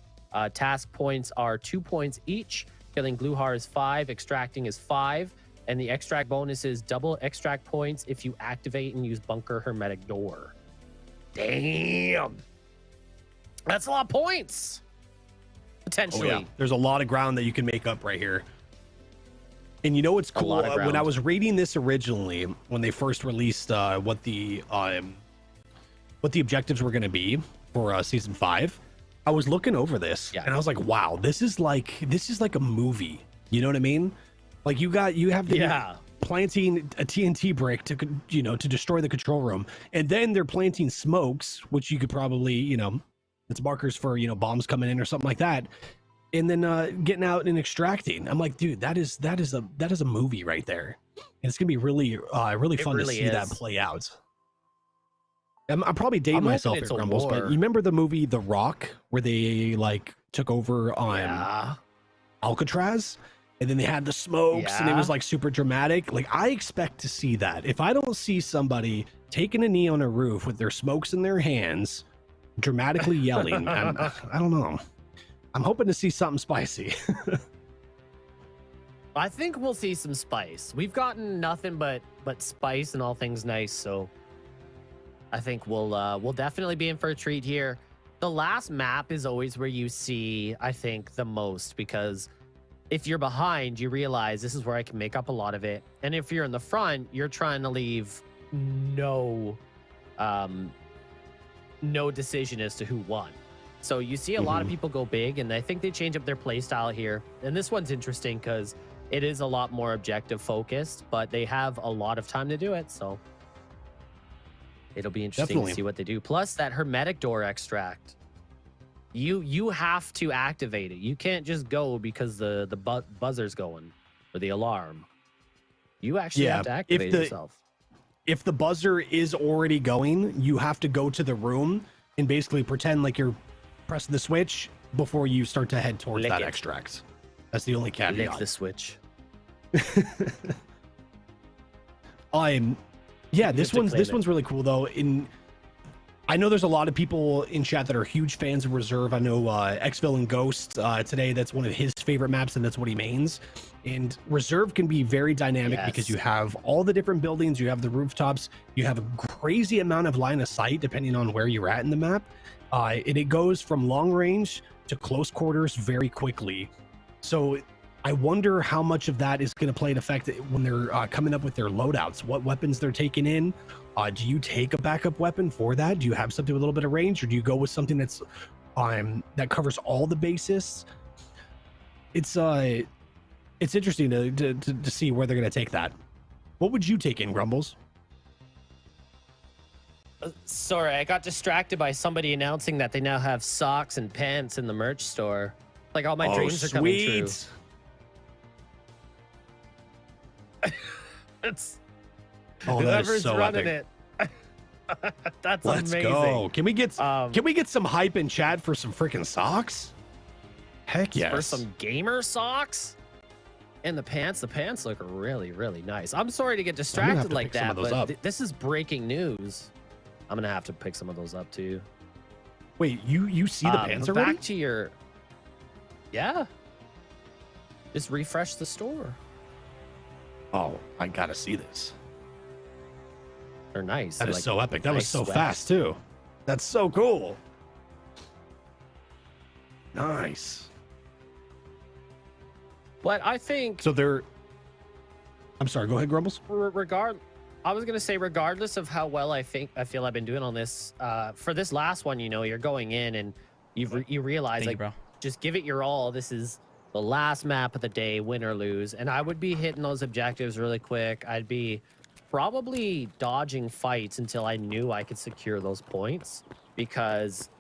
Task points are 2 points each. Killing Gluhar is 5. Extracting is 5. And the extract bonus is double extract points if you activate and use bunker hermetic door. Damn. That's a lot of points. Potentially. Oh, yeah. There's a lot of ground that you can make up right here. And you know what's cool? When I was reading this originally, when they first released what the objectives were going to be for season 5, I was looking over this and I was like, "Wow, this is like a movie." You know what I mean? Like you have the planting a TNT brick to destroy the control room, and then they're planting smokes, which you could probably it's markers for bombs coming in or something like that, and then getting out and extracting. I'm like, dude, that is a movie right there, and it's gonna be really fun to see that play out. I'm probably dating myself here, Grumbles, but you remember the movie The Rock where they like took over on Alcatraz, and then they had the smokes and it was like super dramatic. Like I expect to see that. If I don't see somebody taking a knee on a roof with their smokes in their hands, dramatically yelling, I don't know. I'm hoping to see something spicy. I think we'll see some spice. We've gotten nothing but spice and all things nice, so I think we'll definitely be in for a treat here. The last map is always where you see, I think, the most, because if you're behind, you realize this is where I can make up a lot of it. And if you're in the front, you're trying to leave no decision as to who won. So you see a lot of people go big, and I think they change up their play style here. And this one's interesting because it is a lot more objective focused, but they have a lot of time to do it. So it'll be interesting to see what they do. Plus that hermetic door extract, you have to activate it. You can't just go because the buzzer's going or the alarm. You actually have to activate it yourself. If the buzzer is already going, you have to go to the room and basically pretend like you're pressing the switch before you start to head towards that extract. That's the only caveat. Lick the switch. This one's really cool though. I know there's a lot of people in chat that are huge fans of Reserve. I know Xville and Ghost today, that's one of his favorite maps and that's what he mains. And Reserve can be very dynamic because you have all the different buildings, you have the rooftops, you have a crazy amount of line of sight depending on where you're at in the map. And it goes from long range to close quarters very quickly. So I wonder how much of that is going to play an effect when they're coming up with their loadouts, what weapons they're taking in. Do you take a backup weapon for that? Do you have something with a little bit of range, or do you go with something that's that covers all the bases? It's interesting to see where they're going to take that. What would you take in, Grumbles? Sorry, I got distracted by somebody announcing that they now have socks and pants in the merch store. Like all my dreams are coming true. It's whoever's so running epic. It. That's Let's amazing. Go. Can we get some hype in chat for some freaking socks? Heck yes. For some gamer socks? And the pants look really, really nice. I'm sorry to get distracted like that, but this is breaking news. I'm gonna have to pick some of those up too. Wait, you see the pants already? Back to your just refresh the store. Oh, I gotta see this. They're nice. That is so epic. That was so fast too. That's so cool. Nice. But I think so. I'm sorry. Go ahead, Grumbles. I was gonna say, regardless of how well I feel I've been doing on this, for this last one, you're going in and You realize Thank like you, bro. just give it your all. This is the last map of the day, win or lose. And I would be hitting those objectives really quick. I'd be probably dodging fights until I knew I could secure those points, because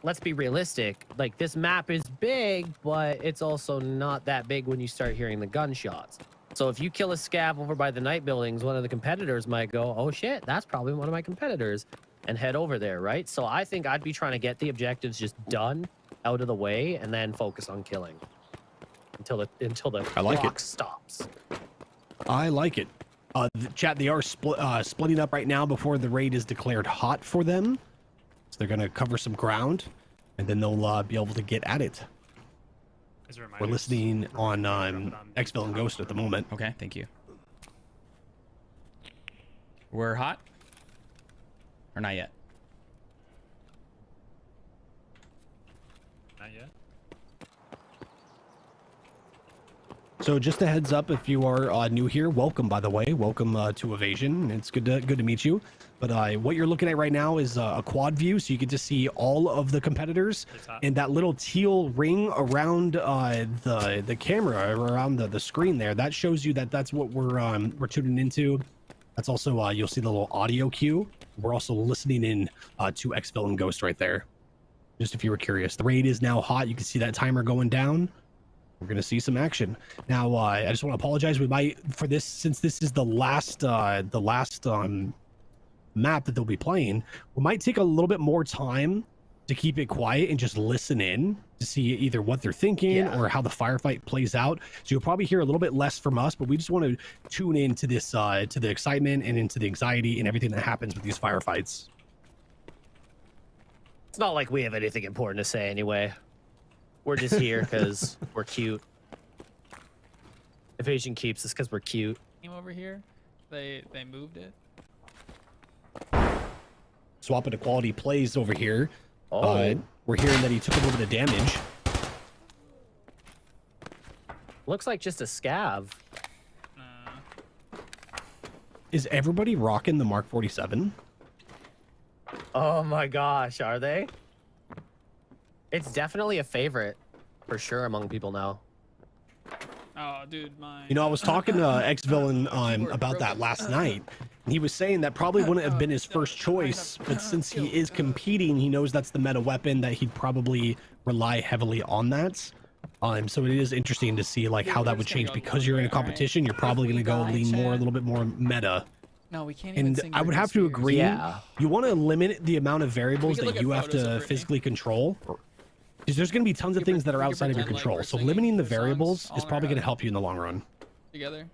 let's be realistic, like this map is big, but it's also not that big when you start hearing the gunshots. So if you kill a scav over by the night buildings, one of the competitors might go, oh shit, that's probably one of my competitors, and head over there, right? So I think I'd be trying to get the objectives just done, out of the way, and then focus on killing until the I like clock it. stops. I like it. The chat, they are splitting up right now before the raid is declared hot for them. So they're going to cover some ground, and then they'll be able to get at it. We're listening on Xville and Ghost at the moment. Okay, thank you. We're hot? Or not yet? Not yet. So just a heads up, if you are new here, welcome, by the way. Welcome to Evasion. It's good to meet you. But what you're looking at right now is a quad view, so you get to see all of the competitors. And that little teal ring around the camera, around the screen there, that shows you that that's what we're tuning into. That's also, you'll see the little audio cue. We're also listening in to Xville and Ghost right there. Just if you were curious. The raid is now hot. You can see that timer going down. We're going to see some action. Now, I just want to apologize. We might, for this, since this is the last map that they'll be playing, we might take a little bit more time to keep it quiet and just listen in to see either what they're thinking or how the firefight plays out. So you'll probably hear a little bit less from us, but we just want to tune into this, to the excitement and into the anxiety and everything that happens with these firefights. It's not like we have anything important to say anyway. We're just here because we're cute. Evasion keeps us because we're cute. Came over here. They moved it. Swapping to quality plays over here. Oh. We're hearing that he took a little bit of damage. Looks like just a scav. Is everybody rocking the Mark 47? Oh my gosh, are they? It's definitely a favorite, for sure, among people now. Oh, dude, mine. You know, I was talking to Xville and about that last night. And he was saying that probably wouldn't have been his first choice, but since he is competing, he knows that's the meta weapon, that he'd probably rely heavily on that. So it is interesting to see like how that would change, because you're in a competition. You're probably going to go lean more, a little bit more meta. No, we can't even And sing I would Britney have to Spears. agree. Yeah. You want to limit the amount of variables We could that look you at have photos to of Britney. physically control. Because there's going to be tons of things that are we could outside of your pretend like control. we're So singing limiting the their songs variables all is in probably our going to head. help you in the long run. Together.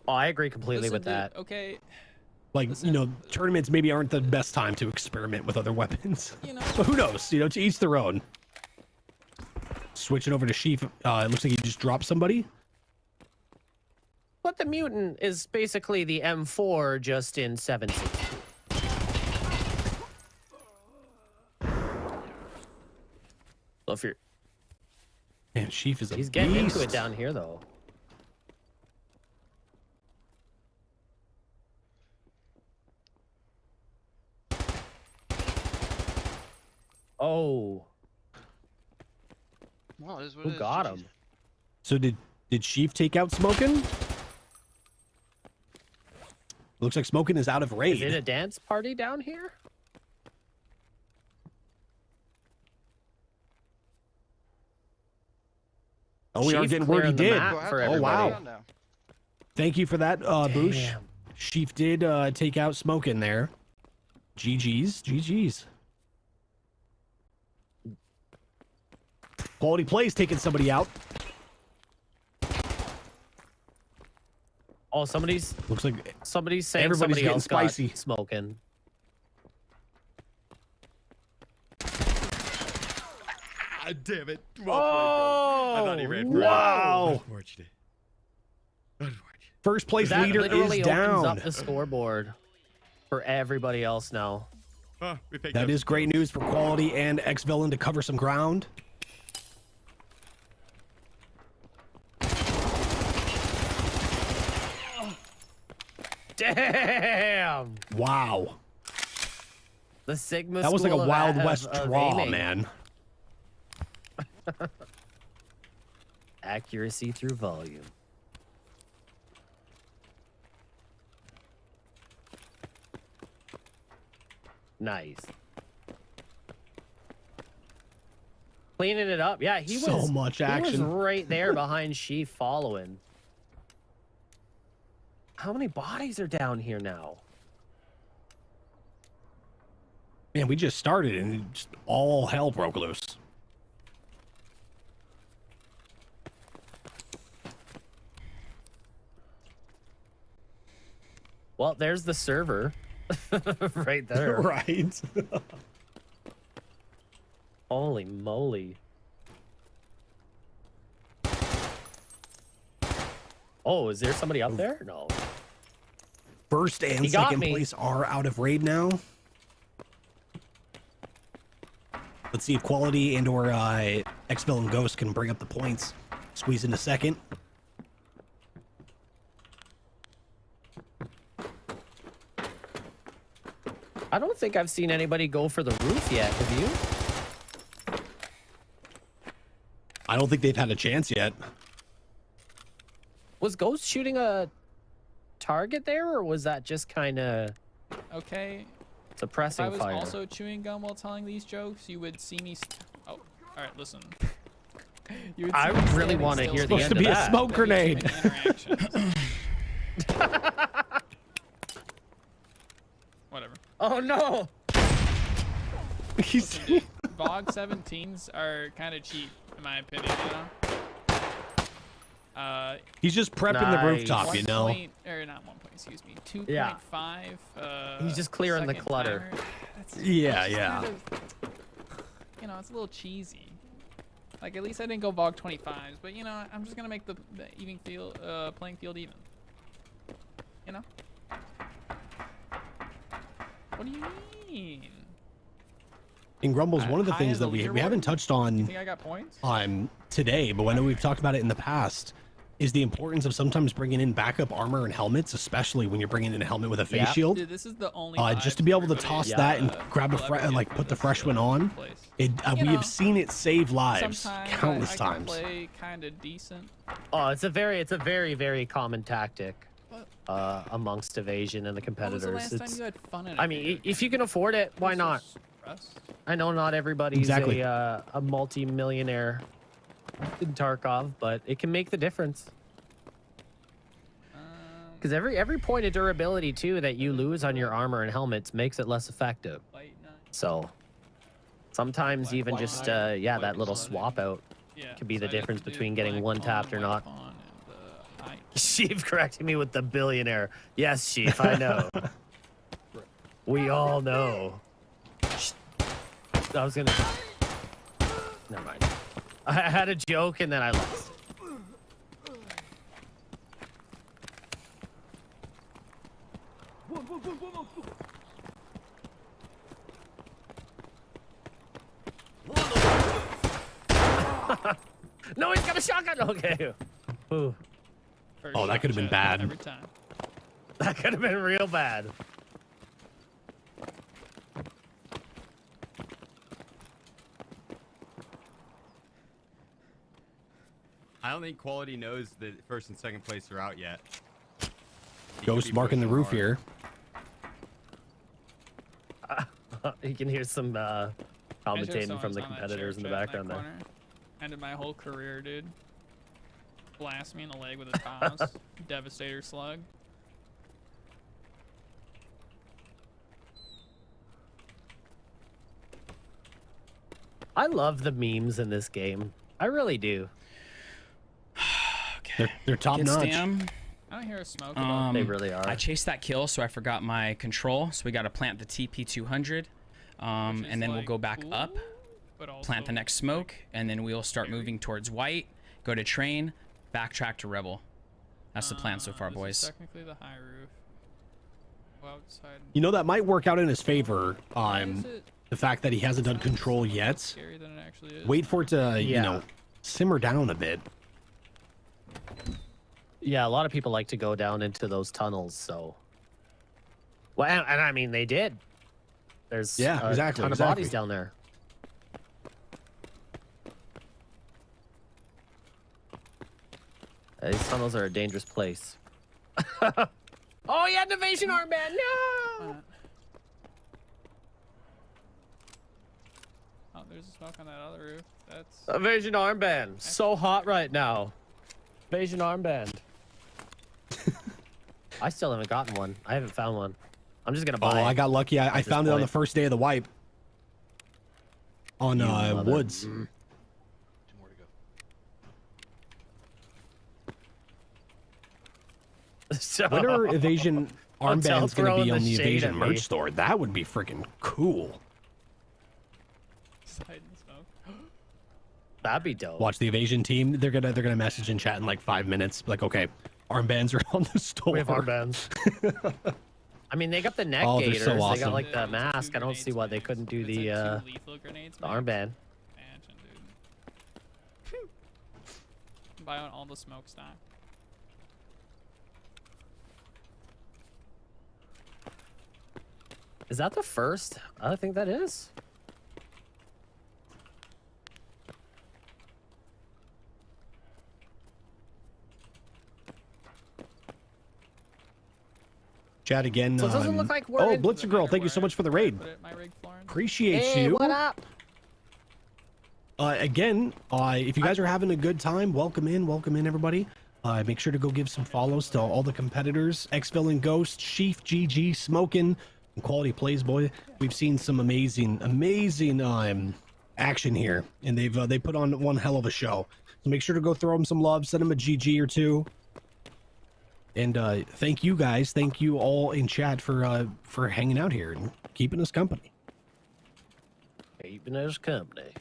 Oh, I agree completely Listen, with dude, that. okay. Like, Listen. you know, tournaments maybe aren't the best time to experiment with other weapons. You know. But who knows? You know, to each their own. Switching over to Sheaf. It looks like he just dropped somebody. But the mutant is basically the M4 just in 17. So if you're, Man, Sheaf is a he's getting into it beast. down here though. Oh, Well, it is what who it is. got GG's. him? So did Sheaf take out Smokin'? Looks like Smokin' is out of raid. Is it a dance party down here? Oh, we are Sheaf getting word he clearing the did. map Go ahead, for go ahead, everybody. wow. down now. Thank you for that, Boosh. Damn. Sheaf did take out Smokin' there. GG's. Quality plays taking somebody out. Oh, somebody's Looks like saying Everybody's somebody getting else spicy. got smoking. Ah, damn it. Oh, I thought he ran for it. wow. Unfortunate. Unfortunate. First place That leader literally is opens down. up the scoreboard for everybody else now. Oh, we picked That up is some great kills. news for Quality and X-Villain to cover some ground. Damn. Wow. The Sigma. That was like a school of Wild of- West of draw, aiming. man. Accuracy through volume. Nice. Cleaning it up. Yeah, he So was much He was action. right there behind Sheaf following. How many bodies are down here now? Man, we just started and just all hell broke loose. Well, there's the server. Right there. Right. Holy moly. Oh, is there somebody up there? No. First and He got second me. place are out of raid now. Let's see if Quality and or Xville and Ghost can bring up the points. Squeeze into second. I don't think I've seen anybody go for the roof yet. Have you? I don't think they've had a chance yet. Was Ghost shooting a target there, or was that just kind of Okay. If suppressing I was fire? also chewing gum while telling these jokes, you would see me. Oh, all right. Listen. You would I see me really standing want to still hear the staring end to of be a that. smoke at grenade. human interactions. Whatever. Oh no! He's VOG 17s are kind of cheap, in my opinion. You know. he's just prepping Nice. the rooftop, you know. Or not 1 point, excuse me. 2.5. Yeah. He's just clearing the second clutter. timer. That's Yeah, just yeah. kind of, you know, it's a little cheesy. Like, at least I didn't go VOG 25s, but you know, I'm just gonna make the even field, playing field even. You know. What do you mean? In Grumbles, one of the High things as that a we leaderboard? haven't touched You on think I got points? today, but I know we've talked about it in the past, is the importance of sometimes bringing in backup armor and helmets, especially when you're bringing in a helmet with a face Yeah. shield. Dude, this is the only. Just to be able to toss that and grab a like put the fresh one on. It You we know, have seen it save lives Sometimes countless I can times. play kind of decent. Oh, it's a very, very common tactic amongst Evasion and the When was the competitors. last time you had fun in a I video mean, if game? you can afford it, why not? Russ? I know not everybody's Exactly. a multi-millionaire in Tarkov, but it can make the difference. Because every point of durability too that you lose on your armor and helmets makes it less effective. Light night. So sometimes even White just night, yeah, white that little sun. swap out Yeah, could be so the I'd have difference to do between getting black one pawn, tapped or white not. pawn, and, high. Sheaf correcting me with the billionaire. Yes, Sheaf, I know. We all know. I was gonna. Never mind. I had a joke and then I lost. No, he's got a shotgun. Okay. Ooh, First Oh, that shot could have been shot bad. every time. that could have been real bad. I don't think Quality knows that first and second place are out yet. He could Ghost be marking the pushing roof hard. here. You can hear some I just commentating hope from the someone's on that competitors in the chair chat background there. corner. Ended my whole career, dude. Blast me in the leg with a toss. Devastator slug. I love the memes in this game. I really do. They're top Get notch. Stam. I don't hear a smoke about They really are. I chased that kill, so I forgot my control. So we got to plant the TP200, which and is, then we'll like, go back cool, up, but also, plant the next smoke, and then we'll start moving towards white, go to train, backtrack to rebel. That's the plan so far, this is boys. technically the high roof. Go outside. You know, that might work out in his favor. Why is it The fact that he hasn't done control more yet. scary than it actually is? Wait for it to, you Yeah. know, simmer down a bit. Yeah, a lot of people like to go down into those tunnels, so. Well, and I mean, they did. There's Yeah, a exactly, ton of exactly. bodies down there. These tunnels are a dangerous place. Oh, yeah, an evasion armband. No. Oh, there's a smoke on that other roof. That's Evasion armband. So hot right now. Evasion armband. I still haven't gotten one. I haven't found one. I'm just gonna buy it. I got lucky. I this found it on the point. first day of the wipe. On Woods. Two more to go. So, When are evasion Hotel armbands going to throwing be on the shade evasion at me. merch store? That would be freaking cool. side and smoke. That'd be dope. Watch the evasion team. They're gonna message in chat in like 5 minutes. Like, okay, armbands are on the store. We have armbands. I mean, they got the neck Oh, they're gaiters. so They awesome. got like the It's mask. two I don't see why they grenades couldn't do max. the It's like two lethal grenades max. armband. Imagine, dude. Buy on all the smokestack. Is that the first? I think that is. Chat again. So it doesn't look like we're oh, in- Blitzer Girl, thank you so much for the raid. Put it in my rig, Florence. Appreciate Hey, you. what up? Again, if you guys are having a good time, welcome in, everybody. Make sure to go give some follows to all the competitors: X-Villain, Ghost, Sheaf, GG, Smokin', and Quality Plays Boy. We've seen some amazing action here, and they put on one hell of a show. So make sure to go throw them some love, send them a GG or two. And thank you guys, thank you all in chat for hanging out here and keeping us company. Keeping us company.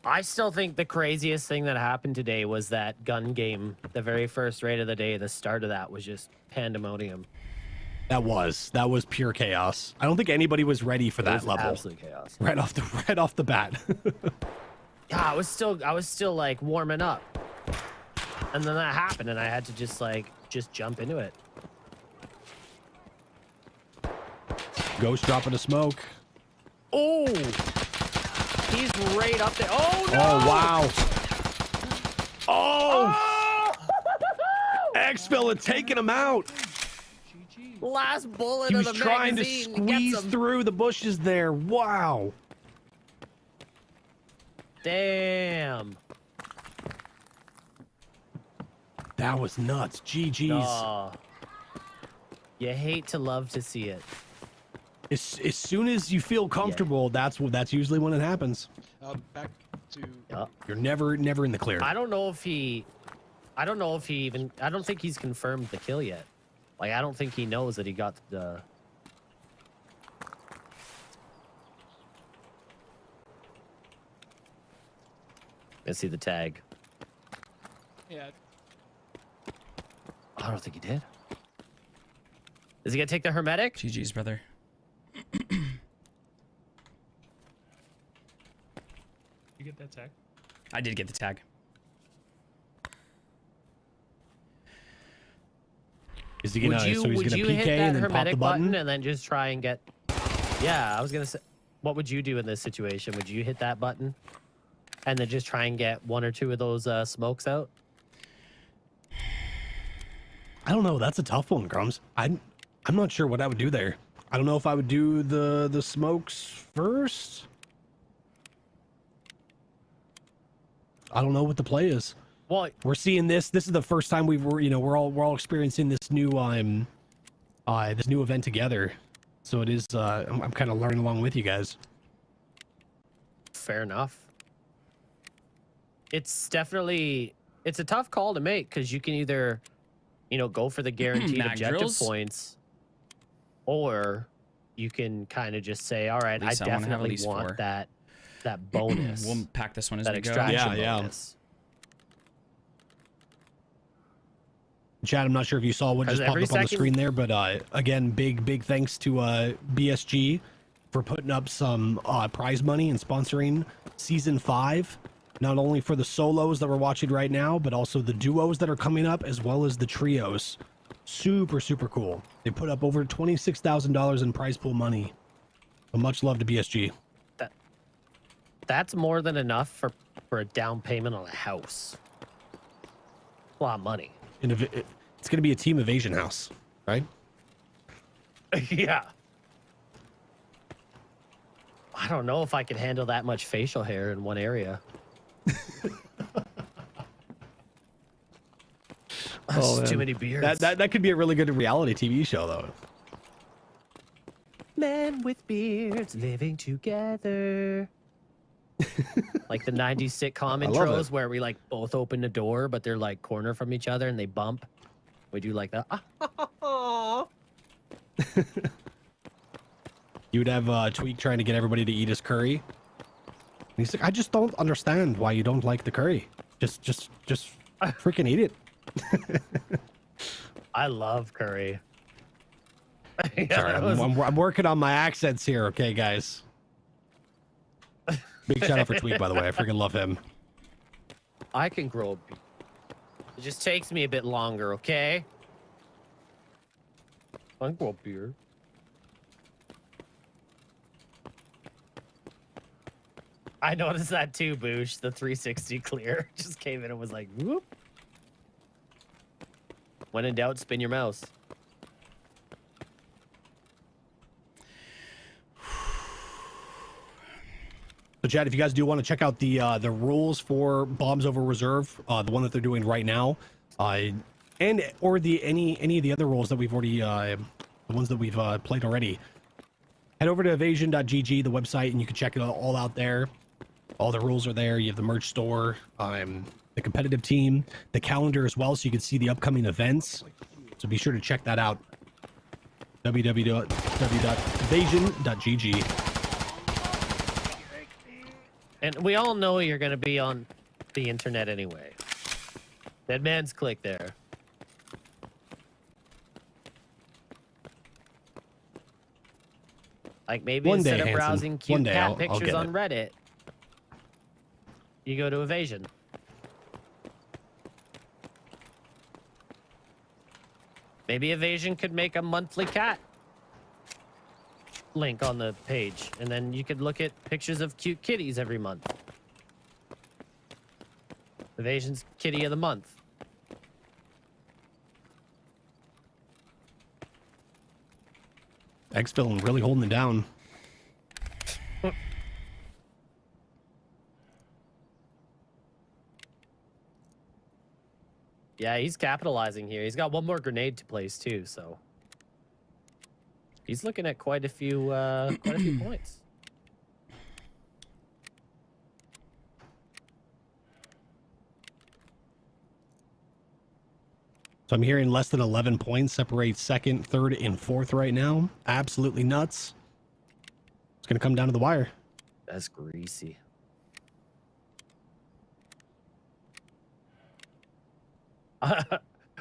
I still think the craziest thing that happened today was that gun game. The very first raid of the day, the start of that was just pandemonium. That was pure chaos. I don't think anybody was ready for It that was level. absolute chaos. Right off the bat. Yeah, I was still like warming up. And then that happened and I had to just jump into it. Ghost dropping a smoke. Oh! He's right up there. Oh no! Oh wow. Oh! X-Villain taking him out. Last bullet He of was the trying to magazine squeeze gets him. through the bushes there. Wow. Damn. That was nuts. GG's. Oh. You hate to love to see it. As soon as you feel comfortable, that's usually when it happens. Back to Yeah. You're never in the clear. I don't think he's confirmed the kill yet. Like, I don't think he knows that he got the... Let's see the tag. Yeah. I don't think he did. Is he gonna take the hermetic? GG's, brother. You get that tag? I did get the tag. Is he gonna? Would you, so he's would gonna you PK hit that and then pop the hermetic button button. and then just try and get... Yeah, I was gonna say, what would you do in this situation? Would you hit that button and then just try and get one or two of those smokes out? I don't know. That's a tough one, Grums. I'm not sure what I would do there. I don't know if I would do the smokes first. I don't know what the play is. Well, We're seeing this. This is the first time we're all experiencing this new event together. So it is. I'm kind of learning along with you guys. fair enough. It's definitely, it's a tough call to make because you can either, you know, go for the guaranteed Mag objective drills? points, or you can kind of just say, all right, I least I wanna have at definitely least want 4. that bonus. We'll pack this one as that we go. extraction Yeah. bonus. Chad, I'm not sure if you saw what just Because popped every up on the second- screen there, but again, big thanks to BSG for putting up some prize money and sponsoring season 5. Not only for the solos that we're watching right now, but also the duos that are coming up, as well as the trios. Super cool. They put up over $26,000 in prize pool money So much love to BSG. That's more than enough for a down payment on a house. A lot of money. It's going to be a team evasion house, right? Yeah. I don't know if I could handle that much facial hair in one area. That's man. too many beards. That could be a really good reality TV show, though. Men with beards living together. Like the 90s sitcom I love intros it. where we like both open the door, but they're like corner from each other and they bump. We do like that. You would have Tweak trying to get everybody to eat his curry. And he's like, I just don't understand why you don't like the curry. Just freaking eat it. I love curry. Yeah, Sorry, that was- I'm working on my accents here, okay, guys. Big shout out for Tweak, by the way. I freaking love him. I can grow a beard. It just takes me a bit longer, okay? I can grow a beard. I noticed that too, Boosh. The 360 clear just came in and was like, whoop. When in doubt, spin your mouse. So, Chad, if you guys do want to check out the rules for Bombs Over Reserve, the one that they're doing right now, and or any of the other rules that we've already, the ones that we've played already, head over to evasion.gg, the website, and you can check it all out there. All the rules are there. You have the merch store, the competitive team, the calendar as well, so you can see the upcoming events. So be sure to check that out. www.evasion.gg. And we all know you're going to be on the internet anyway. That man's click there. Like maybe One instead day, of Hanson. browsing cute One day cat I'll pictures get on it. Reddit, you go to Evasion. Maybe Evasion could make a monthly cat link on the page, and then you could look at pictures of cute kitties every month. Evasion's kitty of the month. X-Villain really holding it down. Yeah, he's capitalizing here. He's got one more grenade to place too, so he's looking at quite a few points. So I'm hearing less than 11 points separate second, third, and fourth right now. Absolutely nuts. It's going to come down to the wire. That's greasy.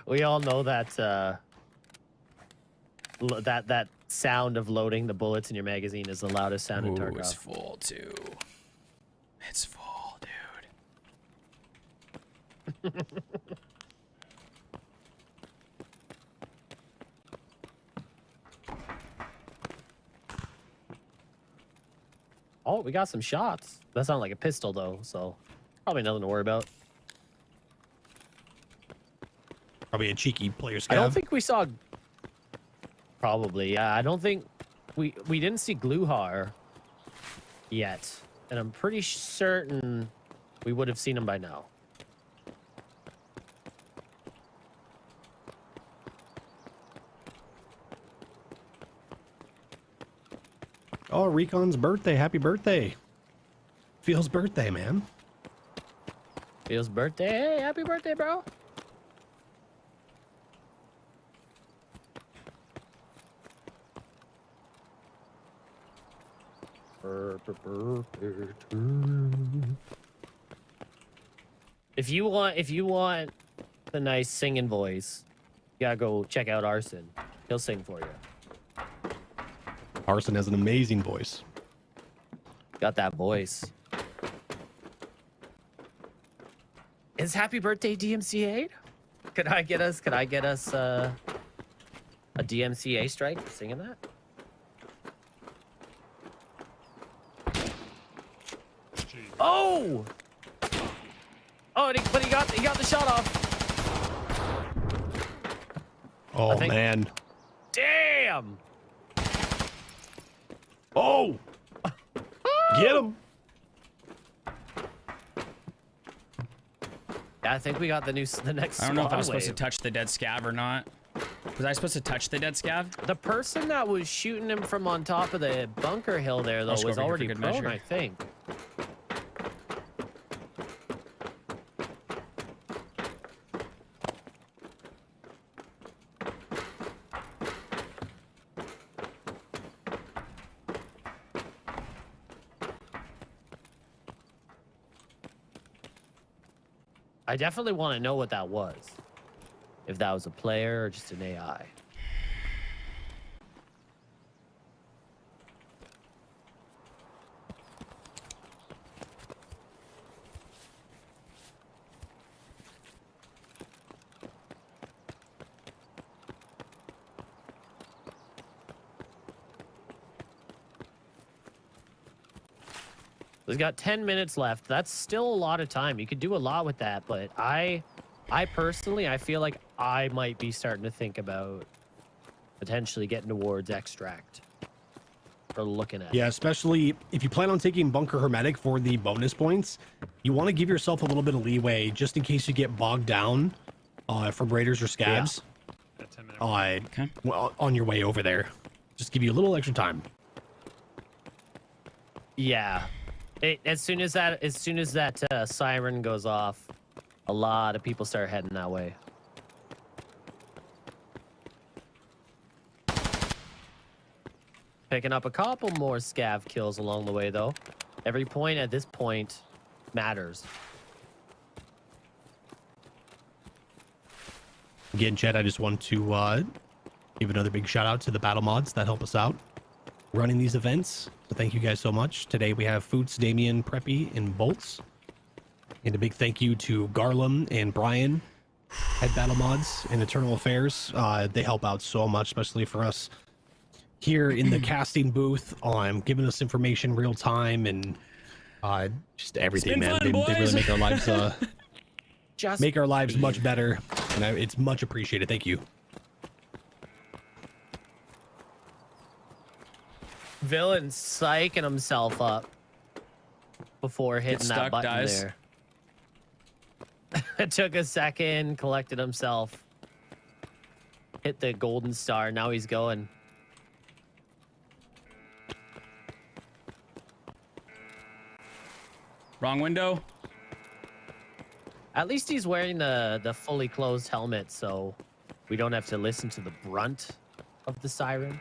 We all know that that sound of loading the bullets in your magazine is the loudest sound in Tarkov. It's full too. It's full, dude. Oh, we got some shots. That sounds like a pistol though, so probably nothing to worry about. Probably a cheeky player scav. I don't think we saw. Probably, yeah. I don't think we didn't see Gluhar yet, and I'm pretty certain we would have seen him by now. Oh, Recon's birthday. Happy birthday. Feels birthday, man. Feels birthday. Hey, happy birthday, bro. If you want the nice singing voice, you gotta go check out Arson. He'll sing for you. Arson has an amazing voice. Got that voice. Is happy birthday DMCA? Could I get us a DMCA strike for singing that? Oh! Oh, but he got the shot off. Oh, man. Damn! Oh! Get him! Yeah, I think we got the next. I don't know if I was squad supposed to wave. touch the dead scav or not. Was I supposed to touch the dead scav? The person that was shooting him from on top of the bunker hill there, though, I'll just go was over here for already good prone, measure. I think. I definitely want to know what that was. If that was a player or just an AI. We've got 10 minutes left. That's still a lot of time. You could do a lot with that, but I personally, I feel like I might be starting to think about potentially getting towards extract or looking at Yeah, it. especially if you plan on taking Bunker Hermetic for the bonus points, you want to give yourself a little bit of leeway just in case you get bogged down from raiders or scabs. Well, on your way over there. Just give you a little extra time. Yeah. As soon as that siren goes off, a lot of people start heading that way. Picking up a couple more scav kills along the way, though. Every point at this point matters. Again, Chad, I just want to give another big shout out to the battle mods that help us out running these events. So thank you guys so much. Today we have Foots, Damien, Preppy, and Bolts. And a big thank you to Garlum and Brian, head battle mods and Eternal Affairs. They help out so much, especially for us here in the casting booth, on giving us information real time and just everything, man. Fun, they really make our lives Just our lives much better, and it's much appreciated. Thank you. Villain psyching himself up before hitting that stuck, button dies. there. It took a second, collected himself, hit the golden star. Now he's going. Wrong window. At least he's wearing the fully closed helmet, so we don't have to listen to the brunt of the siren.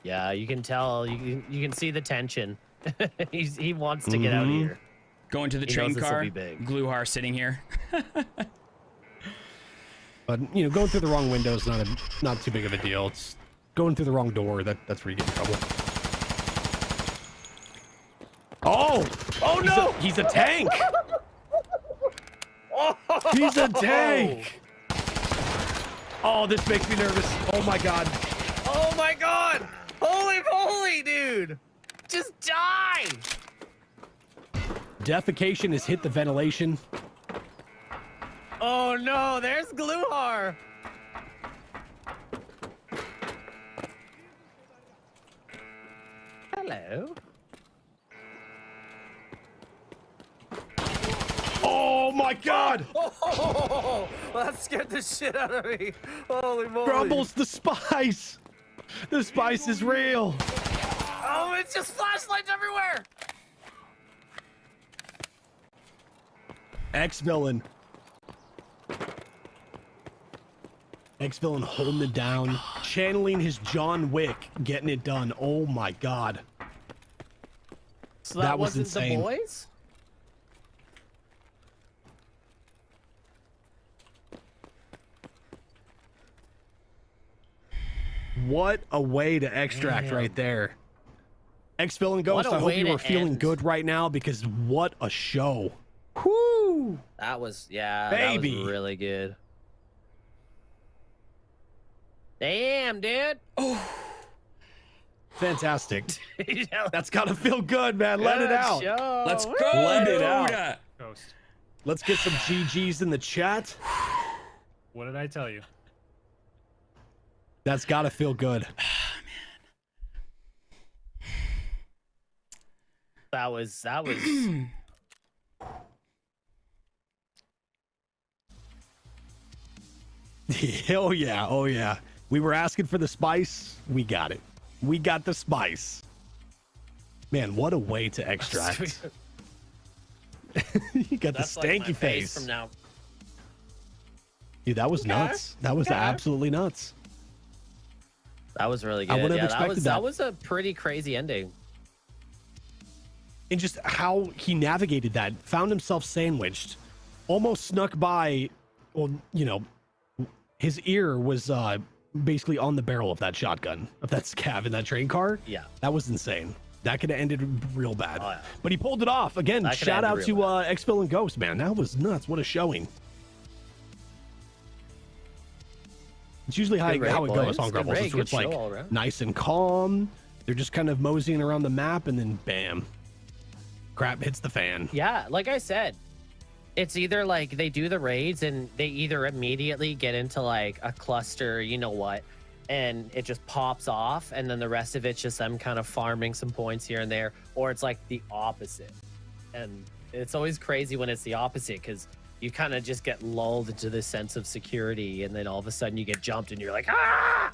Yeah, you can tell. You can see the tension. He wants to get out of here. Going to the He train knows this'll car. be big. Gluhar sitting here. But going through the wrong window is not too big of a deal. It's going through the wrong door that's where you get in trouble. Oh no! He's a tank. He's a tank. Oh, this makes me nervous. Oh my god. Oh my god! Holy moly, dude! Just die! Defecation has hit the ventilation. Oh no, there's Gluhar! Hello? Oh my god! Oh, that scared the shit out of me. Holy moly. Grumbles, the spice! The spice is real! Oh, it's just flashlights everywhere! Ex-villain. Ex-villain holding it down. Channeling his John Wick, getting it done. Oh my god. So That was wasn't insane. the boys? What a way to extract Damn. right there. Ex-villain Ghost, What a I hope way you to are feeling end. good right now because what a show. Whoo! That was, yeah, Baby. that was really good. Damn, dude. Oh, Fantastic. That's gotta feel good, man. Let it out. Show. let's Woo! go, Let dude. it out. Ghost. Let's get some GGs in the chat. What did I tell you? That's gotta feel good. That was Oh yeah, oh yeah. We were asking for the spice. We got it. We got the spice. Man, what a way to extract. You got that's the like stanky my face. from now. Dude, that was nuts. That was absolutely nuts. That was really good. I wouldn't have that expected was, that. that was a pretty crazy ending. And just how he navigated that, found himself sandwiched, almost snuck by. Well, you know, his ear was basically on the barrel of that shotgun, of that scav in that train car. Yeah. That was insane. That could have ended real bad. Oh, yeah. But he pulled it off. Again, That coulda shout out ended to real Xpill and Ghost, man. That was nuts. What a showing. It's usually how, Good raid, how it goes boys. on Good Grumbles. raid, It's where it's good like show all around. nice and calm. They're just kind of moseying around the map, and then bam, crap hits the fan. Yeah, like I said, it's either like they do the raids and they either immediately get into like a cluster, you know what, and it just pops off, and then the rest of it's just them kind of farming some points here and there, or it's like the opposite. And it's always crazy when it's the opposite because you kind of just get lulled into this sense of security, and then all of a sudden you get jumped and you're like, ah!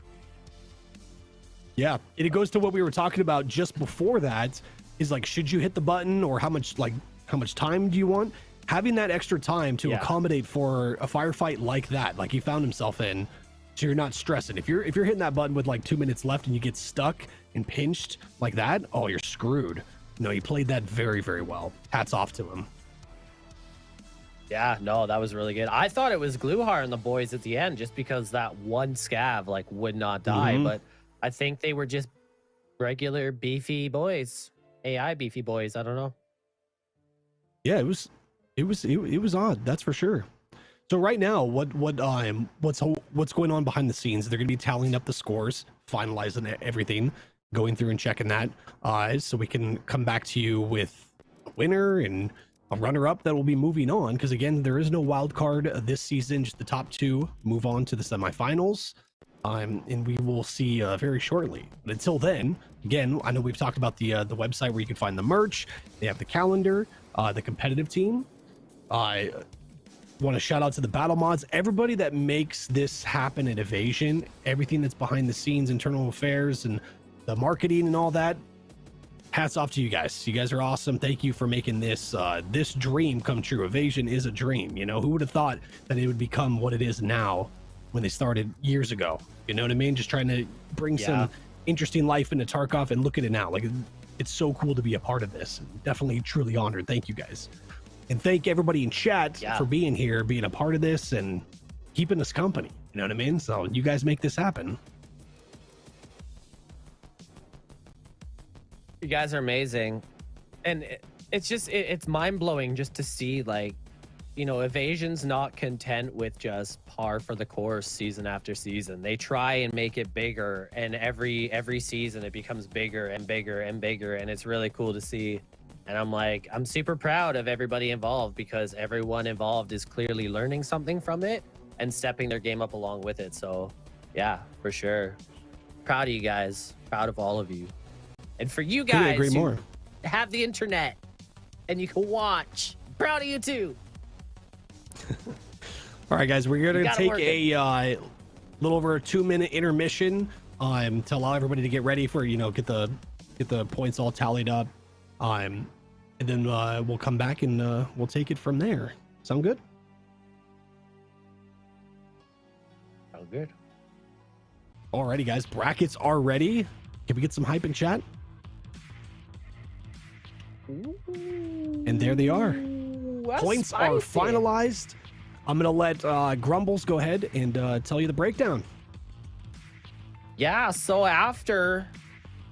Yeah, and it goes to what we were talking about just before that. Is like, should you hit the button, or how much time do you want? Having that extra time to accommodate for a firefight like that, like he found himself in, so you're not stressing. If you're hitting that button with like 2 minutes left and you get stuck and pinched like that, oh, you're screwed. No, he played that very, very well. Hats off to him. Yeah, no, that was really good. I thought it was Gluhar and the boys at the end just because that one scav like would not die, but I think they were just regular beefy boys. AI beefy boys, I don't know. Yeah, it was odd, that's for sure. So right now, what's going on behind the scenes? They're going to be tallying up the scores, finalizing everything, going through and checking that, so we can come back to you with a winner and a runner-up that will be moving on. Because again, there is no wild card this season; just the top two move on to the semifinals. And we will see very shortly. But until then, again, I know we've talked about the website where you can find the merch. They have the calendar, the competitive team. I want to shout out to the battle mods, everybody that makes this happen at Evasion, everything that's behind the scenes, internal affairs, and the marketing and all that. Hats off to you guys. You guys are awesome. Thank you for making this this dream come true. Evasion is a dream. You know, who would have thought that it would become what it is now when they started years ago? You know what I mean? Just trying to bring some interesting life into Tarkov, and look at it now. Like, it's so cool to be a part of this. Definitely, truly honored. Thank you guys. And thank everybody in chat for being here, being a part of this, and keeping us company. You know what I mean? So you guys make this happen. You guys are amazing. And it's mind-blowing just to see, like, you know, Evasion's not content with just par for the course season after season. They try and make it bigger, and every season it becomes bigger and bigger and bigger, and it's really cool to see. And I'm super proud of everybody involved, because everyone involved is clearly learning something from it and stepping their game up along with it. So yeah, for sure. Proud of you guys. Proud of all of you. And for you guys who have the internet and you can watch, proud of you too. All right, guys, we're going to take a little over a 2-minute intermission to allow everybody to get ready for, you know, get the points all tallied up. And then we'll come back and we'll take it from there. Sound good? Sound good. Alrighty, guys, brackets are ready. Can we get some hype in chat? And there they are. Points are finalized. I'm gonna let Grumbles go ahead and tell you the breakdown. Yeah, so after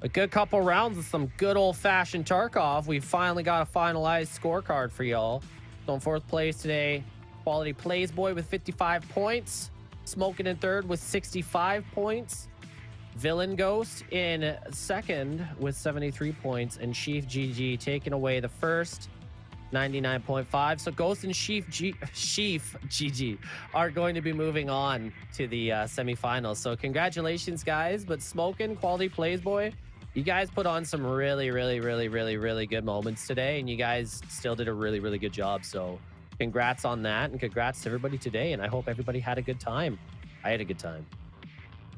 a good couple rounds of some good old-fashioned Tarkov, we finally got a finalized scorecard for y'all. So in 4th place today, Quality Plays Boy with 55 points. Smoking in 3rd with 65 points. Villain Ghost in 2nd with 73 points. And Chief GG taking away the 1st, 99.5. So Ghost and Chief GG are going to be moving on to the semifinals. So congratulations, guys. But Smoking, Quality Plays Boy, you guys put on some really good moments today, and you guys still did a really good job. So congrats on that, and congrats to everybody today. And I hope everybody had a good time. I had a good time,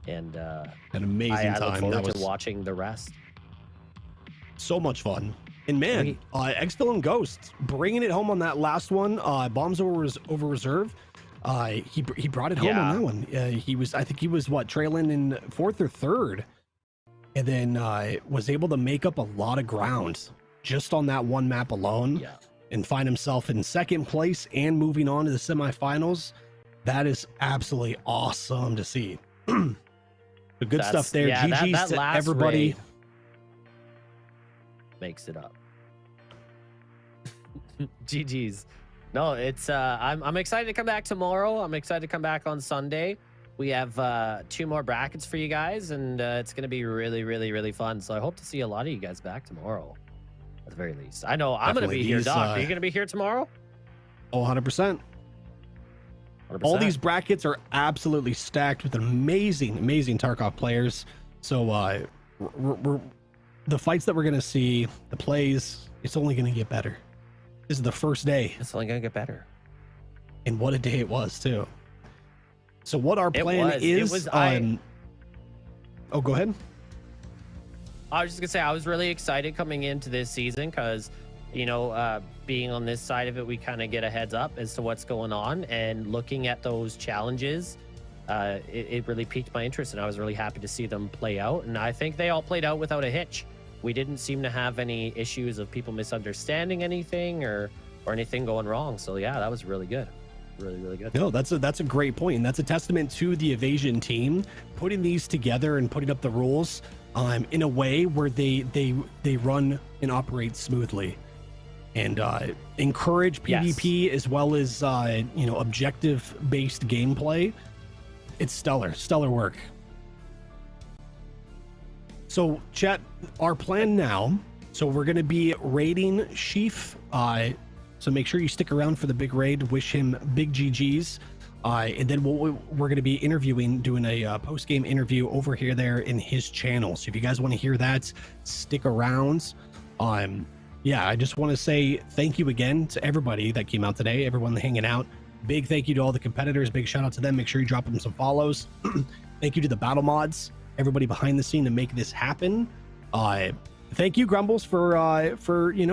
and an amazing I time. look forward That to was watching the rest. so much fun. And man, Exfil and Ghost bringing it home on that last one. Bombs over reserve. He brought it home on that one. I think he was trailing in 4th or 3rd, and then was able to make up a lot of ground just on that one map alone, and find himself in 2nd place and moving on to the semifinals. That is absolutely awesome to see. The good stuff there. GG's that to last everybody. raid makes it up. GG's. No, it's I'm excited to come back tomorrow. I'm excited to come back on Sunday. We have 2 more brackets for you guys, and it's going to be really fun. So I hope to see a lot of you guys back tomorrow, at the very least. I know I'm going to be here, Doc. Are you going to be here tomorrow? Oh, 100%. 100%. All these brackets are absolutely stacked with amazing Tarkov players. So we're the fights that we're going to see, the plays, it's only going to get better. This is the first day. It's only going to get better. And what a day it was, too. So what our plan is... Oh, go ahead. I was just going to say, I was really excited coming into this season because, you know, being on this side of it, we kind of get a heads up as to what's going on, and looking at those challenges, it really piqued my interest, and I was really happy to see them play out. And I think they all played out without a hitch. We didn't seem to have any issues of people misunderstanding anything or anything going wrong. So yeah, that was really good. Really good. No, that's a great point, and that's a testament to the Evasion team putting these together and putting up the rules in a way where they run and operate smoothly, and encourage PvP as well as objective based gameplay. It's stellar work. So chat, our plan now, so we're going to be raiding Sheaf, so make sure you stick around for the big raid. Wish him big GGs, and then we're going to be doing a post-game interview over there in his channel. So if you guys want to hear that, stick around. Yeah, I just want to say thank you again to everybody that came out today, everyone hanging out. Big thank you to all the competitors. Big shout out to them. Make sure you drop them some follows. Thank you to the battle mods, everybody behind the scene to make this happen. Thank you, Grumbles, for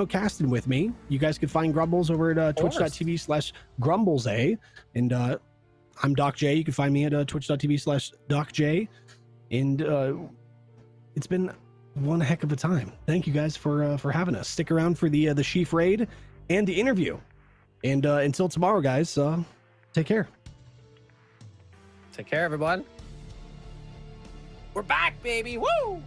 casting with me. You guys can find Grumbles over at twitch.tv/GrumblesA, and I'm Doc J. You can find me at twitch.tv/DocJ, and it's been one heck of a time. Thank you guys for having us. Stick around for the Sheaf raid and the interview. And until tomorrow, guys, take care. Take care, everyone. We're back, baby. Woo!